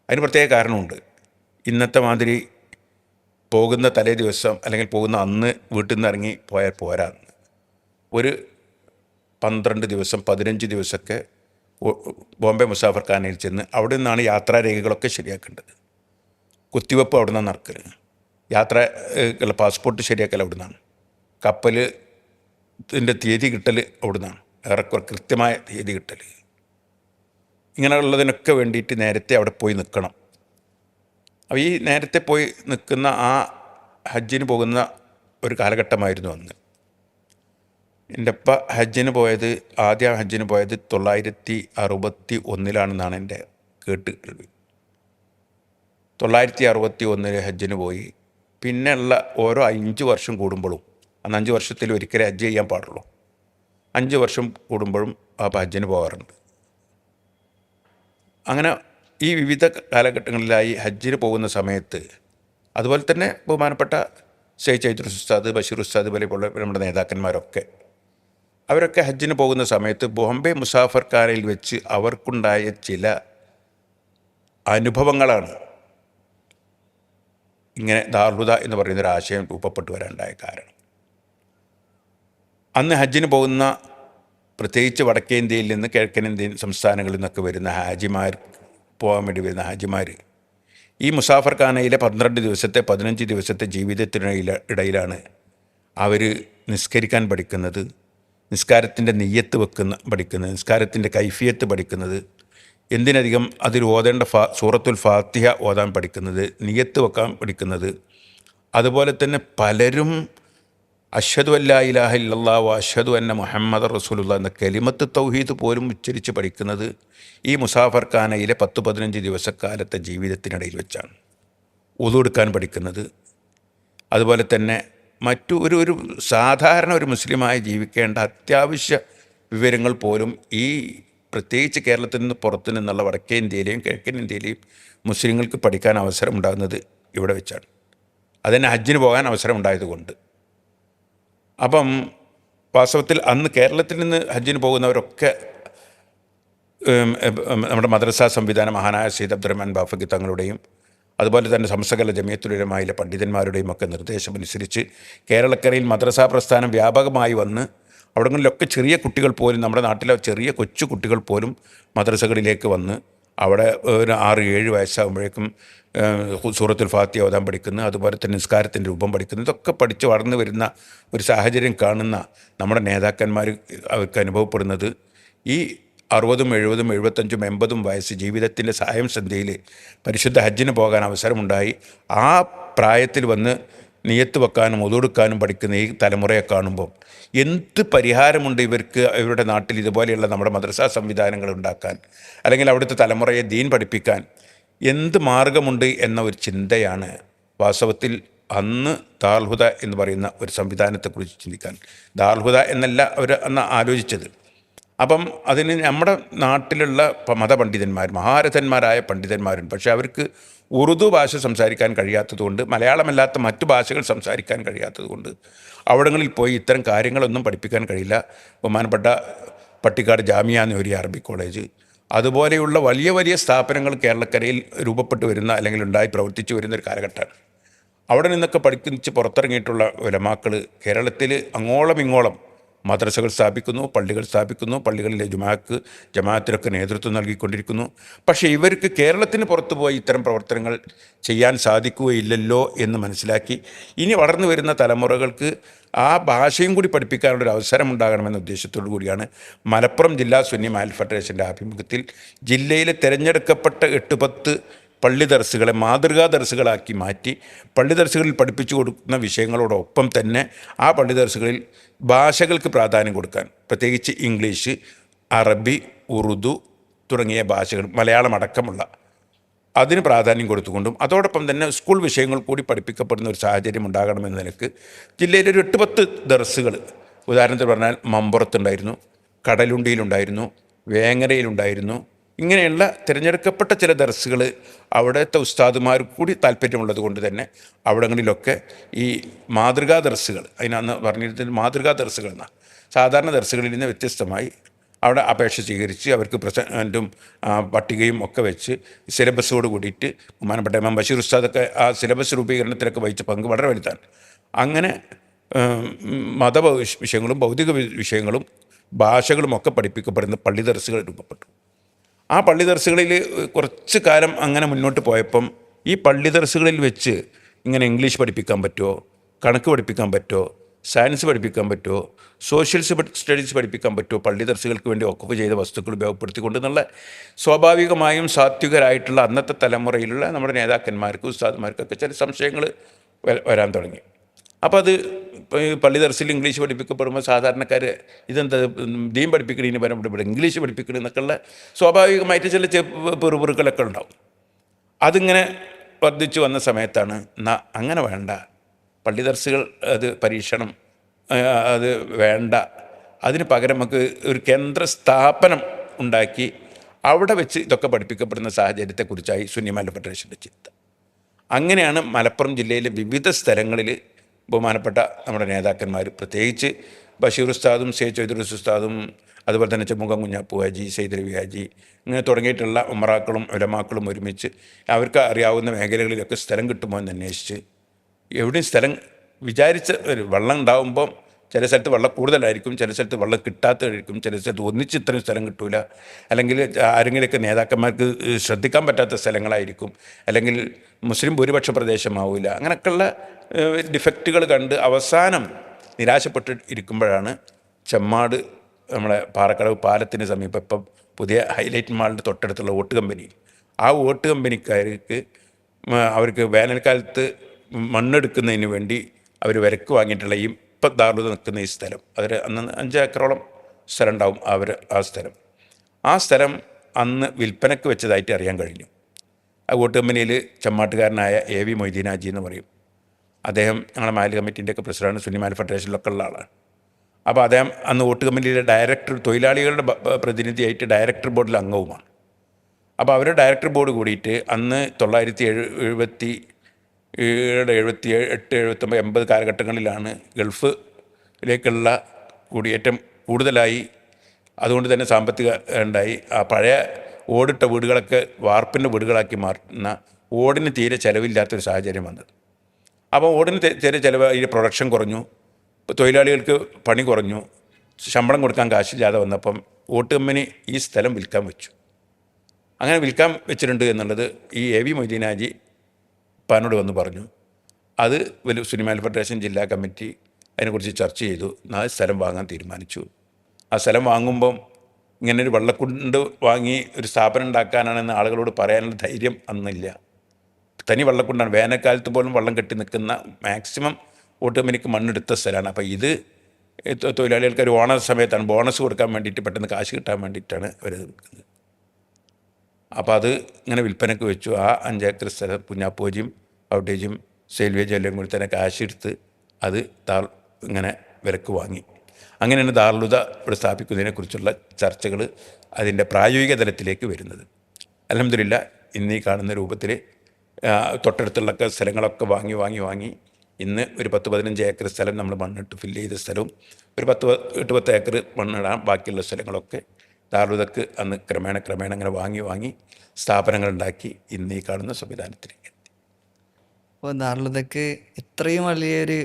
അതിന് പ്രത്യേക കാരണമുണ്ട്. ഇന്നത്തെ മാതിരി പോകുന്ന തലേ ദിവസം അല്ലെങ്കിൽ പോകുന്ന അന്ന് വീട്ടിൽ നിന്ന് ഇറങ്ങി പോയാൽ പോരാ. ഒരു 12 ദിവസം 15 ദിവസമൊക്കെ ബോംബെ മുസാഫർഖാനയിൽ ചെന്ന് അവിടെ നിന്നാണ് യാത്രാരേഖകളൊക്കെ ശരിയാക്കേണ്ടത്. കുത്തിവെപ്പ് അവിടെ നിന്നാണ് നടക്കൽ, പാസ്പോർട്ട് ശരിയാക്കൽ അവിടെ നിന്നാണ്, കപ്പലിൻ്റെ തീയതി കിട്ടൽ അവിടെ നിന്നാണ്, ഏറെക്കുറെ കൃത്യമായ തീയതി കിട്ടൽ. ഇങ്ങനെയുള്ളതിനൊക്കെ വേണ്ടിയിട്ട് നേരത്തെ അവിടെ പോയി നിൽക്കണം. അപ്പോൾ ഈ നേരത്തെ പോയി നിൽക്കുന്ന ആ ഹജ്ജിന് പോകുന്ന ഒരു കാലഘട്ടമായിരുന്നു അന്ന്. എൻ്റെ അപ്പ ആദ്യ ഹജ്ജിന് പോയത് 961 എൻ്റെ കേൾവി. 961 ഹജ്ജിന് പോയി. പിന്നെയുള്ള ഓരോ 5 വർഷം കൂടുമ്പോഴും, അന്ന് 5 വർഷത്തിൽ ഒരിക്കലേ ഹജ്ജ് ചെയ്യാൻ പാടുള്ളൂ, 5 വർഷം കൂടുമ്പോഴും ആ ഹജ്ജിന് പോകാറുണ്ട്. അങ്ങനെ ഈ വിവിധ കാലഘട്ടങ്ങളിലായി ഹജ്ജിന് പോകുന്ന സമയത്ത് അതുപോലെ തന്നെ ബഹുമാനപ്പെട്ട സയ്യിദ് ഹൈദ്രോസ് ഉസ്താദ്, ബഷീർ ഉസ്താദ് പോലെയുള്ള നമ്മുടെ നേതാക്കന്മാരൊക്കെ അവരൊക്കെ ഹജ്ജിന് പോകുന്ന സമയത്ത് ബോംബെ മുസാഫർഖാനയിൽ വെച്ച് അവർക്കുണ്ടായ ചില അനുഭവങ്ങളാണ് ഇങ്ങനെ ദാർലുദ എന്ന് പറയുന്നൊരു ആശയം രൂപപ്പെട്ടു വരാനുണ്ടായ കാരണം. അന്ന് ഹജ്ജിന് പോകുന്ന പ്രത്യേകിച്ച് വടക്കേ ഇന്ത്യയിൽ നിന്ന് കിഴക്കൻ ഇന്ത്യൻ സംസ്ഥാനങ്ങളിൽ നിന്നൊക്കെ വരുന്ന ഹാജിമാർ, പോകാൻ വേണ്ടി വരുന്ന ഹാജിമാർ ഈ മുസാഫർ ഖാനയിലെ 12 ദിവസത്തെ 15 ദിവസത്തെ ജീവിതത്തിനിടയിലാണ് അവർ നിസ്കരിക്കാൻ പഠിക്കുന്നത്, നിസ്കാരത്തിൻ്റെ നിയ്യത്ത് പഠിക്കുന്നത്, നിസ്കാരത്തിൻ്റെ കൈഫിയത്ത് പഠിക്കുന്നത്, എന്തിനധികം അതിൽ ഓതേണ്ട സൂറത്തുൽ ഫാത്തിഹ ഓതാൻ പഠിക്കുന്നത്, നിയ്യത്ത് വെക്കാൻ പഠിക്കുന്നത്. അതുപോലെ തന്നെ പലരും അഷ്ഹദു അല്ലാ ഇലാഹ ഇല്ലല്ലാഹ് വ അഷ്ഹദു അന്ന മുഹമ്മദ് റസൂലുള്ളാഹ് എന്ന കലിമത്ത് തൗഹീദ് പോലും ഉച്ചരിച്ച് പഠിക്കുന്നത് ഈ മുസാഫർ ഖാനയിലെ 10-15 ദിവസക്കാലത്തെ ജീവിതത്തിനിടയിൽ വെച്ചാണ്. ഉളു എടുക്കാൻ പഠിക്കുന്നത്, അതുപോലെ തന്നെ മറ്റു ഒരു സാധാരണ ഒരു മുസ്ലിമായി ജീവിക്കേണ്ട അത്യാവശ്യ വിവരങ്ങൾ പോലും ഈ പ്രത്യേകിച്ച് കേരളത്തിൽ നിന്ന് പുറത്തു നിന്നുള്ള വടക്കേ ഇന്ത്യയിലെയും കിഴക്കൻ ഇന്ത്യയിലെയും മുസ്ലിങ്ങൾക്ക് പഠിക്കാൻ അവസരം ഉണ്ടാകുന്നത് ഇവിടെ വെച്ചാണ്. അതിന് ഹജ്ജിന് പോകാൻ അവസരം ഉണ്ടായതുകൊണ്ട്. അപ്പം വാസ്തവത്തിൽ അന്ന് കേരളത്തിൽ നിന്ന് ഹജ്ജിന് പോകുന്നവരൊക്കെ നമ്മുടെ മദ്രസാ സംവിധാനം മഹാനായ സയ്യിദ് അബ്ദുറഹ്മാൻ ബാഫഖി തങ്ങളുടെയും അതുപോലെ തന്നെ സംസകല ജമിയത്തുൽ ഉലമായിലെ പണ്ഡിതന്മാരുടെയും ഒക്കെ നിർദ്ദേശമനുസരിച്ച് കേരളക്കരയിൽ മദ്രസാ പ്രസ്ഥാനം വ്യാപകമായി വന്ന് അവിടങ്ങളിലൊക്കെ ചെറിയ കുട്ടികൾ പോലും, നമ്മുടെ നാട്ടിലെ ചെറിയ കൊച്ചു കുട്ടികൾ പോലും മദ്രസകളിലേക്ക് വന്ന് അവിടെ ഒരു 6-7 വയസ്സാകുമ്പോഴേക്കും സൂറത്തുൽ ഫാത്തിഹ ഓതാൻ പഠിക്കുന്നു, അതുപോലെ തന്നെ നിസ്കാരത്തിൻ്റെ രൂപം പഠിക്കുന്നു. ഇതൊക്കെ പഠിച്ച് വളർന്നു വരുന്ന ഒരു സാഹചര്യം കാണുന്ന നമ്മുടെ നേതാക്കന്മാർ അവർക്ക് അനുഭവപ്പെടുന്നത് ഈ 60, 70, 75, 80 വയസ്സ് ജീവിതത്തിൻ്റെ സായം സന്ധ്യയിൽ പരിശുദ്ധ ഹജ്ജിന് പോകാൻ അവസരമുണ്ടായി. ആ പ്രായത്തിൽ വന്ന് നിയത്ത് വെക്കാനും ഒതുകൊടുക്കാനും പഠിക്കുന്ന ഈ തലമുറയെ കാണുമ്പോൾ എന്ത് പരിഹാരമുണ്ട് ഇവർക്ക് ഇവരുടെ നാട്ടിൽ ഇതുപോലെയുള്ള നമ്മുടെ മദ്രസാ സംവിധാനങ്ങൾ ഉണ്ടാക്കാൻ, അല്ലെങ്കിൽ അവിടുത്തെ തലമുറയെ ദീൻ പഠിപ്പിക്കാൻ എന്ത് മാർഗമുണ്ട് എന്ന ഒരു ചിന്തയാണ് വാസ്തവത്തിൽ അന്ന് ദാർൽഹുദ എന്ന് പറയുന്ന ഒരു സംവിധാനത്തെക്കുറിച്ച് ചിന്തിക്കാൻ. ദാർൽഹുദ എന്നല്ല അവർ അന്ന് ആലോചിച്ചത്. അപ്പം അതിന് നമ്മുടെ നാട്ടിലുള്ള മതപണ്ഡിതന്മാർ, മഹാരഥന്മാരായ പണ്ഡിതന്മാരുണ്ട്. പക്ഷേ അവർക്ക് ഉറുദു ഭാഷ സംസാരിക്കാൻ കഴിയാത്തതുകൊണ്ട്, മലയാളമല്ലാത്ത മറ്റു ഭാഷകൾ സംസാരിക്കാൻ കഴിയാത്തതുകൊണ്ട് അവിടങ്ങളിൽ പോയി ഇത്തരം കാര്യങ്ങളൊന്നും പഠിപ്പിക്കാൻ കഴിയില്ല. ബഹുമാനപ്പെട്ട പട്ടിക്കാട് ജാമിയ നൂരിയ അറബി കോളേജ്, അതുപോലെയുള്ള വലിയ വലിയ സ്ഥാപനങ്ങൾ കേരളക്കരയിൽ രൂപപ്പെട്ടു വരുന്ന അല്ലെങ്കിൽ ഉണ്ടായി പ്രവർത്തിച്ചു വരുന്ന ഒരു കാലഘട്ടമാണ്. അവിടെ നിന്നൊക്കെ പഠിപ്പിച്ച് പുറത്തിറങ്ങിയിട്ടുള്ള ഉലമാക്കൾ കേരളത്തിൽ അങ്ങോളം ഇങ്ങോളം മദ്രസകൾ സ്ഥാപിക്കുന്നു, പള്ളികൾ സ്ഥാപിക്കുന്നു, പള്ളികളിലെ ജമാഅത്തിനൊക്കെ നേതൃത്വം നൽകിക്കൊണ്ടിരിക്കുന്നു. പക്ഷേ ഇവർക്ക് കേരളത്തിന് പുറത്തു പോയി ഇത്തരം പ്രവർത്തനങ്ങൾ ചെയ്യാൻ സാധിക്കുകയില്ലല്ലോ എന്ന് മനസ്സിലാക്കി ഇനി വളർന്നു വരുന്ന തലമുറകൾക്ക് ആ ഭാഷയും കൂടി പഠിപ്പിക്കാനുള്ളൊരു അവസരം ഉണ്ടാകണമെന്ന ഉദ്ദേശത്തോടു കൂടിയാണ് മലപ്പുറം ജില്ലാ സുന്നി മഹൽ ഫെഡറേഷൻ്റെ ആഭിമുഖ്യത്തിൽ ജില്ലയിലെ തിരഞ്ഞെടുക്കപ്പെട്ട 8-10 പള്ളി ദർസുകളെ മാതൃകാ ദർസുകളാക്കി മാറ്റി പള്ളി ദർസുകളിൽ പഠിപ്പിച്ചു കൊടുക്കുന്ന വിഷയങ്ങളോടൊപ്പം തന്നെ ആ പള്ളി ദർസുകളിൽ ഭാഷകൾക്ക് പ്രാധാന്യം കൊടുക്കാൻ, പ്രത്യേകിച്ച് ഇംഗ്ലീഷ്, അറബി, ഉറുദു തുടങ്ങിയ ഭാഷകൾ, മലയാളം അടക്കമുള്ള അതിന് പ്രാധാന്യം കൊടുത്തുകൊണ്ടും അതോടൊപ്പം തന്നെ സ്കൂൾ വിഷയങ്ങൾ കൂടി പഠിപ്പിക്കപ്പെടുന്ന ഒരു സാഹചര്യം ഉണ്ടാകണമെന്ന നിലക്ക് ജില്ലയിലൊരു 8-10 ദർസുകൾ, ഉദാഹരണത്തിന് പറഞ്ഞാൽ മമ്പുറത്തുണ്ടായിരുന്നു, കടലുണ്ടിയിലുണ്ടായിരുന്നു, വേങ്ങരയിലുണ്ടായിരുന്നു. ഇങ്ങനെയുള്ള തിരഞ്ഞെടുക്കപ്പെട്ട ചില ദർസുകൾ അവിടുത്തെ ഉസ്താദുമാർ കൂടി താല്പര്യമുള്ളത് കൊണ്ട് തന്നെ അവിടങ്ങളിലൊക്കെ ഈ മാതൃകാ ദർസുകൾ, അതിനന്ന് പറഞ്ഞിരുന്നത് മാതൃകാ ദർസുകൾ എന്നാണ്, സാധാരണ ദർസുകളിൽ നിന്ന് വ്യത്യസ്തമായി അവിടെ അപേക്ഷ സ്വീകരിച്ച് അവർക്ക് പ്രസൻറ്റും പട്ടികയും ഒക്കെ വെച്ച് സിലബസോട് കൂടിയിട്ട് ബഹുമാനപ്പെട്ട ഇമാം ബഷീർ ഉസ്താദൊക്കെ ആ സിലബസ് രൂപീകരണത്തിലൊക്കെ വഹിച്ച പങ്ക് വളരെ വലുതാണ്. അങ്ങനെ മത വിഷയങ്ങളും ഭൗതിക വിഷയങ്ങളും ഭാഷകളും ഒക്കെ പഠിപ്പിക്കപ്പെടുന്ന പള്ളി ദർസുകൾ രൂപപ്പെട്ടു. ആ പള്ളി ദർസുകളിൽ കുറച്ച് കാലം അങ്ങനെ മുന്നോട്ട് പോയപ്പം ഈ പള്ളി ദർസുകളിൽ വെച്ച് ഇങ്ങനെ ഇംഗ്ലീഷ് പഠിപ്പിക്കാൻ പറ്റുമോ, കണക്ക് പഠിപ്പിക്കാൻ പറ്റുമോ, സയൻസ് പഠിപ്പിക്കാൻ പറ്റുമോ, സോഷ്യൽ സ്റ്റഡീസ് പഠിപ്പിക്കാൻ പറ്റുമോ, പള്ളി ദർസുകൾക്ക് വേണ്ടി ഒക്കുപ്പ് ചെയ്ത വസ്തുക്കൾ ഉപയോഗപ്പെടുത്തിക്കൊണ്ടെന്നുള്ള സ്വാഭാവികമായും സാത്വികരായിട്ടുള്ള അന്നത്തെ തലമുറയിലുള്ള നമ്മുടെ നേതാക്കന്മാർക്കും ഉസ്താദുമാർക്കൊക്കെ ചില സംശയങ്ങൾ വരാൻ തുടങ്ങി. അപ്പോൾ അത് പള്ളി ദർസിൽ ഇംഗ്ലീഷ് പഠിപ്പിക്കപ്പെടുമ്പോൾ സാധാരണക്കാർ ഇതെന്താ ദീൻ പഠിപ്പിക്കണതിന് പരം ഇവിടെ ഇംഗ്ലീഷ് പഠിപ്പിക്കണം എന്നൊക്കെയുള്ള സ്വാഭാവികമായിട്ട് ചില പെറുപെറുക്കളൊക്കെ ഉണ്ടാവും. അതിങ്ങനെ വർദ്ധിച്ചു വന്ന സമയത്താണ് അങ്ങനെ വേണ്ട, പള്ളി ദർസുകൾ അത് പരീക്ഷണം അത് വേണ്ട, അതിന് പകരം നമുക്ക് ഒരു കേന്ദ്ര സ്ഥാപനം ഉണ്ടാക്കി അവിടെ വെച്ച് ഇതൊക്കെ പഠിപ്പിക്കപ്പെടുന്ന സാഹചര്യത്തെക്കുറിച്ചായി സുന്നി മഹൽ ഫെഡറേഷൻ്റെ ചിന്ത. അങ്ങനെയാണ് മലപ്പുറം ജില്ലയിലെ വിവിധ സ്ഥലങ്ങളിൽ ബഹുമാനപ്പെട്ട നമ്മുടെ നേതാക്കന്മാർ, പ്രത്യേകിച്ച് ബഷീർ ഉസ്താദും ചൗധരി ഉസ്താദും അതുപോലെ തന്നെ ചെമ്മുഖം കുഞ്ഞാപ്പു ഹാജി, സൈദലവി ഹാജി, ഇങ്ങനെ തുടങ്ങിയിട്ടുള്ള ഉമറാക്കളും ഉലമാക്കളും ഒരുമിച്ച് അവർക്ക് അറിയാവുന്ന മേഖലകളിലൊക്കെ സ്ഥലം കിട്ടുമോ എന്ന് അന്വേഷിച്ച് എവിടെയും സ്ഥലം വിചാരിച്ച ഒരു വെള്ളം ഉണ്ടാകുമ്പം ചില സ്ഥലത്ത് വെള്ളം കൂടുതലായിരിക്കും, ചില സ്ഥലത്ത് വെള്ളം കിട്ടാത്തതായിരിക്കും, ചില സ്ഥലത്ത് ഒന്നിച്ച് ഇത്രയും സ്ഥലം കിട്ടൂല, അല്ലെങ്കിൽ ആരെങ്കിലുമൊക്കെ നേതാക്കന്മാർക്ക് ശ്രദ്ധിക്കാൻ പറ്റാത്ത സ്ഥലങ്ങളായിരിക്കും, അല്ലെങ്കിൽ മുസ്ലിം ഭൂരിപക്ഷ പ്രദേശമാവില്ല. അങ്ങനെയൊക്കെയുള്ള ഡിഫക്റ്റുകൾ കണ്ട് അവസാനം നിരാശപ്പെട്ട് ഇരിക്കുമ്പോഴാണ് ചെമ്മാട് നമ്മളെ പാറക്കടവ് പാലത്തിന് സമീപം ഇപ്പം പുതിയ ഹൈലൈറ്റ് മാളിൻ്റെ തൊട്ടടുത്തുള്ള ഓട്ട് കമ്പനി, ആ ഓട്ട് കമ്പനിക്കാർക്ക് അവർക്ക് വേനൽക്കാലത്ത് മണ്ണെടുക്കുന്നതിന് വേണ്ടി അവർ വിലക്ക് വാങ്ങിയിട്ടുള്ള ഈ ഇപ്പം ദാറുൽ നിൽക്കുന്ന ഈ സ്ഥലം, അതിൽ അന്ന് 5 ഏക്കറോളം സ്ഥലം ഉണ്ടാവും ആ സ്ഥലം അന്ന് വിൽപ്പനയ്ക്ക് വെച്ചതായിട്ട് അറിയാൻ കഴിഞ്ഞു. ആ വോട്ട് കമ്പനിയിൽ ചെമ്മാട്ടുകാരനായ AV മൊയ്തീൻ ഹാജി എന്ന് പറയും. അദ്ദേഹം ഞങ്ങളുടെ മാലി കമ്മിറ്റീൻ്റെയൊക്കെ പ്രസിഡന്റ്, സുന്നി മാലി ഫെഡറേഷനിലൊക്കെ ഉള്ള ആളാണ്. അപ്പോൾ അദ്ദേഹം അന്ന് വോട്ട് കമ്പനിയിലെ ഡയറക്ടർ, തൊഴിലാളികളുടെ പ്രതിനിധിയായിട്ട് ഡയറക്ടർ ബോർഡിൽ അംഗവുമാണ്. അപ്പോൾ അവർ ഡയറക്ടർ ബോർഡ് കൂടിയിട്ട് അന്ന് 1977, 78, 79, 80 കാലഘട്ടങ്ങളിലാണ് ഗൾഫിലേക്കുള്ള കുടിയേറ്റം കൂടുതലായി. അതുകൊണ്ട് തന്നെ സാമ്പത്തിക ഉണ്ടായി. ആ പഴയ ഓടിട്ട വീടുകളൊക്കെ വാർപ്പിൻ്റെ വീടുകളാക്കി മാറ്റുന്ന, ഓടിന് തീരെ ചിലവില്ലാത്തൊരു സാഹചര്യം വന്നത്. അപ്പോൾ ഓടിന് തീരെ ചിലവ്, ഈ പ്രൊഡക്ഷൻ കുറഞ്ഞു, തൊഴിലാളികൾക്ക് പണി കുറഞ്ഞു, ശമ്പളം കൊടുക്കാൻ കാശില്ലാതെ വന്നപ്പം വോട്ട് കമ്പനി ഈ സ്ഥലം വിൽക്കാൻ വെച്ചു. അങ്ങനെ വിൽക്കാൻ വെച്ചിട്ടുണ്ട് എന്നുള്ളത് ഈ AV മൊയ്തീൻ ഹാജി പാനോട് വന്ന് പറഞ്ഞു. അത് സുന്നി മാലി ഫെഡറേഷൻ ജില്ലാ കമ്മിറ്റി അതിനെക്കുറിച്ച് ചർച്ച ചെയ്തു. ആ സ്ഥലം വാങ്ങാൻ തീരുമാനിച്ചു. ആ സ്ഥലം വാങ്ങുമ്പം ഇങ്ങനൊരു വെള്ളക്കുണ്ട് വാങ്ങി ഒരു സ്ഥാപനം ഉണ്ടാക്കാനാണെന്ന് ആളുകളോട് പറയാനുള്ള ധൈര്യം അന്നില്ല. തനി വെള്ളക്കുണ്ടാണ്, വേനൽക്കാലത്ത് പോലും വെള്ളം കെട്ടി നിൽക്കുന്ന, മാക്സിമം വോട്ട് കമ്പനിക്ക് മണ്ണെടുത്ത സ്ഥലമാണ്. അപ്പോൾ ഇത് തൊഴിലാളികൾക്ക് ഒരു ഓണ സമയത്താണ് ബോണസ് കൊടുക്കാൻ വേണ്ടിയിട്ട്, പെട്ടെന്ന് കാശ് കിട്ടാൻ വേണ്ടിയിട്ടാണ് അവരത് നിൽക്കുന്നത്. അപ്പോൾ അത് ഇങ്ങനെ വിൽപ്പനയ്ക്ക് വെച്ചു. ആ 5 ഏക്കർ സ്ഥലം കുഞ്ഞാപ്പൂജിയും ഔട്ടേജും സെയിൽവേജും എല്ലാം കൂടി തന്നെ കാശെടുത്ത് അത് ഇങ്ങനെ വിലക്ക് വാങ്ങി. അങ്ങനെയാണ് ദാറുൽ ഇവിടെ സ്ഥാപിക്കുന്നതിനെക്കുറിച്ചുള്ള ചർച്ചകൾ അതിൻ്റെ പ്രായോഗിക തലത്തിലേക്ക് വരുന്നത്. അൽഹംദുലില്ലാ ഇന്ന് ഈ കാണുന്ന രൂപത്തിൽ തൊട്ടടുത്തുള്ള സ്ഥലങ്ങളൊക്കെ വാങ്ങി ഇന്ന് ഒരു 10-15 ഏക്കർ സ്ഥലം നമ്മൾ മണ്ണിട്ട് ഫില്ല് ചെയ്ത സ്ഥലവും ഒരു 10 ഏക്കർ മണ്ണിടാൻ ബാക്കിയുള്ള സ്ഥലങ്ങളൊക്കെ ദാറുൽക്ക് അന്ന് ക്രമേണ അങ്ങനെ വാങ്ങി സ്ഥാപനങ്ങളുണ്ടാക്കി ഇന്ന് ഈ കാണുന്ന സംവിധാനത്തിലേക്ക്. അപ്പോൾ ദാറുൽക്ക് ഇത്രയും വലിയൊരു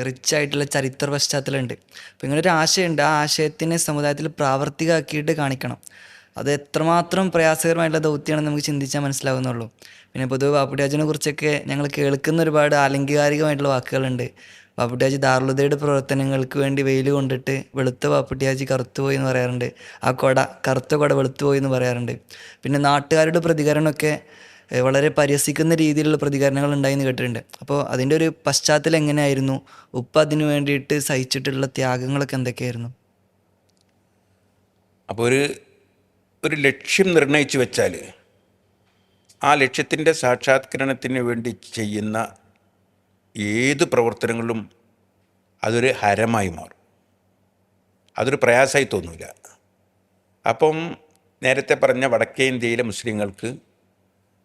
റിച്ച് ആയിട്ടുള്ള ചരിത്ര പശ്ചാത്തലമുണ്ട്. അപ്പോൾ ഇങ്ങനൊരു ആശയമുണ്ട്, ആ ആശയത്തിനെ സമുദായത്തിൽ പ്രാവർത്തികമാക്കിയിട്ട് കാണിക്കണം. അത് എത്രമാത്രം പ്രയാസകരമായിട്ടുള്ള ദൗത്യമാണെന്ന് നമുക്ക് ചിന്തിച്ചാൽ മനസ്സിലാവുന്നുള്ളൂ. പിന്നെ പൊതുവെ ബാപ്പുട്ടി ഹാജിനെ കുറിച്ചൊക്കെ ഞങ്ങൾ കേൾക്കുന്ന ഒരുപാട് ആലങ്കാരികമായിട്ടുള്ള വാക്കുകളുണ്ട്. ബാപ്പുട്ടി ഹാജി ദാറുൽ പ്രവർത്തനങ്ങൾക്ക് വേണ്ടി വെയിൽ കൊണ്ടിട്ട് വെളുത്ത ബാപ്പുട്ടി ഹാജി കറുത്തുപോയി എന്ന് പറയാറുണ്ട്. ആ കറുത്ത കൊട വെളുത്തുപോയി എന്ന് പറയാറുണ്ട്. പിന്നെ നാട്ടുകാരുടെ പ്രതികരണമൊക്കെ വളരെ പരിഹസിക്കുന്ന രീതിയിലുള്ള പ്രതികരണങ്ങൾ ഉണ്ടായെന്ന് കേട്ടിട്ടുണ്ട്. അപ്പോൾ അതിൻ്റെ ഒരു പശ്ചാത്തലം എങ്ങനെയായിരുന്നു? ഉപ്പ അതിനു വേണ്ടിയിട്ട് സഹിച്ചിട്ടുള്ള ത്യാഗങ്ങളൊക്കെ എന്തൊക്കെയായിരുന്നു? അപ്പോൾ ഒരു ലക്ഷ്യം നിർണയിച്ചു വെച്ചാൽ ആ ലക്ഷ്യത്തിൻ്റെ സാക്ഷാത്കരണത്തിന് വേണ്ടി ചെയ്യുന്ന ഏത് പ്രവർത്തനങ്ങളും അതൊരു ഹരമായി മാറും, അതൊരു പ്രയാസമായി തോന്നില്ല. അപ്പം നേരത്തെ പറഞ്ഞ വടക്കേ ഇന്ത്യയിലെ മുസ്ലിങ്ങൾക്ക്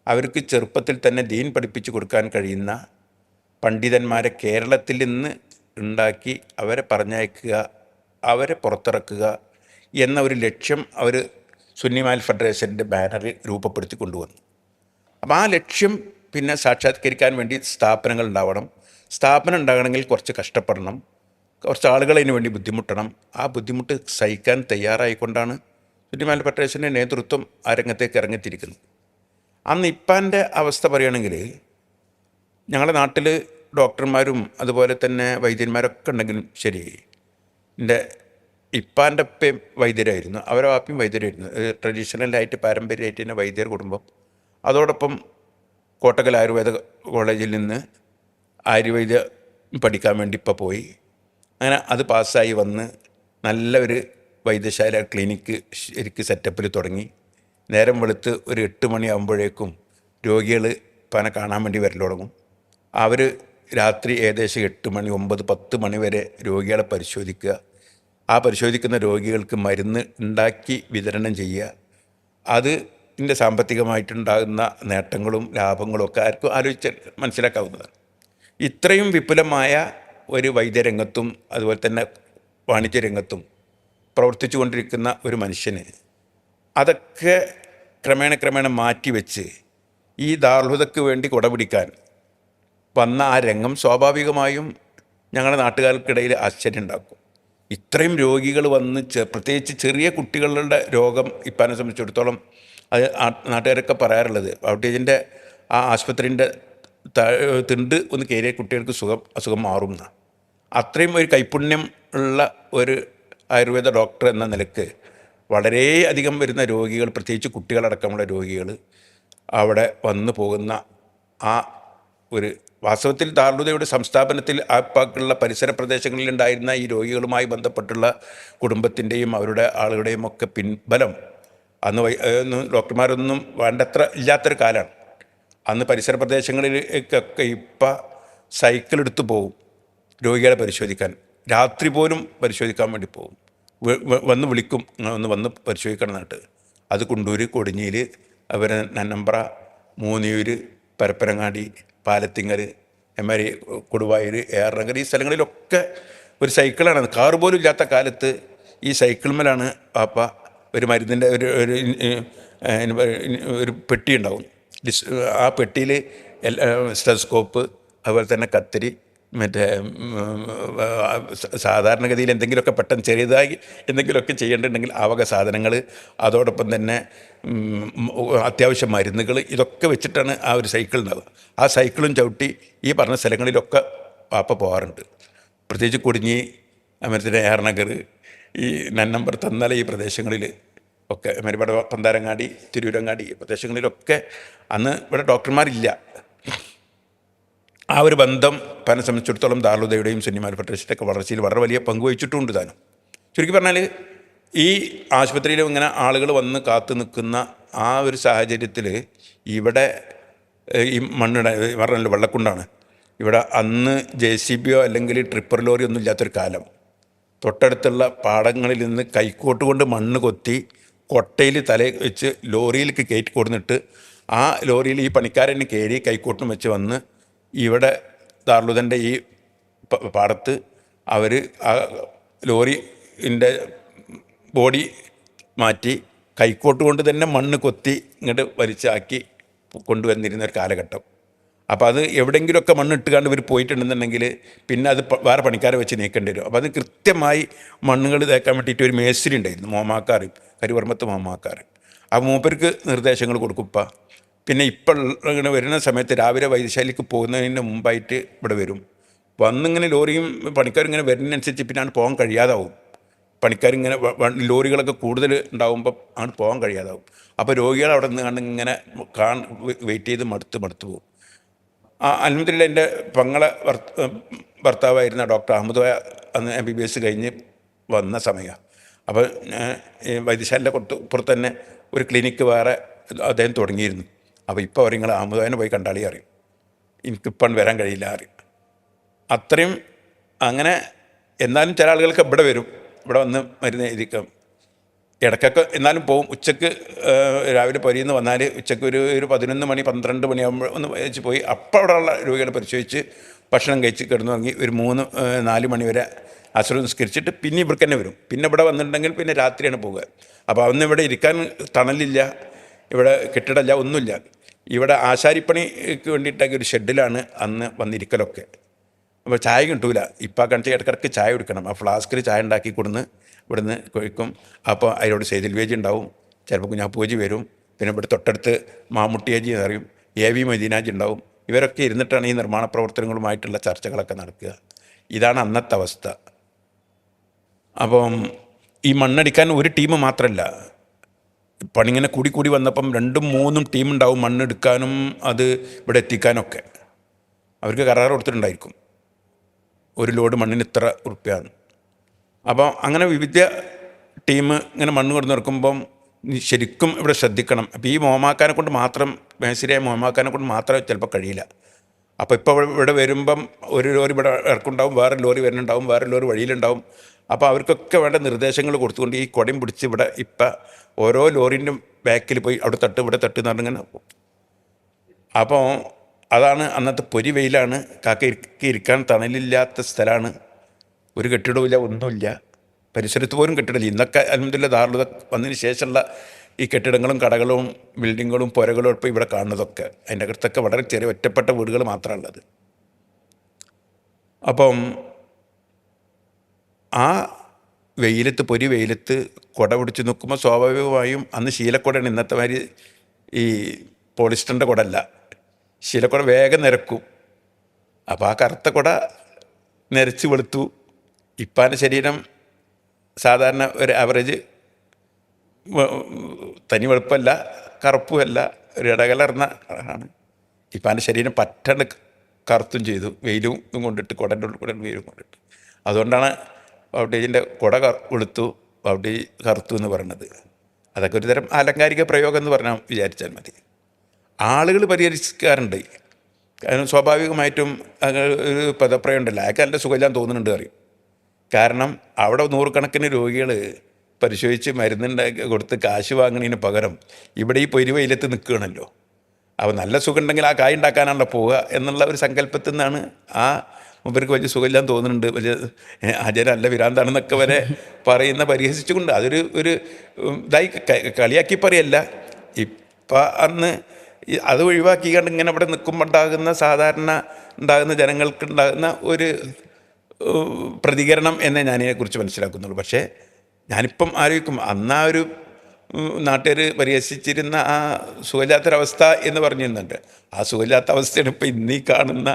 അവർക്ക് ചെറുപ്പത്തിൽ തന്നെ ദീൻ പഠിപ്പിച്ചു കൊടുക്കാൻ കഴിയുന്ന പണ്ഡിതന്മാരെ കേരളത്തിൽ നിന്ന് ഉണ്ടാക്കി അവരെ പറഞ്ഞയക്കുക, അവരെ പുറത്തിറക്കുക എന്ന ഒരു ലക്ഷ്യം അവർ സുന്നി മാലി ഫെഡറേഷൻ്റെ ബാനറിൽ രൂപപ്പെടുത്തി കൊണ്ടുവന്നു. അപ്പോൾ ആ ലക്ഷ്യം പിന്നെ സാക്ഷാത്കരിക്കാൻ വേണ്ടി സ്ഥാപനങ്ങൾ ഉണ്ടാവണം. സ്ഥാപനം ഉണ്ടാകണമെങ്കിൽ കുറച്ച് കഷ്ടപ്പെടണം, കുറച്ച് ആളുകൾ അതിന് വേണ്ടി ബുദ്ധിമുട്ടണം. ആ ബുദ്ധിമുട്ട് സഹിക്കാൻ തയ്യാറായിക്കൊണ്ടാണ് സുന്നി മാലി ഫെഡറേഷൻ്റെ നേതൃത്വം ആ രംഗത്തേക്ക് ഇറങ്ങിത്തിരിക്കുന്നത്. അന്ന് ഇപ്പാൻ്റെ അവസ്ഥ പറയുകയാണെങ്കിൽ ഞങ്ങളുടെ നാട്ടിൽ ഡോക്ടർമാരും അതുപോലെ തന്നെ വൈദ്യന്മാരൊക്കെ ഉണ്ടെങ്കിലും ശരി, എൻ്റെ ഇപ്പാൻ്റെ അപ്പയും വൈദ്യരായിരുന്നു, അവരെ വാപ്പയും വൈദ്യരായിരുന്നു. ട്രഡീഷണലായിട്ട് പാരമ്പര്യമായിട്ട് തന്നെ വൈദ്യർ കുടുംബം. അതോടൊപ്പം കോട്ടക്കൽ ആയുർവേദ കോളേജിൽ നിന്ന് ആയുർവേദം പഠിക്കാൻ വേണ്ടി ഇപ്പോൾ പോയി. അങ്ങനെ അത് പാസ്സായി വന്ന് നല്ല ഒരു വൈദ്യശാല ക്ലിനിക്ക് ശരിക്ക് സെറ്റപ്പിൽ തുടങ്ങി. നേരം വെളുത്ത് ഒരു 8 മണിയാകുമ്പോഴേക്കും രോഗികൾ പനെ കാണാൻ വേണ്ടി വരൽ തുടങ്ങും. അവർ രാത്രി ഏകദേശം 8 മണി 9, 10 മണി വരെ രോഗികളെ പരിശോധിക്കുക. ആ പരിശോധിക്കുന്ന രോഗികൾക്ക് മരുന്ന് ഉണ്ടാക്കി വിതരണം ചെയ്യുക. അതിൻ്റെ സാമ്പത്തികമായിട്ടുണ്ടാകുന്ന നേട്ടങ്ങളും ലാഭങ്ങളും ഒക്കെ ആർക്കും ആലോചിച്ച് മനസ്സിലാക്കാവുന്നതാണ്. ഇത്രയും വിപുലമായ ഒരു വൈദ്യരംഗത്തും അതുപോലെ തന്നെ വാണിജ്യ രംഗത്തും പ്രവർത്തിച്ചു കൊണ്ടിരിക്കുന്ന ഒരു മനുഷ്യന് അതൊക്കെ ക്രമേണ മാറ്റിവെച്ച് ഈ ദാർഹുദക്ക് വേണ്ടി കുടപിടിക്കാൻ വന്ന ആ രംഗം സ്വാഭാവികമായും ഞങ്ങളുടെ നാട്ടുകാർക്കിടയിൽ ആശ്ചര്യം ഉണ്ടാക്കും. ഇത്രയും രോഗികൾ വന്ന് പ്രത്യേകിച്ച് ചെറിയ കുട്ടികളുടെ രോഗം ഇപ്പാനെ സംബന്ധിച്ചിടത്തോളം അത് നാട്ടുകാരൊക്കെ പറയാറുള്ളത് ഔട്ടേജിൻ്റെ ആ ആശുപത്രിൻ്റെ തിണ്ട് ഒന്ന് കയറിയ കുട്ടികൾക്ക് അസുഖം മാറും എന്നാണ്. അത്രയും ഒരു കൈപുണ്യം ഉള്ള ഒരു ആയുർവേദ ഡോക്ടർ എന്ന നിലക്ക് വളരെയധികം വരുന്ന രോഗികൾ, പ്രത്യേകിച്ച് കുട്ടികളടക്കമുള്ള രോഗികൾ അവിടെ വന്നു പോകുന്ന ആ ഒരു വാസ്തവത്തിൽ ദാറുൽഹുദയുടെ സംസ്ഥാപനത്തിൽ ആപ്പാക്കുള്ള പരിസര പ്രദേശങ്ങളിലുണ്ടായിരുന്ന ഈ രോഗികളുമായി ബന്ധപ്പെട്ടുള്ള കുടുംബത്തിൻ്റെയും അവരുടെ ആളുകളുടെയും ഒക്കെ പിൻബലം അന്ന് ഡോക്ടർമാരൊന്നും വേണ്ടത്ര ഇല്ലാത്തൊരു കാലമാണ്. അന്ന് പരിസര പ്രദേശങ്ങളിലേക്കൊക്കെ ഇപ്പം സൈക്കിൾ എടുത്ത് പോകും രോഗികളെ പരിശോധിക്കാൻ. രാത്രി പോലും പരിശോധിക്കാൻ വേണ്ടി പോകും. വന്ന് വിളിക്കും, ഒന്ന് വന്ന് പരിശോധിക്കണം എന്നിട്ട്. അത് കുണ്ടൂർ, കൊടിഞ്ഞിയിൽ, അവരെ നന്നമ്പ്ര, മൂന്നിയൂർ, പരപ്പനങ്ങാടി, പാലത്തിങ്ങൽ, എമാരി, കൊടുവായൂർ, ഏറനഗർ, ഈ സ്ഥലങ്ങളിലൊക്കെ ഒരു സൈക്കിളാണ്. കാറ് പോലും ഇല്ലാത്ത കാലത്ത് ഈ സൈക്കിൾമേലാണ് പാപ്പ ഒരു മരുന്നിൻ്റെ ഒരു പെട്ടി ഉണ്ടാവും. ആ പെട്ടിയിൽ സ്റ്റെതസ്കോപ്പ്, അതുപോലെ തന്നെ കത്തിരി, മറ്റേ സാധാരണഗതിയിൽ എന്തെങ്കിലുമൊക്കെ പെട്ടെന്ന് ചെറിയതായി എന്തെങ്കിലുമൊക്കെ ചെയ്യേണ്ടിട്ടുണ്ടെങ്കിൽ ആ വക സാധനങ്ങൾ, അതോടൊപ്പം തന്നെ അത്യാവശ്യം മരുന്നുകൾ, ഇതൊക്കെ വെച്ചിട്ടാണ് ആ ഒരു സൈക്കിൾ ഉണ്ടാവുക. ആ സൈക്കിളും ചവിട്ടി ഈ പറഞ്ഞ സ്ഥലങ്ങളിലൊക്കെ പാപ്പ പോകാറുണ്ട്. പ്രത്യേകിച്ച് കൊടിഞ്ഞി, മറ്റേ ഏറനഗർ, ഈ നന്നമ്പർ, തന്നല, ഈ പ്രദേശങ്ങളിൽ ഒക്കെ, ഇവിടെ പന്താരങ്ങാടി, തിരൂരങ്ങാടി, ഈ പ്രദേശങ്ങളിലൊക്കെ അന്ന് ഇവിടെ ഡോക്ടർമാരില്ല. ആ ഒരു ബന്ധം പനെ സംബന്ധിച്ചിടത്തോളം ദാറുൽഹുദയുടെയും സുന്നിമാൽ ഫെഡറേഷൻ്റെയൊക്കെ വളർച്ചയിൽ വളരെ വലിയ പങ്ക് വഹിച്ചിട്ടുണ്ട് താനും. ചുരുക്കി പറഞ്ഞാൽ ഈ ആശുപത്രിയിലും ഇങ്ങനെ ആളുകൾ വന്ന് കാത്തു നിൽക്കുന്ന ആ ഒരു സാഹചര്യത്തിൽ ഇവിടെ ഈ മണ്ണിട പറഞ്ഞല്ലോ വെള്ളക്കുണ്ടാണ്. ഇവിടെ അന്ന് JCB അല്ലെങ്കിൽ ട്രിപ്പർ ലോറി ഒന്നും ഇല്ലാത്തൊരു കാലം. തൊട്ടടുത്തുള്ള പാടങ്ങളിൽ നിന്ന് കൈക്കോട്ട് കൊണ്ട് മണ്ണ് കൊത്തി കൊട്ടയിൽ തല വെച്ച് ലോറിയിലേക്ക് കയറ്റി കൊടുന്നിട്ട് ആ ലോറിയിൽ ഈ പണിക്കാരന് കയറി കൈക്കോട്ടും വെച്ച് വന്ന് ഇവിടെ ദാറുൽഹുദൻ്റെ ഈ പാടത്ത് അവർ ആ ലോറിൻ്റെ ബോഡി മാറ്റി കൈക്കോട്ട് കൊണ്ട് തന്നെ മണ്ണ് കൊത്തി ഇങ്ങോട്ട് വലിച്ചാക്കി കൊണ്ടുവന്നിരുന്ന ഒരു കാലഘട്ടം. അപ്പോൾ അത് എവിടെയെങ്കിലുമൊക്കെ മണ്ണിട്ട് കണ്ട് ഇവർ പോയിട്ടുണ്ടെന്നുണ്ടെങ്കിൽ പിന്നെ അത് വേറെ പണിക്കാരെ വെച്ച് നീക്കേണ്ടി വരും. അപ്പോൾ അത് കൃത്യമായി മണ്ണുകൾ തേക്കാൻ വേണ്ടിയിട്ട് ഒരു മേസ്തിരി ഉണ്ടായിരുന്നു, മോമാക്കാർ, കരുവർമ്മത്ത് മോമാക്കാർ. ആ മൂപ്പർക്ക് നിർദ്ദേശങ്ങൾ കൊടുക്കുപ്പ. പിന്നെ ഇപ്പം ഇങ്ങനെ വരുന്ന സമയത്ത് രാവിലെ വൈദ്യശാലയ്ക്ക് പോകുന്നതിന് മുമ്പായിട്ട് ഇവിടെ വരും. വന്നിങ്ങനെ ലോറിയും പണിക്കാരിങ്ങനെ വരുന്നതിനനുസരിച്ച് പിന്നെയാണ് പോകാൻ കഴിയാതാവും. പണിക്കാരിങ്ങനെ ലോറികളൊക്കെ കൂടുതൽ ഉണ്ടാകുമ്പോൾ ആണ് പോകാൻ കഴിയാതാവും. അപ്പോൾ രോഗികൾ അവിടെ നിന്ന് കണ്ട് ഇങ്ങനെ വെയിറ്റ് ചെയ്ത് മടുത്ത് പോകും. അൽഹംദുലില്ലാ എൻ്റെ പെങ്ങളെ ഭർത്താവായിരുന്ന ഡോക്ടർ അഹമ്മദ് അന്ന് MBBS കഴിഞ്ഞ് വന്ന സമയമാണ്. അപ്പോൾ വൈദ്യശാലയുടെ പുറത്ത് തന്നെ ഒരു ക്ലിനിക്ക് വേറെ അദ്ദേഹം തുടങ്ങിയിരുന്നു. അപ്പോൾ ഇപ്പോൾ അവർ നിങ്ങൾ അഹമ്മദ് പോയി കണ്ടാളി അറിയും, എനിക്കിപ്പം വരാൻ കഴിയില്ല അറിയും. അത്രയും അങ്ങനെ. എന്നാലും ചില ആളുകൾക്ക് ഇവിടെ വരും, ഇവിടെ വന്ന് മരുന്ന് എഴുതിക്കാം. ഇടയ്ക്കൊക്കെ എന്നാലും പോവും. ഉച്ചക്ക് രാവിലെ പൊരിയെന്ന് വന്നാൽ ഉച്ചക്ക് ഒരു 11 മണി 12 മണിയാകുമ്പോൾ ഒന്ന് വെച്ച് പോയി അപ്പോൾ അവിടെയുള്ള രോഗികളെ പരിശോധിച്ച് ഭക്ഷണം കഴിച്ച് കിടന്നു തുടങ്ങി ഒരു 3-4 മണി വരെ അസുരം നിസ്കരിച്ചിട്ട് പിന്നെ ഇവർക്ക് തന്നെ വരും. പിന്നെ ഇവിടെ വന്നിട്ടുണ്ടെങ്കിൽ പിന്നെ രാത്രിയാണ് പോവുക. അപ്പോൾ അന്ന് ഇവിടെ ഇരിക്കാൻ തണലില്ല, ഇവിടെ കെട്ടിടമില്ല, ഒന്നുമില്ല. ഇവിടെ ആശാരിപ്പണിക്ക് വേണ്ടിയിട്ടൊക്കെ ഒരു ഷെഡിലാണ് അന്ന് വന്നിരിക്കലൊക്കെ. അപ്പോൾ ചായ കിട്ടൂല. ഇപ്പം കാണിച്ച ഇടക്കിടക്ക് ചായ കുടിക്കണം. ആ ഫ്ലാസ്കിൽ ചായ ഉണ്ടാക്കി കൊടുന്ന് ഇവിടുന്ന് കഴിക്കും. അപ്പോൾ അതിനോട് സെയ്തിൽ വേജി ഉണ്ടാവും, ചിലപ്പോൾ കുഞ്ഞാപ്പൂജി വരും. പിന്നെ ഇവിടെ തൊട്ടടുത്ത് മാമുട്ടിയേജി എന്ന് പറയും, AV മദീനാജി ഉണ്ടാവും. ഇവരൊക്കെ ഇരുന്നിട്ടാണ് ഈ നിർമ്മാണ പ്രവർത്തനങ്ങളുമായിട്ടുള്ള ചർച്ചകളൊക്കെ നടക്കുക. ഇതാണ് അന്നത്തെ അവസ്ഥ. അപ്പം ഈ മണ്ണടിക്കാൻ ഒരു ടീം മാത്രമല്ല, പണിങ്ങനെ കൂടി വന്നപ്പം 2-3 ടീം ഉണ്ടാവും മണ്ണെടുക്കാനും അത് ഇവിടെ എത്തിക്കാനൊക്കെ. അവർക്ക് കരാർ കൊടുത്തിട്ടുണ്ടായിരിക്കും, ഒരു ലോഡ് മണ്ണിന് ഇത്ര ഉറുപ്പ്യാണ്. അപ്പോൾ അങ്ങനെ വിവിധ ടീം ഇങ്ങനെ മണ്ണ് കൊണ്ട് നിൽക്കുമ്പം ശരിക്കും ഇവിടെ ശ്രദ്ധിക്കണം. അപ്പോൾ ഈ മോമാക്കാനെ കൊണ്ട് മാത്രം, മേശരിയായ മോമാക്കാനെ കൊണ്ട് മാത്രം ചിലപ്പോൾ കഴിയില്ല. അപ്പോൾ ഇപ്പോൾ ഇവിടെ വരുമ്പം ഒരു ലോറി ഇവിടെ ഇറക്കുണ്ടാവും, വേറെ ലോറി വരുന്നുണ്ടാവും, വേറെ ലോറി വഴിയിലുണ്ടാവും. അപ്പോൾ അവർക്കൊക്കെ വേണ്ട നിർദ്ദേശങ്ങൾ കൊടുത്തുകൊണ്ട് ഈ കുടയും പിടിച്ച് ഇവിടെ ഇപ്പം ഓരോ ലോറിൻ്റെ ബാക്കിൽ പോയി അവിടെ തട്ട് ഇവിടെ തട്ട് എന്ന് പറഞ്ഞിങ്ങനെ. അപ്പോൾ അതാണ് അന്നത്തെ പൊരി വെയിലാണ്, കാക്ക ഇരിക്കാൻ തണലില്ലാത്ത സ്ഥലമാണ്, ഒരു കെട്ടിടവുമില്ല, ഒന്നുമില്ല. പരിസരത്ത് പോലും കെട്ടിടമില്ല. ഇന്നൊക്കെ അൽഹംദുലില്ലാ ദാറുൽ വന്നതിന് ശേഷമുള്ള ഈ കെട്ടിടങ്ങളും കടകളും ബിൽഡിങ്ങുകളും പുരകളും ഇപ്പോൾ ഇവിടെ കാണുന്നതൊക്കെ അതിൻ്റെ അകത്തൊക്കെ വളരെ ചെറിയ ഒറ്റപ്പെട്ട വീടുകൾ മാത്രമാണുള്ളത്. അപ്പം ആ വെയിലത്ത് പൊരി വെയിലത്ത് കുട പിടിച്ച് നിൽക്കുമ്പോൾ സ്വാഭാവികമായും അന്ന് ശീലക്കുടയാണ്, ഇന്നത്തെ മാതിരി ഈ പോളിസ്റ്ററിൻ്റെ കുടല്ല. ശീലക്കുട വേഗം നിരക്കും. അപ്പോൾ ആ കറുത്ത കുട നിരച്ച് വെളുത്തു. ഇപ്പാൻ്റെ ശരീരം സാധാരണ ഒരു ആവറേജ് തനി വെളുപ്പല്ല കറുപ്പുമല്ല, ഒരു ഇടകലർന്ന ആണ്. ഇപ്പാൻ്റെ ശരീരം പറ്റണ്ട് കറുത്തും ചെയ്തു, വെയിലും ഇതും കൊണ്ടിട്ട്, കുടൻ്റെ ഉള്ളിൽ കൂടെ വെയിലും കൊണ്ടിട്ട്. അതുകൊണ്ടാണ് ബൗട്ടേജിൻ്റെ കുട വെളുത്തു ബൗട്ടേജ് കറുത്തു എന്ന് പറയുന്നത്. അതൊക്കെ ഒരു തരം അലങ്കാരിക പ്രയോഗം എന്ന് പറഞ്ഞാൽ വിചാരിച്ചാൽ മതി. ആളുകൾ പരിഹരിക്കാറുണ്ട്. കാരണം സ്വാഭാവികമായിട്ടും ഒരു പദപ്രയം ഉണ്ടല്ലോ, അയാൾക്ക് നല്ല സുഖമില്ലാൻ തോന്നുന്നുണ്ട് അറിയും. കാരണം അവിടെ നൂറുകണക്കിന് രോഗികൾ പരിശോധിച്ച് മരുന്നുണ്ടാക്കി കൊടുത്ത് കാശ് വാങ്ങുന്നതിന് പകരം ഇവിടെ ഈ പൊരി വെയിലത്ത് നിൽക്കുകയാണല്ലോ. അപ്പോൾ നല്ല സുഖം ഉണ്ടെങ്കിൽ ആ കായ് ഉണ്ടാക്കാനാണല്ലോ പോവുക എന്നുള്ള ഒരു സങ്കല്പത്തിൽ നിന്നാണ് ആ മൂപ്പർക്ക് വലിയ സുഖമില്ലാന്ന് തോന്നുന്നുണ്ട്, വലിയ ആചാരം അല്ല വിരാന്താണെന്നൊക്കെ വരെ പറയുന്ന പരിഹസിച്ചുകൊണ്ട് അതൊരു ഇതായി കളിയാക്കി പറയല്ല. ഇപ്പം അന്ന് അത് ഒഴിവാക്കിക്കാണ്ട് ഇങ്ങനെ ഇവിടെ നിൽക്കുമ്പോൾ സാധാരണ ഉണ്ടാകുന്ന ജനങ്ങൾക്കുണ്ടാകുന്ന ഒരു പ്രതികരണം എന്നേ ഞാനിതിനെക്കുറിച്ച് മനസ്സിലാക്കുന്നുള്ളൂ. പക്ഷേ ഞാനിപ്പം ആലോചിക്കും, അന്ന് ആ ഒരു നാട്ടുകാർ പരിഹസിച്ചിരുന്ന ആ സുഖമില്ലാത്തൊരവസ്ഥ എന്ന് പറഞ്ഞിരുന്നുണ്ട്. ആ സുഖമില്ലാത്ത അവസ്ഥയാണ് ഇപ്പം ഇന്നീ കാണുന്ന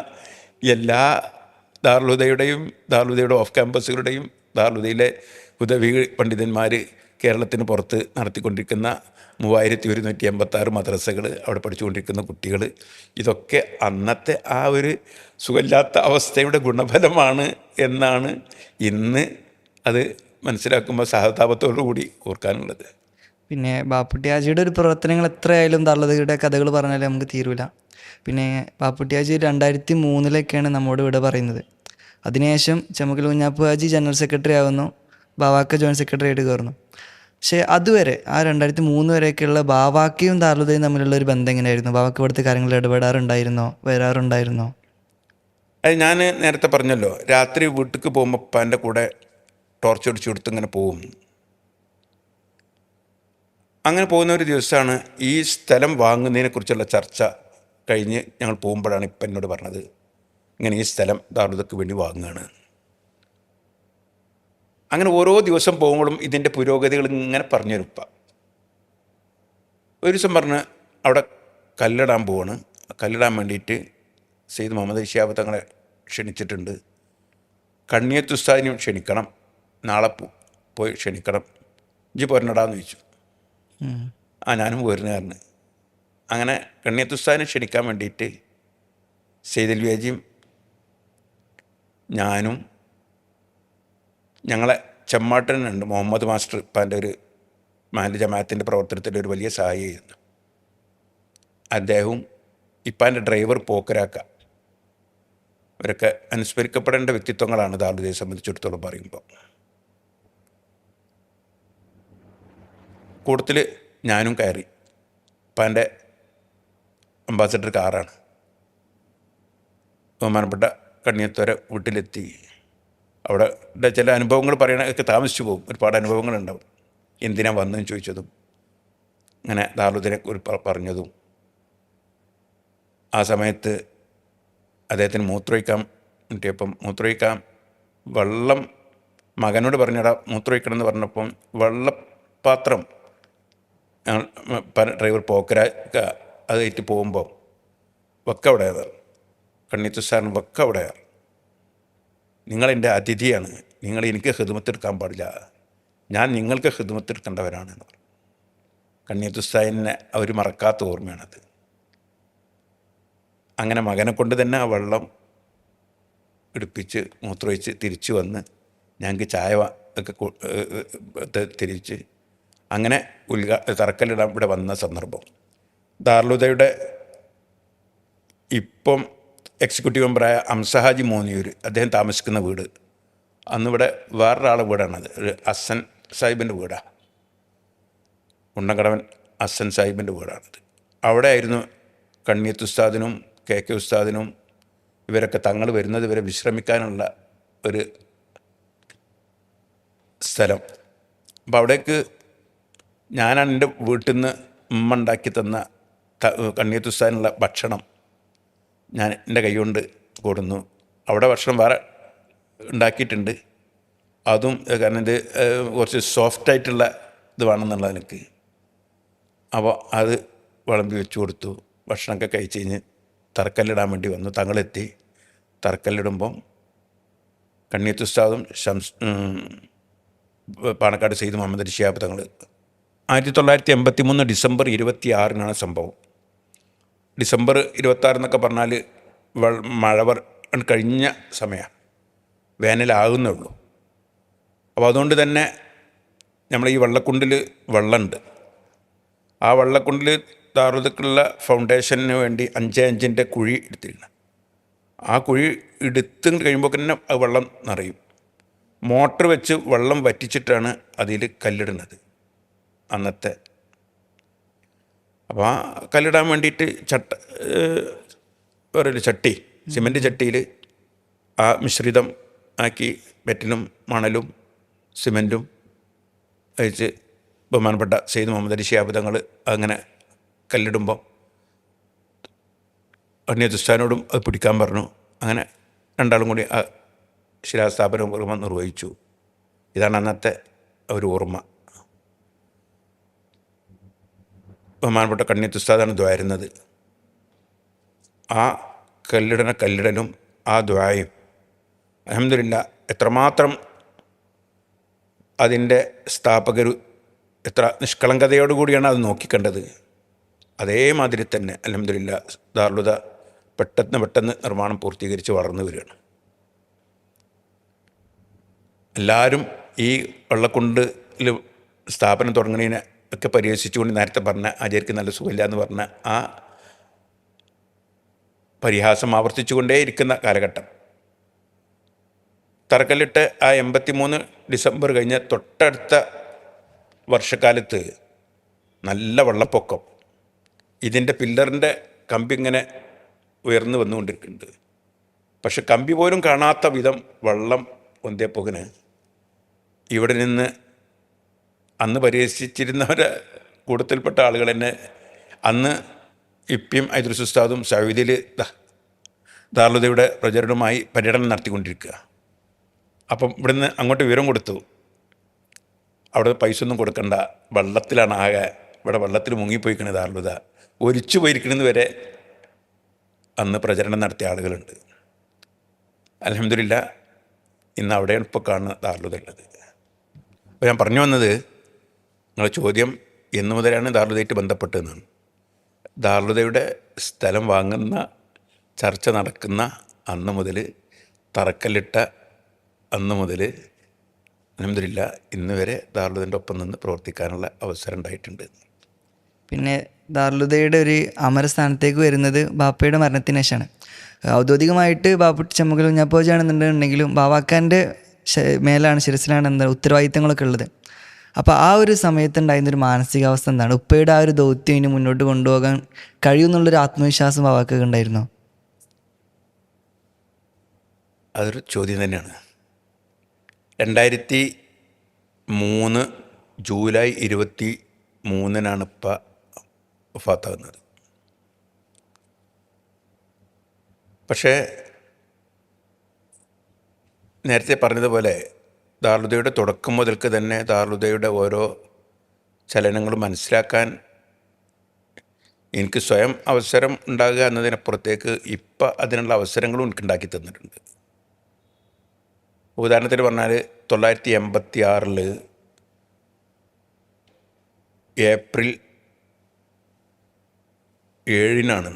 എല്ലാ ദാറുൽ ഓഫ് ക്യാമ്പസുകളുടെയും ദാറുൽ ഹുദവി പണ്ഡിതന്മാർ കേരളത്തിന് പുറത്ത് നടത്തിക്കൊണ്ടിരിക്കുന്ന 3186 മദ്രസകൾ, അവിടെ പഠിച്ചുകൊണ്ടിരിക്കുന്ന കുട്ടികൾ, ഇതൊക്കെ അന്നത്തെ ആ ഒരു സുഖമില്ലാത്ത അവസ്ഥയുടെ ഗുണഫലമാണ് എന്നാണ് ഇന്ന് അത് മനസ്സിലാക്കുമ്പോൾ സഹതാപത്തോടു കൂടി ഓർക്കാനുള്ളത്. പിന്നെ ബാപ്പുട്ടിയാജിയുടെ ഒരു പ്രവർത്തനങ്ങൾ എത്രയായാലും ദാറുൽഹുദയുടെ കഥകൾ പറഞ്ഞാലും നമുക്ക് തീരൂല. പിന്നെ ബാപ്പുട്ടിയാജി 2003 നമ്മോട് ഇവിടെ പറയുന്നത്. അതിനുശേഷം ചെമ്മക്കൽ കുഞ്ഞാപ്പു ഹാജി ജനറൽ സെക്രട്ടറി ആകുന്നു, ബാവാക്ക ജോയിൻറ്റ് സെക്രട്ടറി ആയിട്ട് കയറുന്നു. പക്ഷേ അതുവരെ ആ 2003 വരെയൊക്കെയുള്ള ബാവാക്കയും ദാറുൽഹുദയും തമ്മിലുള്ള ഒരു ബന്ധം എങ്ങനെയായിരുന്നു? ബാവാക്ക ഇവിടുത്തെ കാര്യങ്ങളിൽ ഇടപെടാറുണ്ടായിരുന്നോ, വരാറുണ്ടായിരുന്നോ? അത് ഞാൻ നേരത്തെ പറഞ്ഞല്ലോ, രാത്രി വീട്ടിലേക്ക് പോകുമ്പോൾ ഉപ്പാൻ്റെ കൂടെ ടോർച്ച് അടിച്ചു കൊടുത്ത് ഇങ്ങനെ പോകും. അങ്ങനെ പോകുന്ന ഒരു ദിവസമാണ് ഈ സ്ഥലം വാങ്ങുന്നതിനെക്കുറിച്ചുള്ള ചർച്ച കഴിഞ്ഞ് ഞങ്ങൾ പോകുമ്പോഴാണ് ഇപ്പം എന്നോട് പറഞ്ഞത്, ഇങ്ങനെ ഈ സ്ഥലം ദാറുൽഹുദക്ക് വേണ്ടി വാങ്ങുകയാണ്. അങ്ങനെ ഓരോ ദിവസം പോകുമ്പോഴും ഇതിൻ്റെ പുരോഗതികൾ ഇങ്ങനെ പറഞ്ഞു തരും. ഇപ്പം ഒരു ദിവസം പറഞ്ഞ് അവിടെ കല്ലിടാൻ പോവാണ്. കല്ലിടാൻ വേണ്ടിയിട്ട് സെയ്ദ് മുഹമ്മദ് ശിഹാബ് തങ്ങളെ ക്ഷണിച്ചിട്ടുണ്ട്. കണ്ണിയത്ത് ഉസ്താദിനെയും ക്ഷണിക്കണം, നാളെ പോയി ക്ഷണിക്കണം, ഇജ്ജ് പോരണടാന്ന് ചോദിച്ചു. ഞാനും പോരുന്നതായിരുന്നു. അങ്ങനെ കണ്ണിയത്ത് ഉസ്താദിനെ ക്ഷണിക്കാൻ വേണ്ടിയിട്ട് സെയ്ദ് അൽവിയാജിയും ഞാനും, ഞങ്ങളെ ചെമ്മാട്ടനുണ്ട് മുഹമ്മദ് മാസ്റ്റർ, ഇപ്പം ഒരു മഹല്ല് ജമാഅത്തിൻ്റെ പ്രവർത്തനത്തിൻ്റെ ഒരു വലിയ സഹായിയായിരുന്നു. അദ്ദേഹവും ഇപ്പാൻ്റെ ഡ്രൈവർ പോക്കരാക്ക, ഇവരൊക്കെ അനുസ്മരിക്കപ്പെടേണ്ട വ്യക്തിത്വങ്ങളാണ് ദാറുൽഹുദയെ സംബന്ധിച്ചിടത്തോളം പറയുമ്പോൾ. കൂട്ടത്തിൽ ഞാനും കയറി. ഇപ്പാൻ്റെ അംബാസഡർ കാറാണ്. ബഹുമാനപ്പെട്ട കണ്ണിയത്തോര വീട്ടിലെത്തി. അവിടെ ചില അനുഭവങ്ങൾ പറയണതൊക്കെ താമസിച്ചു പോകും, ഒരുപാട് അനുഭവങ്ങളുണ്ടാവും. എന്തിനാ വന്നതെന്ന് ചോദിച്ചതും അങ്ങനെ ദാറുൽഹുദയെ പറഞ്ഞതും, ആ സമയത്ത് അദ്ദേഹത്തിന് മൂത്രമൊഴിക്കാൻ കിട്ടിയപ്പം മൂത്രമൊഴിക്കാൻ വെള്ളം മകനോട് പറഞ്ഞടാ മൂത്രമൊഴിക്കണം എന്ന് പറഞ്ഞപ്പം വെള്ളപ്പാത്രം ഡ്രൈവർ പോക്കരാക്ക അതായിട്ട് പോകുമ്പോൾ വക്ക അവിടെയാണ്, കണ്ണിയത്ത് സാറിന് വക്ക അവിടെയാണ്, നിങ്ങളെൻ്റെ അതിഥിയാണ്, നിങ്ങൾ എനിക്ക് ഖിദ്മത്തെടുക്കാൻ പാടില്ല, ഞാൻ നിങ്ങൾക്ക് ഖിദ്മത്തെടുക്കേണ്ടവരാണെന്ന് പറഞ്ഞു. കണ്ണിയത്ത് ഉസ്താദിനെ അവർ മറക്കാത്ത ഓർമ്മയാണത്. അങ്ങനെ മകനെ കൊണ്ട് തന്നെ ആ വെള്ളം എടുപ്പിച്ച് മൂത്രമൊഴിച്ച് തിരിച്ചു വന്ന് ഞങ്ങൾക്ക് ചായ ഒക്കെ തിരിച്ച് അങ്ങനെ തറക്കല്ലിടാൻ ഇവിടെ വന്ന സന്ദർഭം. ദാറുൽഹുദയുടെ ഇപ്പം എക്സിക്യൂട്ടീവ് മെമ്പറായ അംസഹാജി മോനിയൂർ അദ്ദേഹം താമസിക്കുന്ന വീട്, അന്നിവിടെ വേറൊരാളെ വീടാണത്, ഒരു ഹസൻ സാഹിബിൻ്റെ വീടാണ്, ഉണ്ണക്കടവൻ ഹസൻ സാഹിബിൻ്റെ വീടാണത്. അവിടെ ആയിരുന്നു കണ്ണിയത്ത് ഉസ്താദിനും കെ ഉസ്താദിനും ഇവരൊക്കെ തങ്ങൾ വരുന്നത് വരെ വിശ്രമിക്കാനുള്ള ഒരു സ്ഥലം. അപ്പോൾ അവിടേക്ക് ഞാനാണ് എൻ്റെ വീട്ടിൽ നിന്ന് ഉമ്മ ഉണ്ടാക്കി തന്ന കണ്ണീത്തുസ്ഥാനുള്ള ഭക്ഷണം ഞാൻ എൻ്റെ കൈ കൊണ്ട് കൊടുന്നു. അവിടെ ഭക്ഷണം വേറെ ഉണ്ടാക്കിയിട്ടുണ്ട്. അതും കാരണം ഇത് കുറച്ച് സോഫ്റ്റായിട്ടുള്ള ഇത് വേണമെന്നുള്ള എനിക്ക്. അപ്പോൾ അത് വിളമ്പി വെച്ച് കൊടുത്തു. ഭക്ഷണമൊക്കെ കഴിച്ച് കഴിഞ്ഞ് തറക്കല്ലിടാൻ വേണ്ടി വന്നു. തങ്ങളെത്തി. തറക്കല്ലിടുമ്പം കണ്ണീത്തുസ്താദും പാണക്കാട് സെയ്ദ് മുഹമ്മദ് അലി ശിഹാബ് തങ്ങൾ 1983 ഡിസംബർ 26 സംഭവം. ഡിസംബർ 26 എന്നൊക്കെ പറഞ്ഞാൽ മഴ കഴിഞ്ഞ സമയമാണ്, വേനലാകുന്നേ ഉള്ളൂ. അപ്പോൾ അതുകൊണ്ട് തന്നെ നമ്മൾ ഈ വെള്ളക്കുണ്ടിൽ വെള്ളമുണ്ട്. ആ വെള്ളക്കുണ്ടിൽ ദാറുദക്കുള്ള ഫൗണ്ടേഷന് വേണ്ടി 5-5 കുഴി എടുത്തിരുന്നു. ആ കുഴി എടുത്ത് കഴിയുമ്പോൾ തന്നെ അത് വെള്ളം നിറയും. മോട്ടർ വെച്ച് വെള്ളം വറ്റിച്ചിട്ടാണ് അതിൽ കല്ലിടുന്നത് അന്നത്തെ. അപ്പോൾ ആ കല്ലിടാൻ വേണ്ടിയിട്ട് വേറൊരു ചട്ടി, സിമൻറ്റ് ചട്ടിയിൽ ആ മിശ്രിതം ആക്കി വെറ്റിലും മണലും സിമൻറ്റും കഴിച്ച് ബഹുമാനപ്പെട്ട സെയ്ദ് മുഹമ്മദ് അലി ശിഹാബ് തങ്ങൾ അങ്ങനെ കല്ലിടുമ്പോൾ അന്യതുസ്ഥാനോടും അത് പിടിക്കാൻ പറഞ്ഞു. അങ്ങനെ രണ്ടാളും കൂടി ആ ശിലാസ്ഥാപനം ഓർമ്മ നിർവഹിച്ചു. ഇതാണ് അന്നത്തെ ഒരു ഓർമ്മ. ബഹുമാനപ്പെട്ട കണ്ണിയത്തുസ്താദാണ് ദ്വാരുന്നത്. ആ കല്ലിടലും ആ ദ്വായും അൽഹംദുലില്ലാ എത്രമാത്രം അതിൻ്റെ സ്ഥാപകർ എത്ര നിഷ്കളങ്കതയോടുകൂടിയാണ് അത് നോക്കിക്കണ്ടത്. അതേമാതിരി തന്നെ അൽഹംദുലില്ലാ ദാറുൽ ഹുദ പെട്ടെന്ന് നിർമ്മാണം പൂർത്തീകരിച്ച് വളർന്നു വരികയാണ്. എല്ലാവരും ഈ വെള്ളക്കുണ്ടിൽ സ്ഥാപനം തുടങ്ങുന്നതിനെ ഒക്കെ പരിഹസിച്ചുകൊണ്ട് നേരത്തെ പറഞ്ഞ ആചാര്യക്ക് നല്ല സുഖമില്ല എന്ന് പറഞ്ഞ ആ പരിഹാസം ആവർത്തിച്ചുകൊണ്ടേയിരിക്കുന്ന കാലഘട്ടം. തറക്കല്ലിട്ട് ആ 83 ഡിസംബർ കഴിഞ്ഞ് തൊട്ടടുത്ത വർഷക്കാലത്ത് നല്ല വെള്ളപ്പൊക്കം. ഇതിൻ്റെ പില്ലറിൻ്റെ കമ്പി ഇങ്ങനെ ഉയർന്നു വന്നുകൊണ്ടിരിക്കുന്നുണ്ട്. പക്ഷെ കമ്പി പോലും കാണാത്ത വിധം വെള്ളം പൊന്തിയപ്പോകിന് ഇവിടെ നിന്ന് അന്ന് പരിഹസിച്ചിരുന്നവരെ കൂട്ടത്തിൽപ്പെട്ട ആളുകൾ തന്നെ അന്ന് ഇപ്പിയും ഐദ്രുസ് ഉസ്താദും സൗദിയിൽ ദാറുൽ ഹുദയുടെ പ്രചരണവുമായി പര്യടനം നടത്തിക്കൊണ്ടിരിക്കുക. അപ്പം ഇവിടുന്ന് അങ്ങോട്ട് വിവരം കൊടുത്തു, അവിടെ പൈസ ഒന്നും കൊടുക്കണ്ട, വെള്ളത്തിലാണ് ആകെ, ഇവിടെ വെള്ളത്തിൽ മുങ്ങിപ്പോയിക്കണത് ദാറുൽ ഹുദ, ഒലിച്ചു പോയിരിക്കണമെന്ന് വരെ അന്ന് പ്രചരണം നടത്തിയ ആളുകളുണ്ട്. അൽഹംദുലില്ലാ ഇന്ന് അവിടെയാണ് ഇപ്പോൾ കാണുന്ന ദാറുൽ ഹുദ ഉള്ളത്. അപ്പോൾ ഞാൻ പറഞ്ഞു വന്നത്, നിങ്ങളുടെ ചോദ്യം എന്നു മുതലാണ് ദാറുൽ ഹുദയായിട്ട് ബന്ധപ്പെട്ടതെന്നാണ്. ദാറുൽ ഹുദയുടെ സ്ഥലം വാങ്ങുന്ന ചർച്ച നടക്കുന്ന അന്ന് മുതൽ, തറക്കല്ലിട്ട അന്ന് മുതൽ അൽഹംദുലില്ലാ ഇന്ന് വരെ ദാറുൽ ഹുദയുടെ ഒപ്പം നിന്ന് പ്രവർത്തിക്കാനുള്ള അവസരം ഉണ്ടായിട്ടുണ്ട്. പിന്നെ ദാറുൽ ഹുദയുടെ ഒരു അമരസ്ഥാനത്തേക്ക് വരുന്നത് ബാപ്പയുടെ മരണത്തിന് ശേഷമാണ്. ഔദ്യോഗികമായിട്ട് ബാപ്പുട്ടി ചെമ്മകൽ കുഞ്ഞാപ്പോജാണെന്നുണ്ടെങ്കിലും ബാവാക്കാൻ്റെ മേലാണ്, ശിരസിലാണ് ഉത്തരവാദിത്തങ്ങളൊക്കെ ഉള്ളത്. അപ്പോൾ ആ ഒരു സമയത്തുണ്ടായിരുന്നൊരു മാനസികാവസ്ഥ എന്താണ്? ഉപ്പയുടെ ആ ഒരു ദൗത്യം ഇനി മുന്നോട്ട് കൊണ്ടുപോകാൻ കഴിയുമെന്നുള്ളൊരു ആത്മവിശ്വാസം ബാവാക്കൊക്കെ ഉണ്ടായിരുന്നോ? അതൊരു ചോദ്യം തന്നെയാണ്. 2003 ജൂലൈ 23 ഇപ്പം വഫാത്താകുന്നത്. പക്ഷേ നേരത്തെ പറഞ്ഞതുപോലെ ദാറുൽ ഹുദയുടെ തുടക്കം മുതൽക്ക് തന്നെ ദാറുൽ ഹുദയുടെ ഓരോ ചലനങ്ങളും മനസ്സിലാക്കാൻ എനിക്ക് സ്വയം അവസരം ഉണ്ടാകുക എന്നതിനപ്പുറത്തേക്ക് ഇപ്പം അതിനുള്ള അവസരങ്ങളും എനിക്ക് ഉണ്ടാക്കി തന്നിട്ടുണ്ട്. ഉദാഹരണത്തിന് പറഞ്ഞാൽ 1986 ഏപ്രിൽ 7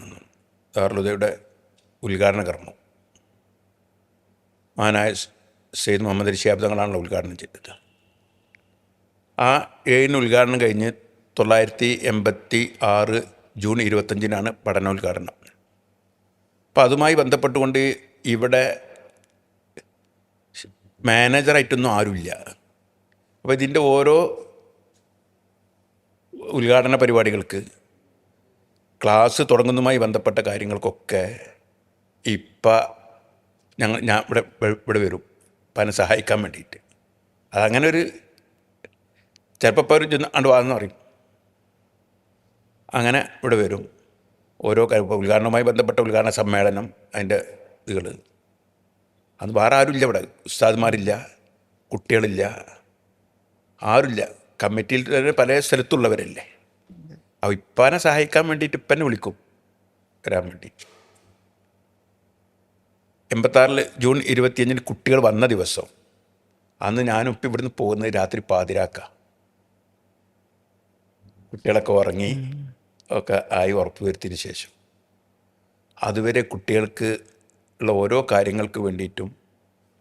ദാറുൽ ഹുദയുടെ ഉദ്ഘാടന കർമ്മം. മഹാനായ സെയ്ദ് മുഹമ്മദ് അലി ശിഹാബ് തങ്ങളാണല്ലോ ഉദ്ഘാടനം ചെയ്തത്. ആ 7 ഉദ്ഘാടനം കഴിഞ്ഞ് 1986 ജൂൺ 25 പഠനോദ്ഘാടനം. അപ്പം അതുമായി ബന്ധപ്പെട്ടുകൊണ്ട് ഇവിടെ മാനേജറായിട്ടൊന്നും ആരുമില്ല. അപ്പോൾ ഇതിൻ്റെ ഓരോ ഉദ്ഘാടന പരിപാടികൾക്ക്, ക്ലാസ് തുടങ്ങുന്നതുമായി ബന്ധപ്പെട്ട കാര്യങ്ങൾക്കൊക്കെ ഞാൻ ഇവിടെ വരും പല സഹായിക്കാൻ വേണ്ടിയിട്ട്. അതങ്ങനെ ഒരു ചിലപ്പോൾ ഇപ്പോൾ ഒരു അണ്ട് വാന്ന് പറയും. അങ്ങനെ ഇവിടെ വരും. ഓരോ ഉദ്ഘാടനവുമായി ബന്ധപ്പെട്ട ഉദ്ഘാടന സമ്മേളനം, അതിൻ്റെ ഇതുകൾ. അത് വേറെ ആരുമില്ല ഇവിടെ. ഉസ്താദ്മാരില്ല, കുട്ടികളില്ല, ആരുമില്ല. കമ്മിറ്റിയിൽ തന്നെ പല സ്ഥലത്തുള്ളവരല്ലേ. അപ്പോൾ ഇപ്പാനെ സഹായിക്കാൻ വേണ്ടിയിട്ട് ഇപ്പന്നെ വിളിക്കും വരാൻ വേണ്ടി. 86 ജൂൺ 25 കുട്ടികൾ വന്ന ദിവസം, അന്ന് ഞാനും ഇപ്പം ഇവിടുന്ന് പോകുന്നത് രാത്രി പാതിരാക്ക. കുട്ടികളൊക്കെ ഉറങ്ങി ഒക്കെ ആയി ഉറപ്പ് വരുത്തിയതിന് ശേഷം അതുവരെ കുട്ടികൾക്ക് ഉള്ള ഓരോ കാര്യങ്ങൾക്ക് വേണ്ടിയിട്ടും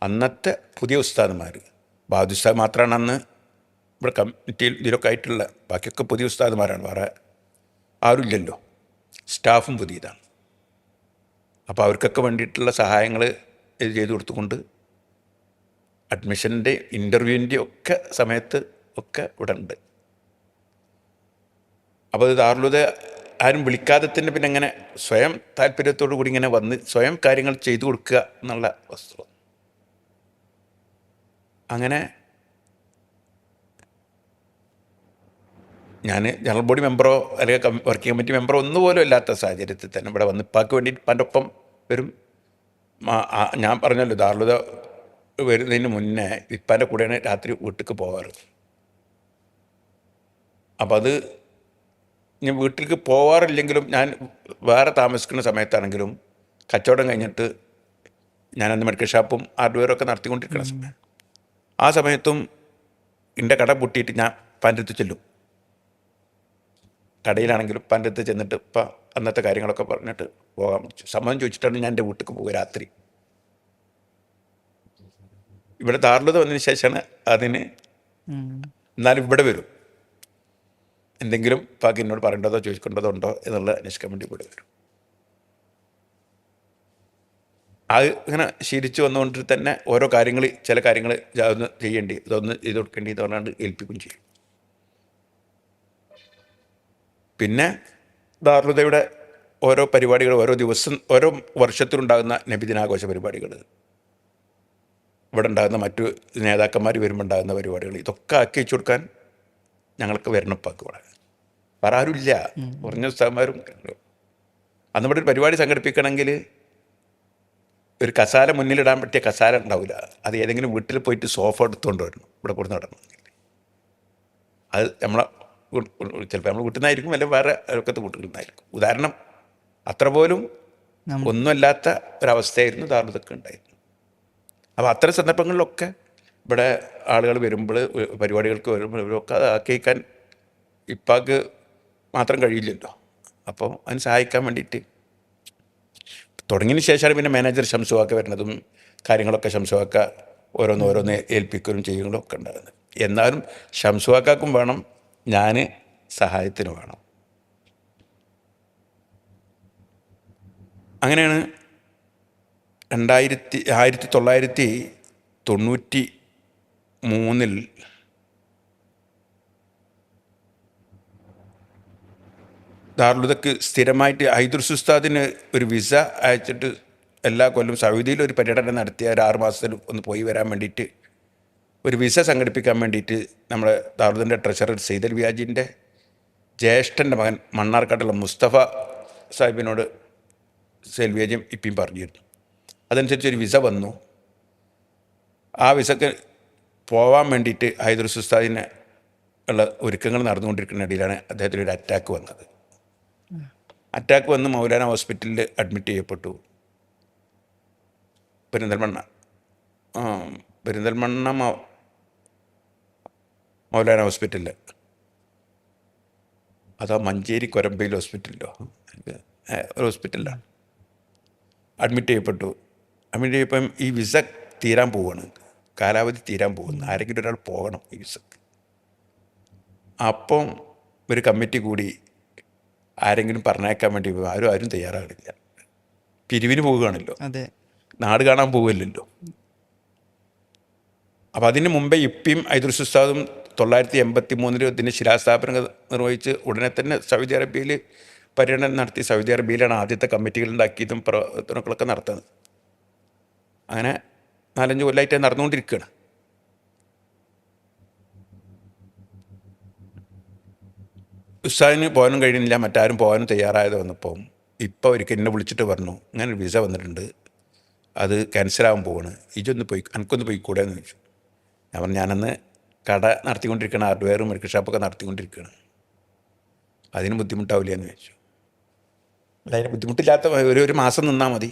അന്നത്തെ പുതിയ ഉസ്താദന്മാർ, ബാദു ഉസ്താദ് മാത്രമാണ് അന്ന് ഇവിടെ കമ്മിറ്റിയിൽ ഇതിലൊക്കെ ആയിട്ടുള്ള. ബാക്കിയൊക്കെ പുതിയ ഉസ്താദന്മാരാണ്, വേറെ ആരുമില്ലല്ലോ. സ്റ്റാഫും പുതിയതാണ്. അപ്പോൾ അവർക്കൊക്കെ വേണ്ടിയിട്ടുള്ള സഹായങ്ങൾ ചെയ്തു കൊടുത്തുകൊണ്ട് അഡ്മിഷൻ്റെ ഇൻ്റർവ്യൂവിൻ്റെ ഒക്കെ സമയത്ത് ഒക്കെ ഇവിടെ ഉണ്ട്. അപ്പോൾ ഇത് ദാറുൽ ആരും വിളിക്കാതെ തന്നെ പിന്നെ ഇങ്ങനെ സ്വയം താല്പര്യത്തോടു കൂടി ഇങ്ങനെ വന്ന് സ്വയം കാര്യങ്ങൾ ചെയ്തു കൊടുക്കുക എന്നുള്ള വസ്തു. അങ്ങനെ ഞാൻ ജനറൽ ബോഡി മെമ്പറോ അല്ലെങ്കിൽ വർക്കിംഗ് കമ്മിറ്റി മെമ്പറോ ഒന്നുപോലും ഇല്ലാത്ത സാഹചര്യത്തിൽ തന്നെ ഇവിടെ വന്ന് ഇപ്പാക്ക് വേണ്ടി ഇപ്പാൻ്റെ ഒപ്പം വരും. ഞാൻ പറഞ്ഞല്ലോ, ദാറുൽ വരുന്നതിന് മുന്നേ ഇപ്പാൻ്റെ കൂടെയാണ് രാത്രി വീട്ടിലേക്ക് പോകാറ്. അപ്പം അത് ഞാൻ വീട്ടിലേക്ക് പോകാറില്ലെങ്കിലും ഞാൻ വേറെ താമസിക്കുന്ന സമയത്താണെങ്കിലും കച്ചവടം കഴിഞ്ഞിട്ട് ഞാനന്ന് മെഡിക്കൽ ഷാപ്പും ഹാർഡ്വെയറൊക്കെ നടത്തിക്കൊണ്ടിരിക്കുന്ന സമയം, ആ സമയത്തും എൻ്റെ കട പൂട്ടിയിട്ട് ഞാൻ ഇപ്പാൻ്റെ അടുത്ത് ചെല്ലും. കടയിലാണെങ്കിലും ഇപ്പാൻ്റെ അടുത്ത് ചെന്നിട്ട് ഇപ്പം അന്നത്തെ കാര്യങ്ങളൊക്കെ പറഞ്ഞിട്ട് പോകാൻ പറ്റും. സമ്മതം ചോദിച്ചിട്ടാണ് ഞാൻ എൻ്റെ വീട്ടിലേക്ക് പോകുക രാത്രി. ഇവിടെ ദാറുൽ വന്നതിന് ശേഷമാണ് അതിന്. എന്നാലും ഇവിടെ വരും. എന്തെങ്കിലും ഇപ്പാക്ക് എന്നോട് പറയേണ്ടതോ ചോദിക്കേണ്ടതോ ഉണ്ടോ എന്നുള്ള അന്വേഷിക്കാൻ വേണ്ടി ഇവിടെ വരും. അത് ഇങ്ങനെ ശീലിച്ചു വന്നുകൊണ്ട് തന്നെ ഓരോ കാര്യങ്ങൾ, ചില കാര്യങ്ങൾ അതൊന്ന് ചെയ്യേണ്ടി, ഇതൊന്ന് ചെയ്ത് കൊടുക്കേണ്ടി എന്ന് പറഞ്ഞാണ്ട് ഏൽപ്പിക്കുകയും ചെയ്യും. പിന്നെ ദാറുൽ ഓരോ പരിപാടികൾ, ഓരോ ദിവസം, ഓരോ വർഷത്തിലുണ്ടാകുന്ന നബിദിനാഘോഷ പരിപാടികൾ, ഇവിടെ ഉണ്ടാകുന്ന മറ്റു നേതാക്കന്മാർ വരുമ്പോൾ ഉണ്ടാകുന്ന പരിപാടികൾ, ഇതൊക്കെ ആക്കി വെച്ചു കൊടുക്കാൻ ഞങ്ങൾക്ക് വരണം ഇപ്പാക്ക്. ഇവിടെ വേറെ ആരുമില്ല, കുറഞ്ഞ ഉസ്താദന്മാരും. അന്ന് ഇവിടെ ഒരു പരിപാടി സംഘടിപ്പിക്കണമെങ്കിൽ ഒരു കസാല മുന്നിലിടാൻ പറ്റിയ കസാല ഉണ്ടാവില്ല. അത് ഏതെങ്കിലും വീട്ടിൽ പോയിട്ട് സോഫ എടുത്തുകൊണ്ട് വരണം, ഇവിടെ കൊടുന്ന് നടണം. അത് നമ്മളെ ചിലപ്പോൾ നമ്മൾ വീട്ടിൽ നിന്നായിരിക്കും, അല്ലെങ്കിൽ വേറെ അയൽക്കത്തെ വീട്ടിൽ നിന്നായിരിക്കും. ഉദാഹരണം, അത്ര പോലും ഒന്നുമല്ലാത്ത ഒരവസ്ഥയായിരുന്നു ദാറുലൊക്കെ ഉണ്ടായിരുന്നു. അപ്പോൾ അത്തരം സന്ദർഭങ്ങളിലൊക്കെ ഇവിടെ ആളുകൾ വരുമ്പോൾ, പരിപാടികൾക്ക് വരുമ്പോൾ ഇവരൊക്കെ അത് ആക്കിക്കാൻ ഇപ്പാക്ക് മാത്രം കഴിയില്ലല്ലോ. അപ്പോൾ അതിന് സഹായിക്കാൻ വേണ്ടിയിട്ട് തുടങ്ങിയതിന് ശേഷമാണ് പിന്നെ മാനേജർ ഷംസുവാക്ക വരുന്നതും കാര്യങ്ങളൊക്കെ ഷംസുവാക്ക ഓരോന്ന് ഏൽപ്പിക്കുകയും ചെയ്യുകയും ഒക്കെ ഉണ്ടാകുന്നത്. എന്നാലും ഷംസുവാക്കും വേണം, ഞാൻ സഹായത്തിന് വേണം. അങ്ങനെയാണ് 1993 ദാറുൽഹുദക്ക് സ്ഥിരമായിട്ട് ഹൈദുർസ് ഉസ്താദിന് ഒരു വിസ അയച്ചിട്ട് എല്ലാ കൊല്ലം സൗദിയിൽ ഒരു പര്യടനം നടത്തിയ ഒരു 6 മാസത്തിൽ ഒന്ന് പോയി വരാൻ വേണ്ടിയിട്ട് ഒരു വിസ സംഘടിപ്പിക്കാൻ വേണ്ടിയിട്ട് നമ്മുടെ ദാറുൽഹുദിൻ്റെ ട്രഷറർ സെയ്ദൽ വ്യാജിൻ്റെ ജ്യേഷ്ഠൻ്റെ മകൻ മണ്ണാർക്കാട്ടുള്ള മുസ്തഫ സാഹിബിനോട് സെൽവിയാജിയും ഇപ്പം പറഞ്ഞിരുന്നു. അതനുസരിച്ച് ഒരു വിസ വന്നു. ആ വിസക്ക് പോവാൻ വേണ്ടിയിട്ട് ഹൈദുർസ് ഉസ്താദിന് ഉള്ള ഒരുക്കങ്ങൾ നടന്നുകൊണ്ടിരിക്കുന്ന ഇടയിലാണ് അദ്ദേഹത്തിന് ഒരു അറ്റാക്ക് വന്നത്. അറ്റാക്ക് വന്ന് മൗലാന ഹോസ്പിറ്റലിൽ അഡ്മിറ്റ് ചെയ്യപ്പെട്ടു. പെരിന്തൽമണ്ണ മൗലാന ഹോസ്പിറ്റലിൽ, അതോ മഞ്ചേരി കൊരമ്പയിൽ ഹോസ്പിറ്റലിലോ ഒരു ഹോസ്പിറ്റലിലാണ് അഡ്മിറ്റ് ചെയ്യപ്പെട്ടു. അഡ്മിറ്റ് ചെയ്യപ്പം ഈ വിസ തീരാൻ പോവുകയാണ്, കാലാവധി തീരാൻ പോകുന്നു. ആരെങ്കിലും ഒരാൾ പോകണം ഈ വിസക്ക്. അപ്പം ഒരു കമ്മിറ്റി കൂടി ആരെങ്കിലും പറഞ്ഞേക്കാൻ വേണ്ടി ആരും തയ്യാറാകില്ല. പിരിവിന് പോവുകയാണല്ലോ, നാട് കാണാൻ പോവില്ലല്ലോ. അപ്പം അതിന് മുമ്പേ ഇപ്പിയും ഹൈദുർസ് ഉസ്താദും 1983 ഇതിന് ശിലാസ്ഥാപനം നിർവഹിച്ച് ഉടനെ തന്നെ സൗദി അറേബ്യയിൽ പര്യടനം നടത്തി. സൗദി അറേബ്യയിലാണ് ആദ്യത്തെ കമ്മിറ്റികൾ ഉണ്ടാക്കിയതും പ്രവർത്തനങ്ങളൊക്കെ നടത്തുന്നത്. അങ്ങനെ 4-5 കൊല്ലമായിട്ട് നടന്നുകൊണ്ടിരിക്കുകയാണ്. ഉസ്താദിന് പോകാനും കഴിയുന്നില്ല, മറ്റാരും പോകാനും തയ്യാറായത് വന്നപ്പോൾ ഇപ്പോൾ ഒരിക്കൽ എന്നെ വിളിച്ചിട്ട് പറഞ്ഞു, ഇങ്ങനെ ഒരു വിസ വന്നിട്ടുണ്ട്, അത് ക്യാൻസലാകാൻ പോവാണ്, എനിക്കൊന്ന് പോയിക്കൂടെ എന്ന് ചോദിച്ചു. ഞാൻ പറഞ്ഞു, ഞാനന്ന് കട നടത്തിക്കൊണ്ടിരിക്കുകയാണ്, ഹാർഡ്വെയറും മെഡിക്കൽ ഷോപ്പൊക്കെ നടത്തിക്കൊണ്ടിരിക്കുകയാണ്, അതിന് ബുദ്ധിമുട്ടാവില്ല എന്ന് ചോദിച്ചു. അതിന് ബുദ്ധിമുട്ടില്ലാത്ത ഒരു മാസം നിന്നാൽ മതി,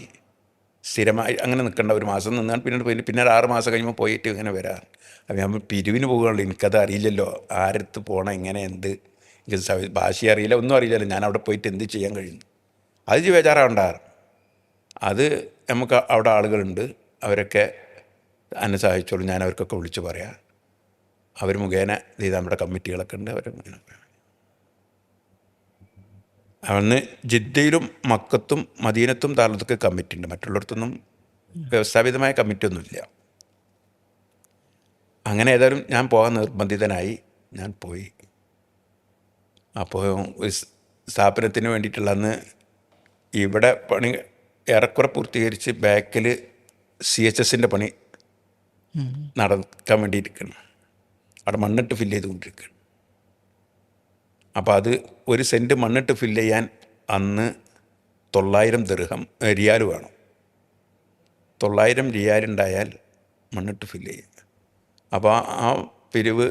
സ്ഥിരമായി അങ്ങനെ നിൽക്കേണ്ട, ഒരു മാസം നിന്നാൽ പിന്നെ ഒരു 6 മാസം കഴിയുമ്പോൾ പോയിട്ട് ഇങ്ങനെ വരാം. അപ്പം ഞാൻ പിരിവിന് പോകുകയുള്ളൂ, എനിക്കത് അറിയില്ലല്ലോ, ആരടുത്ത് പോകണം, എങ്ങനെ എന്ത്, എനിക്ക് ഭാഷ അറിയില്ല, ഒന്നും അറിയില്ലല്ലോ, ഞാൻ അവിടെ പോയിട്ട് എന്ത് ചെയ്യാൻ കഴിയുന്നു. അത് ബേജാറാവണ്ടാറ്, അത് നമുക്ക് അവിടെ ആളുകളുണ്ട്, അവരൊക്കെ എന്നെ സഹായിച്ചോളൂ, ഞാൻ അവർക്കൊക്കെ വിളിച്ച് പറയാം, അവർ മുഖേന ഇത് നമ്മുടെ കമ്മിറ്റികളൊക്കെ ഉണ്ട്, അവർ മുഖേന. അന്ന് ജിദ്ദയിലും മക്കത്തും മദീനത്തും ദാറുലൊക്കെ കമ്മിറ്റി ഉണ്ട്, മറ്റുള്ളിടത്തൊന്നും വ്യവസ്ഥാപിതമായ കമ്മിറ്റി ഒന്നുമില്ല. അങ്ങനെ ഏതായാലും ഞാൻ പോകാൻ നിർബന്ധിതനായി, ഞാൻ പോയി. അപ്പോൾ സ്ഥാപനത്തിന് വേണ്ടിയിട്ടുള്ള അന്ന് ഇവിടെ പണി ഏറെക്കുറെ പൂർത്തീകരിച്ച് ബാക്കിൽ CHSൻ്റെ പണി നടക്കാൻ വേണ്ടിയിരിക്കണം, അവിടെ മണ്ണിട്ട് ഫില്ല് ചെയ്തുകൊണ്ടിരിക്കുകയാണ്. അപ്പോൾ അത് 1 സെൻറ്റ് മണ്ണിട്ട് ഫില്ല് ചെയ്യാൻ അന്ന് 900 ദിർഹം റിയാൽ വേണം. 900 റിയാൽ ഉണ്ടായാൽ മണ്ണിട്ട് ഫില്ല് ചെയ്യുക. അപ്പോൾ ആ പിരിവ്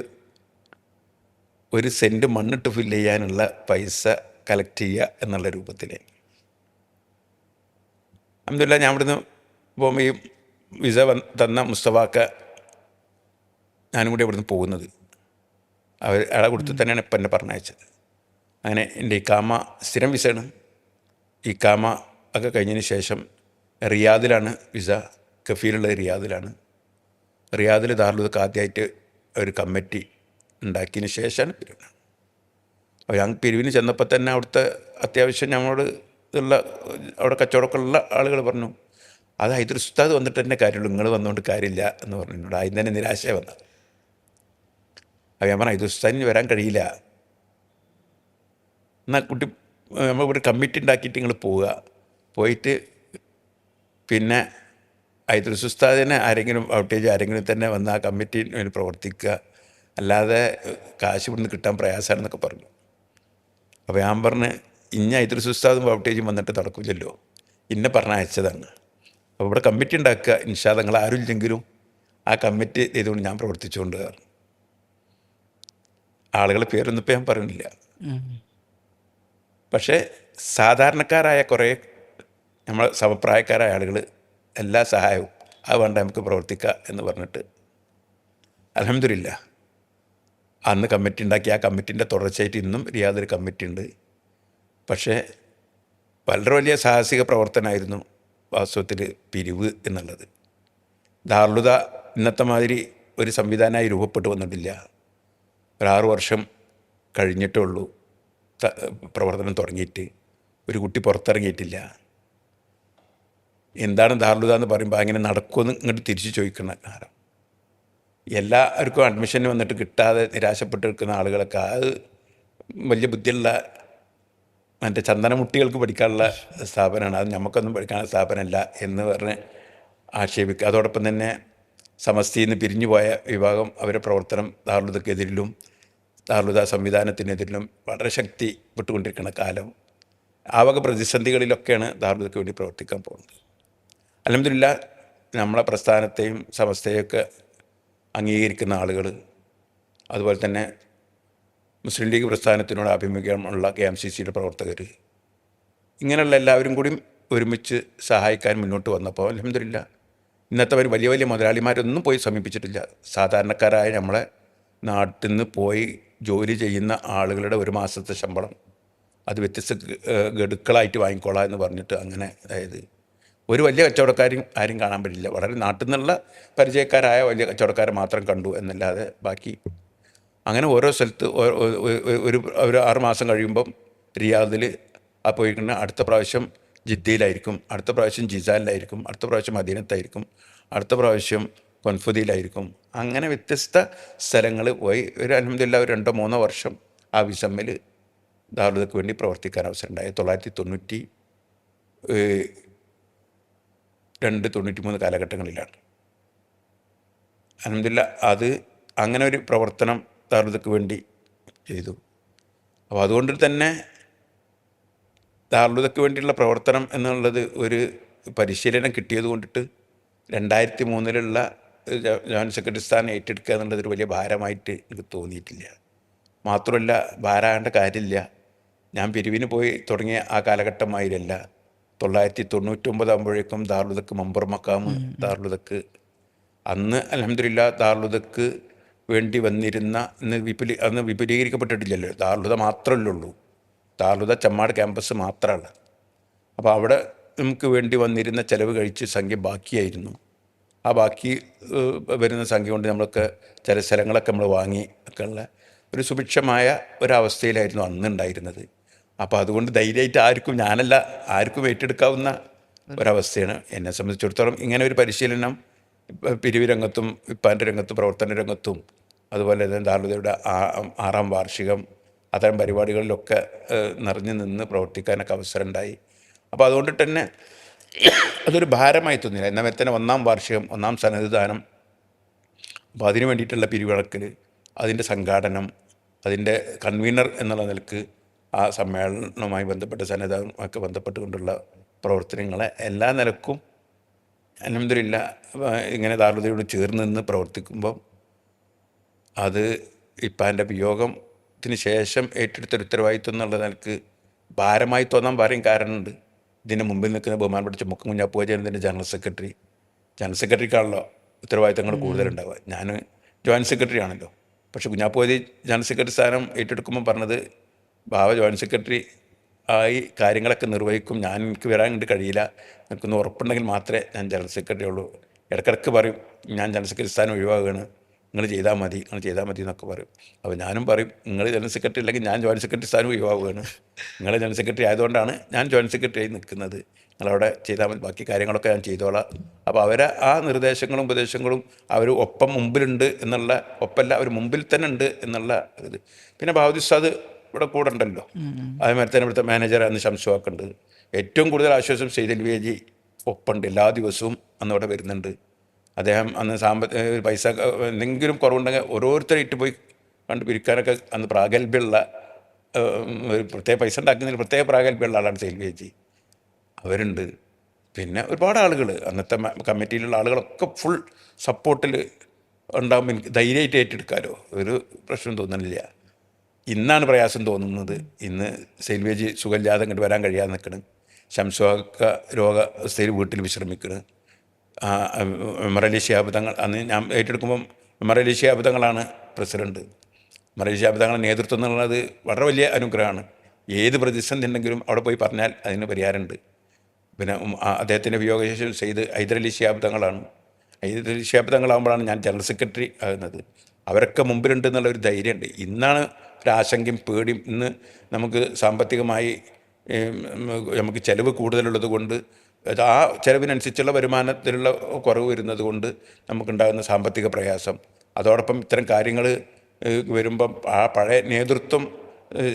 1 സെൻറ്റ് മണ്ണിട്ട് ഫില്ല് ചെയ്യാനുള്ള പൈസ കളക്ട് ചെയ്യുക എന്നുള്ള രൂപത്തിൽ. അൽഹംദുലില്ലാ, ഞാൻ ഇവിടുന്ന് പോകുമ്പോൾ ഈ വിസ തന്ന മുസ്തഫാക്ക ഞാനും കൂടി ഇവിടുന്ന് പോകുന്നത്, അയാളെ കൊടുത്ത് തന്നെയാണ് ഇപ്പം എന്നെ പറഞ്ഞയച്ചത്. അങ്ങനെ എൻ്റെ ഇക്കാമ സ്ഥിരം വിസയാണ്. ഇക്കാമ ഒക്കെ കഴിഞ്ഞതിന് ശേഷം റിയാദിലാണ് വിസ, കഫീലുള്ളത് റിയാദിലാണ്. റിയാദിൽ ദാറുലൊക്കെ ആദ്യമായിട്ട് ഒരു കമ്മിറ്റി ഉണ്ടാക്കിയതിന് ശേഷമാണ് പിരിവിന്. അപ്പോൾ ഞാൻ പിരിവിന് ചെന്നപ്പോൾ തന്നെ അവിടുത്തെ അത്യാവശ്യം ഞങ്ങളോട് ഉള്ള അവിടെ കച്ചവടമൊക്കെ ഉള്ള ആളുകൾ പറഞ്ഞു, അത് ഹൈദർ ഉസ്താദ് വന്നിട്ട് തന്നെ കാര്യമുള്ളൂ, നിങ്ങൾ വന്നുകൊണ്ട് കാര്യമില്ല എന്ന് പറഞ്ഞു. എന്നോട് ആദ്യം തന്നെ നിരാശ വന്നത്. അപ്പോൾ ഞാൻ പറഞ്ഞു, ഹൈദർ ഉസ്താദിന് വരാൻ കഴിയില്ല, എന്നാൽ കുട്ടി നമ്മൾ ഇവിടെ കമ്മിറ്റി ഉണ്ടാക്കിയിട്ട് നിങ്ങൾ പോവുക, പോയിട്ട് പിന്നെ ഹൈദർ ഉസ്താദിനെ ആരെങ്കിലും ഔട്ടേജ് ആരെങ്കിലും തന്നെ വന്ന് ആ കമ്മിറ്റിയിൽ വേണ്ടി പ്രവർത്തിക്കുക, അല്ലാതെ കാശ് ഇവിടുന്ന് കിട്ടാൻ പ്രയാസമാണെന്നൊക്കെ പറഞ്ഞു. അപ്പോൾ ഞാൻ പറഞ്ഞ്, ഇന്ന ഹൈദർ ഉസ്താദും ഔട്ടേജും വന്നിട്ട് നടക്കില്ലല്ലോ, ഇന്നെ പറഞ്ഞയച്ചതാണ്, അപ്പോൾ ഇവിടെ കമ്മിറ്റി ഉണ്ടാക്കുക, ഇൻഷാ അല്ലാഹ് നിങ്ങൾ ആരും ഇല്ലെങ്കിലും ആ കമ്മിറ്റി ചെയ്തുകൊണ്ട് ഞാൻ പ്രവർത്തിച്ചുകൊണ്ട്. ആളുകളെ പേരൊന്നും ഇപ്പോൾ ഞാൻ പറയുന്നില്ല. പക്ഷേ സാധാരണക്കാരായ കുറേ നമ്മൾ സമപ്രായക്കാരായ ആളുകൾ എല്ലാ സഹായവും അത് വേണ്ട നമുക്ക് പ്രവർത്തിക്കുക എന്ന് പറഞ്ഞിട്ട് അൽഹംദുലില്ലാ അന്ന് കമ്മിറ്റി ഉണ്ടാക്കി. ആ കമ്മിറ്റിൻ്റെ തുടർച്ചയായിട്ട് ഇന്നും റിയാദിൽ കമ്മിറ്റി ഉണ്ട്. പക്ഷേ വളരെ വലിയ സാഹസിക പ്രവർത്തനമായിരുന്നു വാസ്തവത്തിൽ പിരിവ് എന്നുള്ളത്. ദാറുലുദ ഇന്നത്തെ മാതിരി ഒരു സംവിധാനമായി രൂപപ്പെട്ടു വന്നിട്ടില്ല. ഒരു 6 വർഷം കഴിഞ്ഞിട്ടേ ഉള്ളൂ പ്രവർത്തനം തുടങ്ങിയിട്ട്. ഒരു കുട്ടി പുറത്തിറങ്ങിയിട്ടില്ല. എന്താണ് ദാറുലുദ എന്ന് പറയുമ്പോൾ അങ്ങനെ നടക്കുമെന്ന് ഇങ്ങോട്ട് തിരിച്ച് ചോദിക്കണം. കാരണം എല്ലാവർക്കും അഡ്മിഷന് വന്നിട്ട് കിട്ടാതെ നിരാശപ്പെട്ട് നിൽക്കുന്ന ആളുകളൊക്കെ അത് വലിയ ബുദ്ധിയുള്ള മറ്റേ ചന്ദനമുട്ടികൾക്ക് പഠിക്കാനുള്ള സ്ഥാപനമാണ്, അത് നമുക്കൊന്നും പഠിക്കാനുള്ള സ്ഥാപനമല്ല എന്ന് പറഞ്ഞ് ആക്ഷേപിക്കുക. അതോടൊപ്പം തന്നെ സമസ്തയിൽ നിന്ന് പിരിഞ്ഞു പോയ വിഭാഗം അവരുടെ പ്രവർത്തനം ദാറുലുദക്കെതിരിലും ദാറുലുദ സംവിധാനത്തിനെതിരിലും വളരെ ശക്തി വിട്ടുകൊണ്ടിരിക്കുന്ന കാലം. ആ വക പ്രതിസന്ധികളിലൊക്കെയാണ് ദാറുലുദക്ക് വേണ്ടി പ്രവർത്തിക്കാൻ പോകുന്നത്. അൽഹംദുലില്ലാ നമ്മളെ പ്രസ്ഥാനത്തെയും സമസ്തയൊക്കെ അംഗീകരിക്കുന്ന ആളുകൾ, അതുപോലെ തന്നെ മുസ്ലിം ലീഗ് പ്രസ്ഥാനത്തിനോട് ആഭിമുഖ്യമുള്ള KMCCയുടെ പ്രവർത്തകർ, ഇങ്ങനെയുള്ള എല്ലാവരും കൂടി ഒരുമിച്ച് സഹായിക്കാൻ മുന്നോട്ട് വന്നപ്പോൾ അൽഹംദുലില്ലാ ഇന്നത്തെ വലിയ വലിയ മുതലാളിമാരൊന്നും പോയി സമീപിച്ചിട്ടില്ല. സാധാരണക്കാരായ നമ്മളെ നാട്ടിൽ നിന്ന് പോയി ജോലി ചെയ്യുന്ന ആളുകളുടെ 1 മാസത്തെ ശമ്പളം അത് വ്യത്യസ്ത ഗഡുക്കളായിട്ട് വാങ്ങിക്കോളാം എന്ന് പറഞ്ഞിട്ട് അങ്ങനെ, അതായത് ഒരു വലിയ കച്ചവടക്കാരും ആരും കാണാൻ പറ്റില്ല. വളരെ നാട്ടിൽ നിന്നുള്ള പരിചയക്കാരായ വലിയ കച്ചവടക്കാരെ മാത്രം കണ്ടു എന്നല്ലാതെ ബാക്കി അങ്ങനെ ഓരോ സ്ഥലത്ത് ഒരു 6 മാസം കഴിയുമ്പം റിയാദിൽ ആ പോയിട്ടുണ്ട്. അടുത്ത പ്രാവശ്യം ജിദ്ദയിലായിരിക്കും, അടുത്ത പ്രാവശ്യം ജിസാലിലായിരിക്കും, അടുത്ത പ്രാവശ്യം മദീനത്തായിരിക്കും, അടുത്ത പ്രാവശ്യം കൊൻഫുദിയിലായിരിക്കും. അങ്ങനെ വ്യത്യസ്ത സ്ഥലങ്ങൾ പോയി ഒരു അൽഹംദുലില്ലാ ഒരു 2-3 വർഷം ആ വിസമ്മൽ ദാറുലുദക്ക് വേണ്ടി പ്രവർത്തിക്കാൻ അവസരം ഉണ്ടായി. 1992-93 കാലഘട്ടങ്ങളിലാണ്. അൽഹംദുലില്ലാ അത് അങ്ങനെ ഒരു പ്രവർത്തനം ദാറുലുദക്ക് വേണ്ടി ചെയ്തു. അപ്പോൾ അതുകൊണ്ട് തന്നെ ദാറുൽഹുദക്ക് വേണ്ടിയുള്ള പ്രവർത്തനം എന്നുള്ളത് ഒരു പരിശീലനം കിട്ടിയത് കൊണ്ടിട്ട് 2003 ജോയിൻറ്റ് സെക്രട്ടറി സ്ഥാനം ഏറ്റെടുക്കുക എന്നുള്ളത് ഒരു വലിയ ഭാരമായിട്ട് എനിക്ക് തോന്നിയിട്ടില്ല. മാത്രമല്ല, ഭാരമാകേണ്ട കാര്യമില്ല. ഞാൻ പിരിവിന് പോയി തുടങ്ങിയ ആ കാലഘട്ടമായിരുന്നില്ല. 999 ആകുമ്പോഴേക്കും ദാറുൽഹുദക്ക് മമ്പർ മക്കാമ് ദാറുൽഹുദക്ക് അന്ന് അൽഹംദുലില്ലാ ദാറുൽഹുദക്ക് വേണ്ടി വന്നിരുന്ന അന്ന് വിപുലീകരിക്കപ്പെട്ടിട്ടില്ലല്ലോ. ദാറുൽഹുദ മാത്രമല്ലേ ഉള്ളൂ. ദാറുൽഹുദ ചെമ്മാട് ക്യാമ്പസ് മാത്രമാണ്. അപ്പോൾ അവിടെ നമുക്ക് വേണ്ടി വന്നിരുന്ന ചിലവ് കഴിച്ച് സംഖ്യ ബാക്കിയായിരുന്നു. ആ ബാക്കി വരുന്ന സംഖ്യ കൊണ്ട് നമ്മളൊക്കെ ചില സ്ഥലങ്ങളൊക്കെ നമ്മൾ വാങ്ങി ഒക്കെ ഉള്ള ഒരു സുഭിക്ഷമായ ഒരവസ്ഥയിലായിരുന്നു അന്നുണ്ടായിരുന്നത്. അപ്പോൾ അതുകൊണ്ട് ധൈര്യമായിട്ട് ഞാനല്ല ആർക്കും ഏറ്റെടുക്കാവുന്ന ഒരവസ്ഥയാണ്. എന്നെ സംബന്ധിച്ചിടത്തോളം ഇങ്ങനെ ഒരു പരിശീലനം പിരിവ് രംഗത്തും ഇപ്പാൻ്റെ രംഗത്തും പ്രവർത്തന രംഗത്തും അതുപോലെ തന്നെ ദാറുൽഹുദയുടെ 6ാം വാർഷികം അത്തരം പരിപാടികളിലൊക്കെ നിറഞ്ഞു നിന്ന് പ്രവർത്തിക്കാനൊക്കെ അവസരം ഉണ്ടായി. അപ്പോൾ അതുകൊണ്ട് തന്നെ അതൊരു ഭാരമായി തോന്നിയില്ല. എന്നാൽ തന്നെ 1ാം വാർഷികം 1ാം സന്നദ്ധദാനം, അപ്പോൾ അതിന് വേണ്ടിയിട്ടുള്ള പിരിവിളക്കൽ, അതിൻ്റെ സംഘാടനം, അതിൻ്റെ കൺവീനർ എന്നുള്ള നിലക്ക് ആ സമ്മേളനവുമായി ബന്ധപ്പെട്ട സന്നദ്ധവുമൊക്കെ ബന്ധപ്പെട്ടുകൊണ്ടുള്ള പ്രവർത്തനങ്ങളെ എല്ലാ നിലക്കും അൽഹംദുലില്ലാ ഇങ്ങനെ ദാറുൽഹുദയോട് ചേർന്ന് നിന്ന് പ്രവർത്തിക്കുമ്പം അത് ഇപ്പാൻ്റെ വിയോഗത്തിന് ശേഷം ഏറ്റെടുത്തൊരു ഉത്തരവാദിത്വം എന്നുള്ള നിലക്ക് ഭാരമായി തോന്നാൻ പറയും കാരണമുണ്ട്. ഇതിൻ്റെ മുമ്പിൽ നിൽക്കുന്ന ബഹുമാനപ്പെട്ട ചുമക്കം കുഞ്ഞാപ്പുവച്ചേൻ്റെ ജനറൽ സെക്രട്ടറിക്കാണല്ലോ ഉത്തരവാദിത്തങ്ങൾ കൂടുതലുണ്ടാവുക. ഞാൻ ജോയിൻറ്റ് സെക്രട്ടറി ആണല്ലോ. പക്ഷേ കുഞ്ഞാപ്പുവച്ചി ജനറൽ സെക്രട്ടറി സ്ഥാനം ഏറ്റെടുക്കുമ്പോൾ പറഞ്ഞത് ബാവ ജോയിൻറ്റ് സെക്രട്ടറി ആയി കാര്യങ്ങളൊക്കെ നിർവഹിക്കും, എനിക്ക് വരാൻ കണ്ട് കഴിയില്ല, എനിക്കൊന്ന് ഉറപ്പുണ്ടെങ്കിൽ മാത്രമേ ഞാൻ ജനറൽ സെക്രട്ടറി ഉള്ളൂ. ഇടയ്ക്കിടയ്ക്ക് പറയും ഞാൻ ജനറൽ സെക്രട്ടറി സ്ഥാനം ഒഴിവാകുകയാണ്, നിങ്ങൾ ചെയ്താൽ മതി എന്നൊക്കെ പറയും. അപ്പോൾ ഞാനും പറയും നിങ്ങൾ ജനറൽ സെക്രട്ടറി അല്ലെങ്കിൽ ഞാൻ ജോയിൻറ്റ് സെക്രട്ടറി സ്ഥാനം ഒഴിവാകുകയാണ്. നിങ്ങൾ ജനറൽ സെക്രട്ടറി ആയതുകൊണ്ടാണ് ഞാൻ ജോയിൻറ്റ് സെക്രട്ടറി ആയി നിൽക്കുന്നത്. നിങ്ങളവിടെ ചെയ്താൽ മതി, ബാക്കി കാര്യങ്ങളൊക്കെ ഞാൻ ചെയ്തോളാം. അപ്പോൾ അവരെ ആ നിർദ്ദേശങ്ങളും ഉപദേശങ്ങളും അവർ ഒപ്പം മുമ്പിലുണ്ട് എന്നുള്ള, ഒപ്പമല്ല അവർ മുമ്പിൽ തന്നെ ഉണ്ട് എന്നുള്ള ഇത്. പിന്നെ ബാവുദി ഉസ്താദ് ഇവിടെ കൂടെ ഉണ്ടല്ലോ. അതേമാതിരി തന്നെ ഇവിടുത്തെ മാനേജർ അന്ന് ശംസുവാക്കുണ്ട്. ഏറ്റവും കൂടുതൽ ആശ്വാസം സെയ്ദ് അൽവിയാജി ഒപ്പമുണ്ട്, എല്ലാ ദിവസവും അന്ന് ഇവിടെ വരുന്നുണ്ട്. അദ്ദേഹം അന്ന് പൈസ എന്തെങ്കിലും കുറവുണ്ടെങ്കിൽ ഓരോരുത്തരായിട്ട് പോയി കണ്ട് പിരിക്കാനൊക്കെ അന്ന് പ്രാഗൽഭ്യമുള്ള ഒരു പ്രത്യേക പൈസ ഉണ്ടാക്കുന്നതിൽ പ്രത്യേക പ്രാഗൽഭ്യമുള്ള ആളാണ് സെയ്ദ് അൽവിയാജി. അവരുണ്ട്. പിന്നെ ഒരുപാട് ആളുകൾ അന്നത്തെ കമ്മിറ്റിയിലുള്ള ആളുകളൊക്കെ ഫുൾ സപ്പോർട്ടിൽ ഉണ്ടാകുമ്പോൾ എനിക്ക് ധൈര്യമായിട്ട് ഏറ്റെടുക്കാമല്ലോ, ഒരു പ്രശ്നം തോന്നുന്നില്ല. ഇന്നാണ് പ്രയാസം തോന്നുന്നത്. ഇന്ന് സെയ്ൽവേജി സുഖമില്ലാതെ ഇങ്ങോട്ട് വരാൻ കഴിയാതെ നിൽക്കണം. ശംസുവാക്ക രോഗസ്ഥയിൽ വീട്ടിൽ വിശ്രമിക്കണം. ഉമർ അലി ശിഹാബ് തങ്ങൾ അന്ന് ഞാൻ ഏറ്റെടുക്കുമ്പം ഉമർ അലി ശിഹാബ് തങ്ങളാണ് പ്രസിഡൻറ്റ്. ഉമർ അലി ശിഹാബ് തങ്ങളുടെ നേതൃത്വം എന്നുള്ളത് വളരെ വലിയ അനുഗ്രഹമാണ്. ഏത് പ്രതിസന്ധി ഉണ്ടെങ്കിലും അവിടെ പോയി പറഞ്ഞാൽ അതിന് പരിഹാരമുണ്ട്. പിന്നെ അദ്ദേഹത്തിൻ്റെ വിയോഗശേഷം സെയ്ദ് ഹൈദരലി ശിഹാബ് തങ്ങളാണ്. ഹൈദരലി ശിഹാബ് തങ്ങളാകുമ്പോഴാണ് ഞാൻ ജനറൽ സെക്രട്ടറി ആകുന്നത്. അവരൊക്കെ മുമ്പിലുണ്ട് എന്നുള്ളൊരു ധൈര്യമുണ്ട്. ഇന്നാണ് ഒരാശങ്കയും പേടിയും. ഇന്ന് നമുക്ക് സാമ്പത്തികമായി നമുക്ക് ചിലവ് കൂടുതലുള്ളത് കൊണ്ട് ആ ചിലവിനനുസരിച്ചുള്ള വരുമാനത്തിലുള്ള കുറവ് വരുന്നത് കൊണ്ട് നമുക്കുണ്ടാകുന്ന സാമ്പത്തിക പ്രയാസം, അതോടൊപ്പം ഇത്തരം കാര്യങ്ങൾ വരുമ്പം ആ പഴയ നേതൃത്വം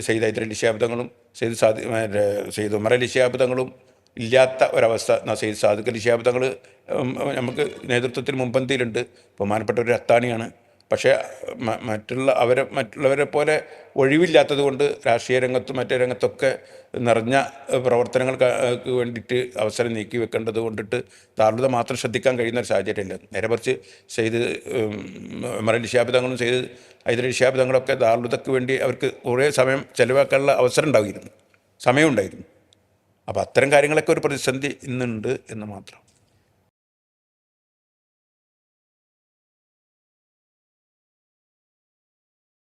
സെയ്ദ് ഹൈദരലി ശിഹാബ് തങ്ങളും സെയ്ദ് ഉമർ അലി ശിഹാബ് തങ്ങളും ഇല്ലാത്ത ഒരവസ്ഥ. സെയ്ദ് സാദിഖ് അലി ശിഹാബ് തങ്ങൾ നേതൃത്വത്തിൽ മുൻപന്തിയിലുണ്ട്, ബഹുമാനപ്പെട്ട ഒരു അത്താണിയാണ്. പക്ഷേ മറ്റുള്ളവരെ പോലെ ഒഴിവില്ലാത്തത് കൊണ്ട് രാഷ്ട്രീയ രംഗത്തും മറ്റേ രംഗത്തൊക്കെ നിറഞ്ഞ പ്രവർത്തനങ്ങൾക്ക് വേണ്ടിയിട്ട് അവസരം നീക്കി വെക്കേണ്ടത് കൊണ്ടിട്ട് ദാറുൽഹുദ മാത്രം ശ്രദ്ധിക്കാൻ കഴിയുന്ന ഒരു സാഹചര്യമില്ല. നേരെ മറിച്ച് സെയ്ദ് ഉമർ അലി ശിഹാബ് തങ്ങളും സെയ്ദ് ഹൈദരലി ശിഹാബ് തങ്ങളൊക്കെ ദാറുൽഹുദക്ക് വേണ്ടി അവർക്ക് കുറേ സമയം ചിലവാക്കാനുള്ള അവസരം ഉണ്ടായിരുന്നു, സമയമുണ്ടായിരുന്നു. അപ്പോൾ അത്തരം കാര്യങ്ങളൊക്കെ ഒരു പ്രതിസന്ധി ഇന്നുണ്ട് എന്ന് മാത്രം.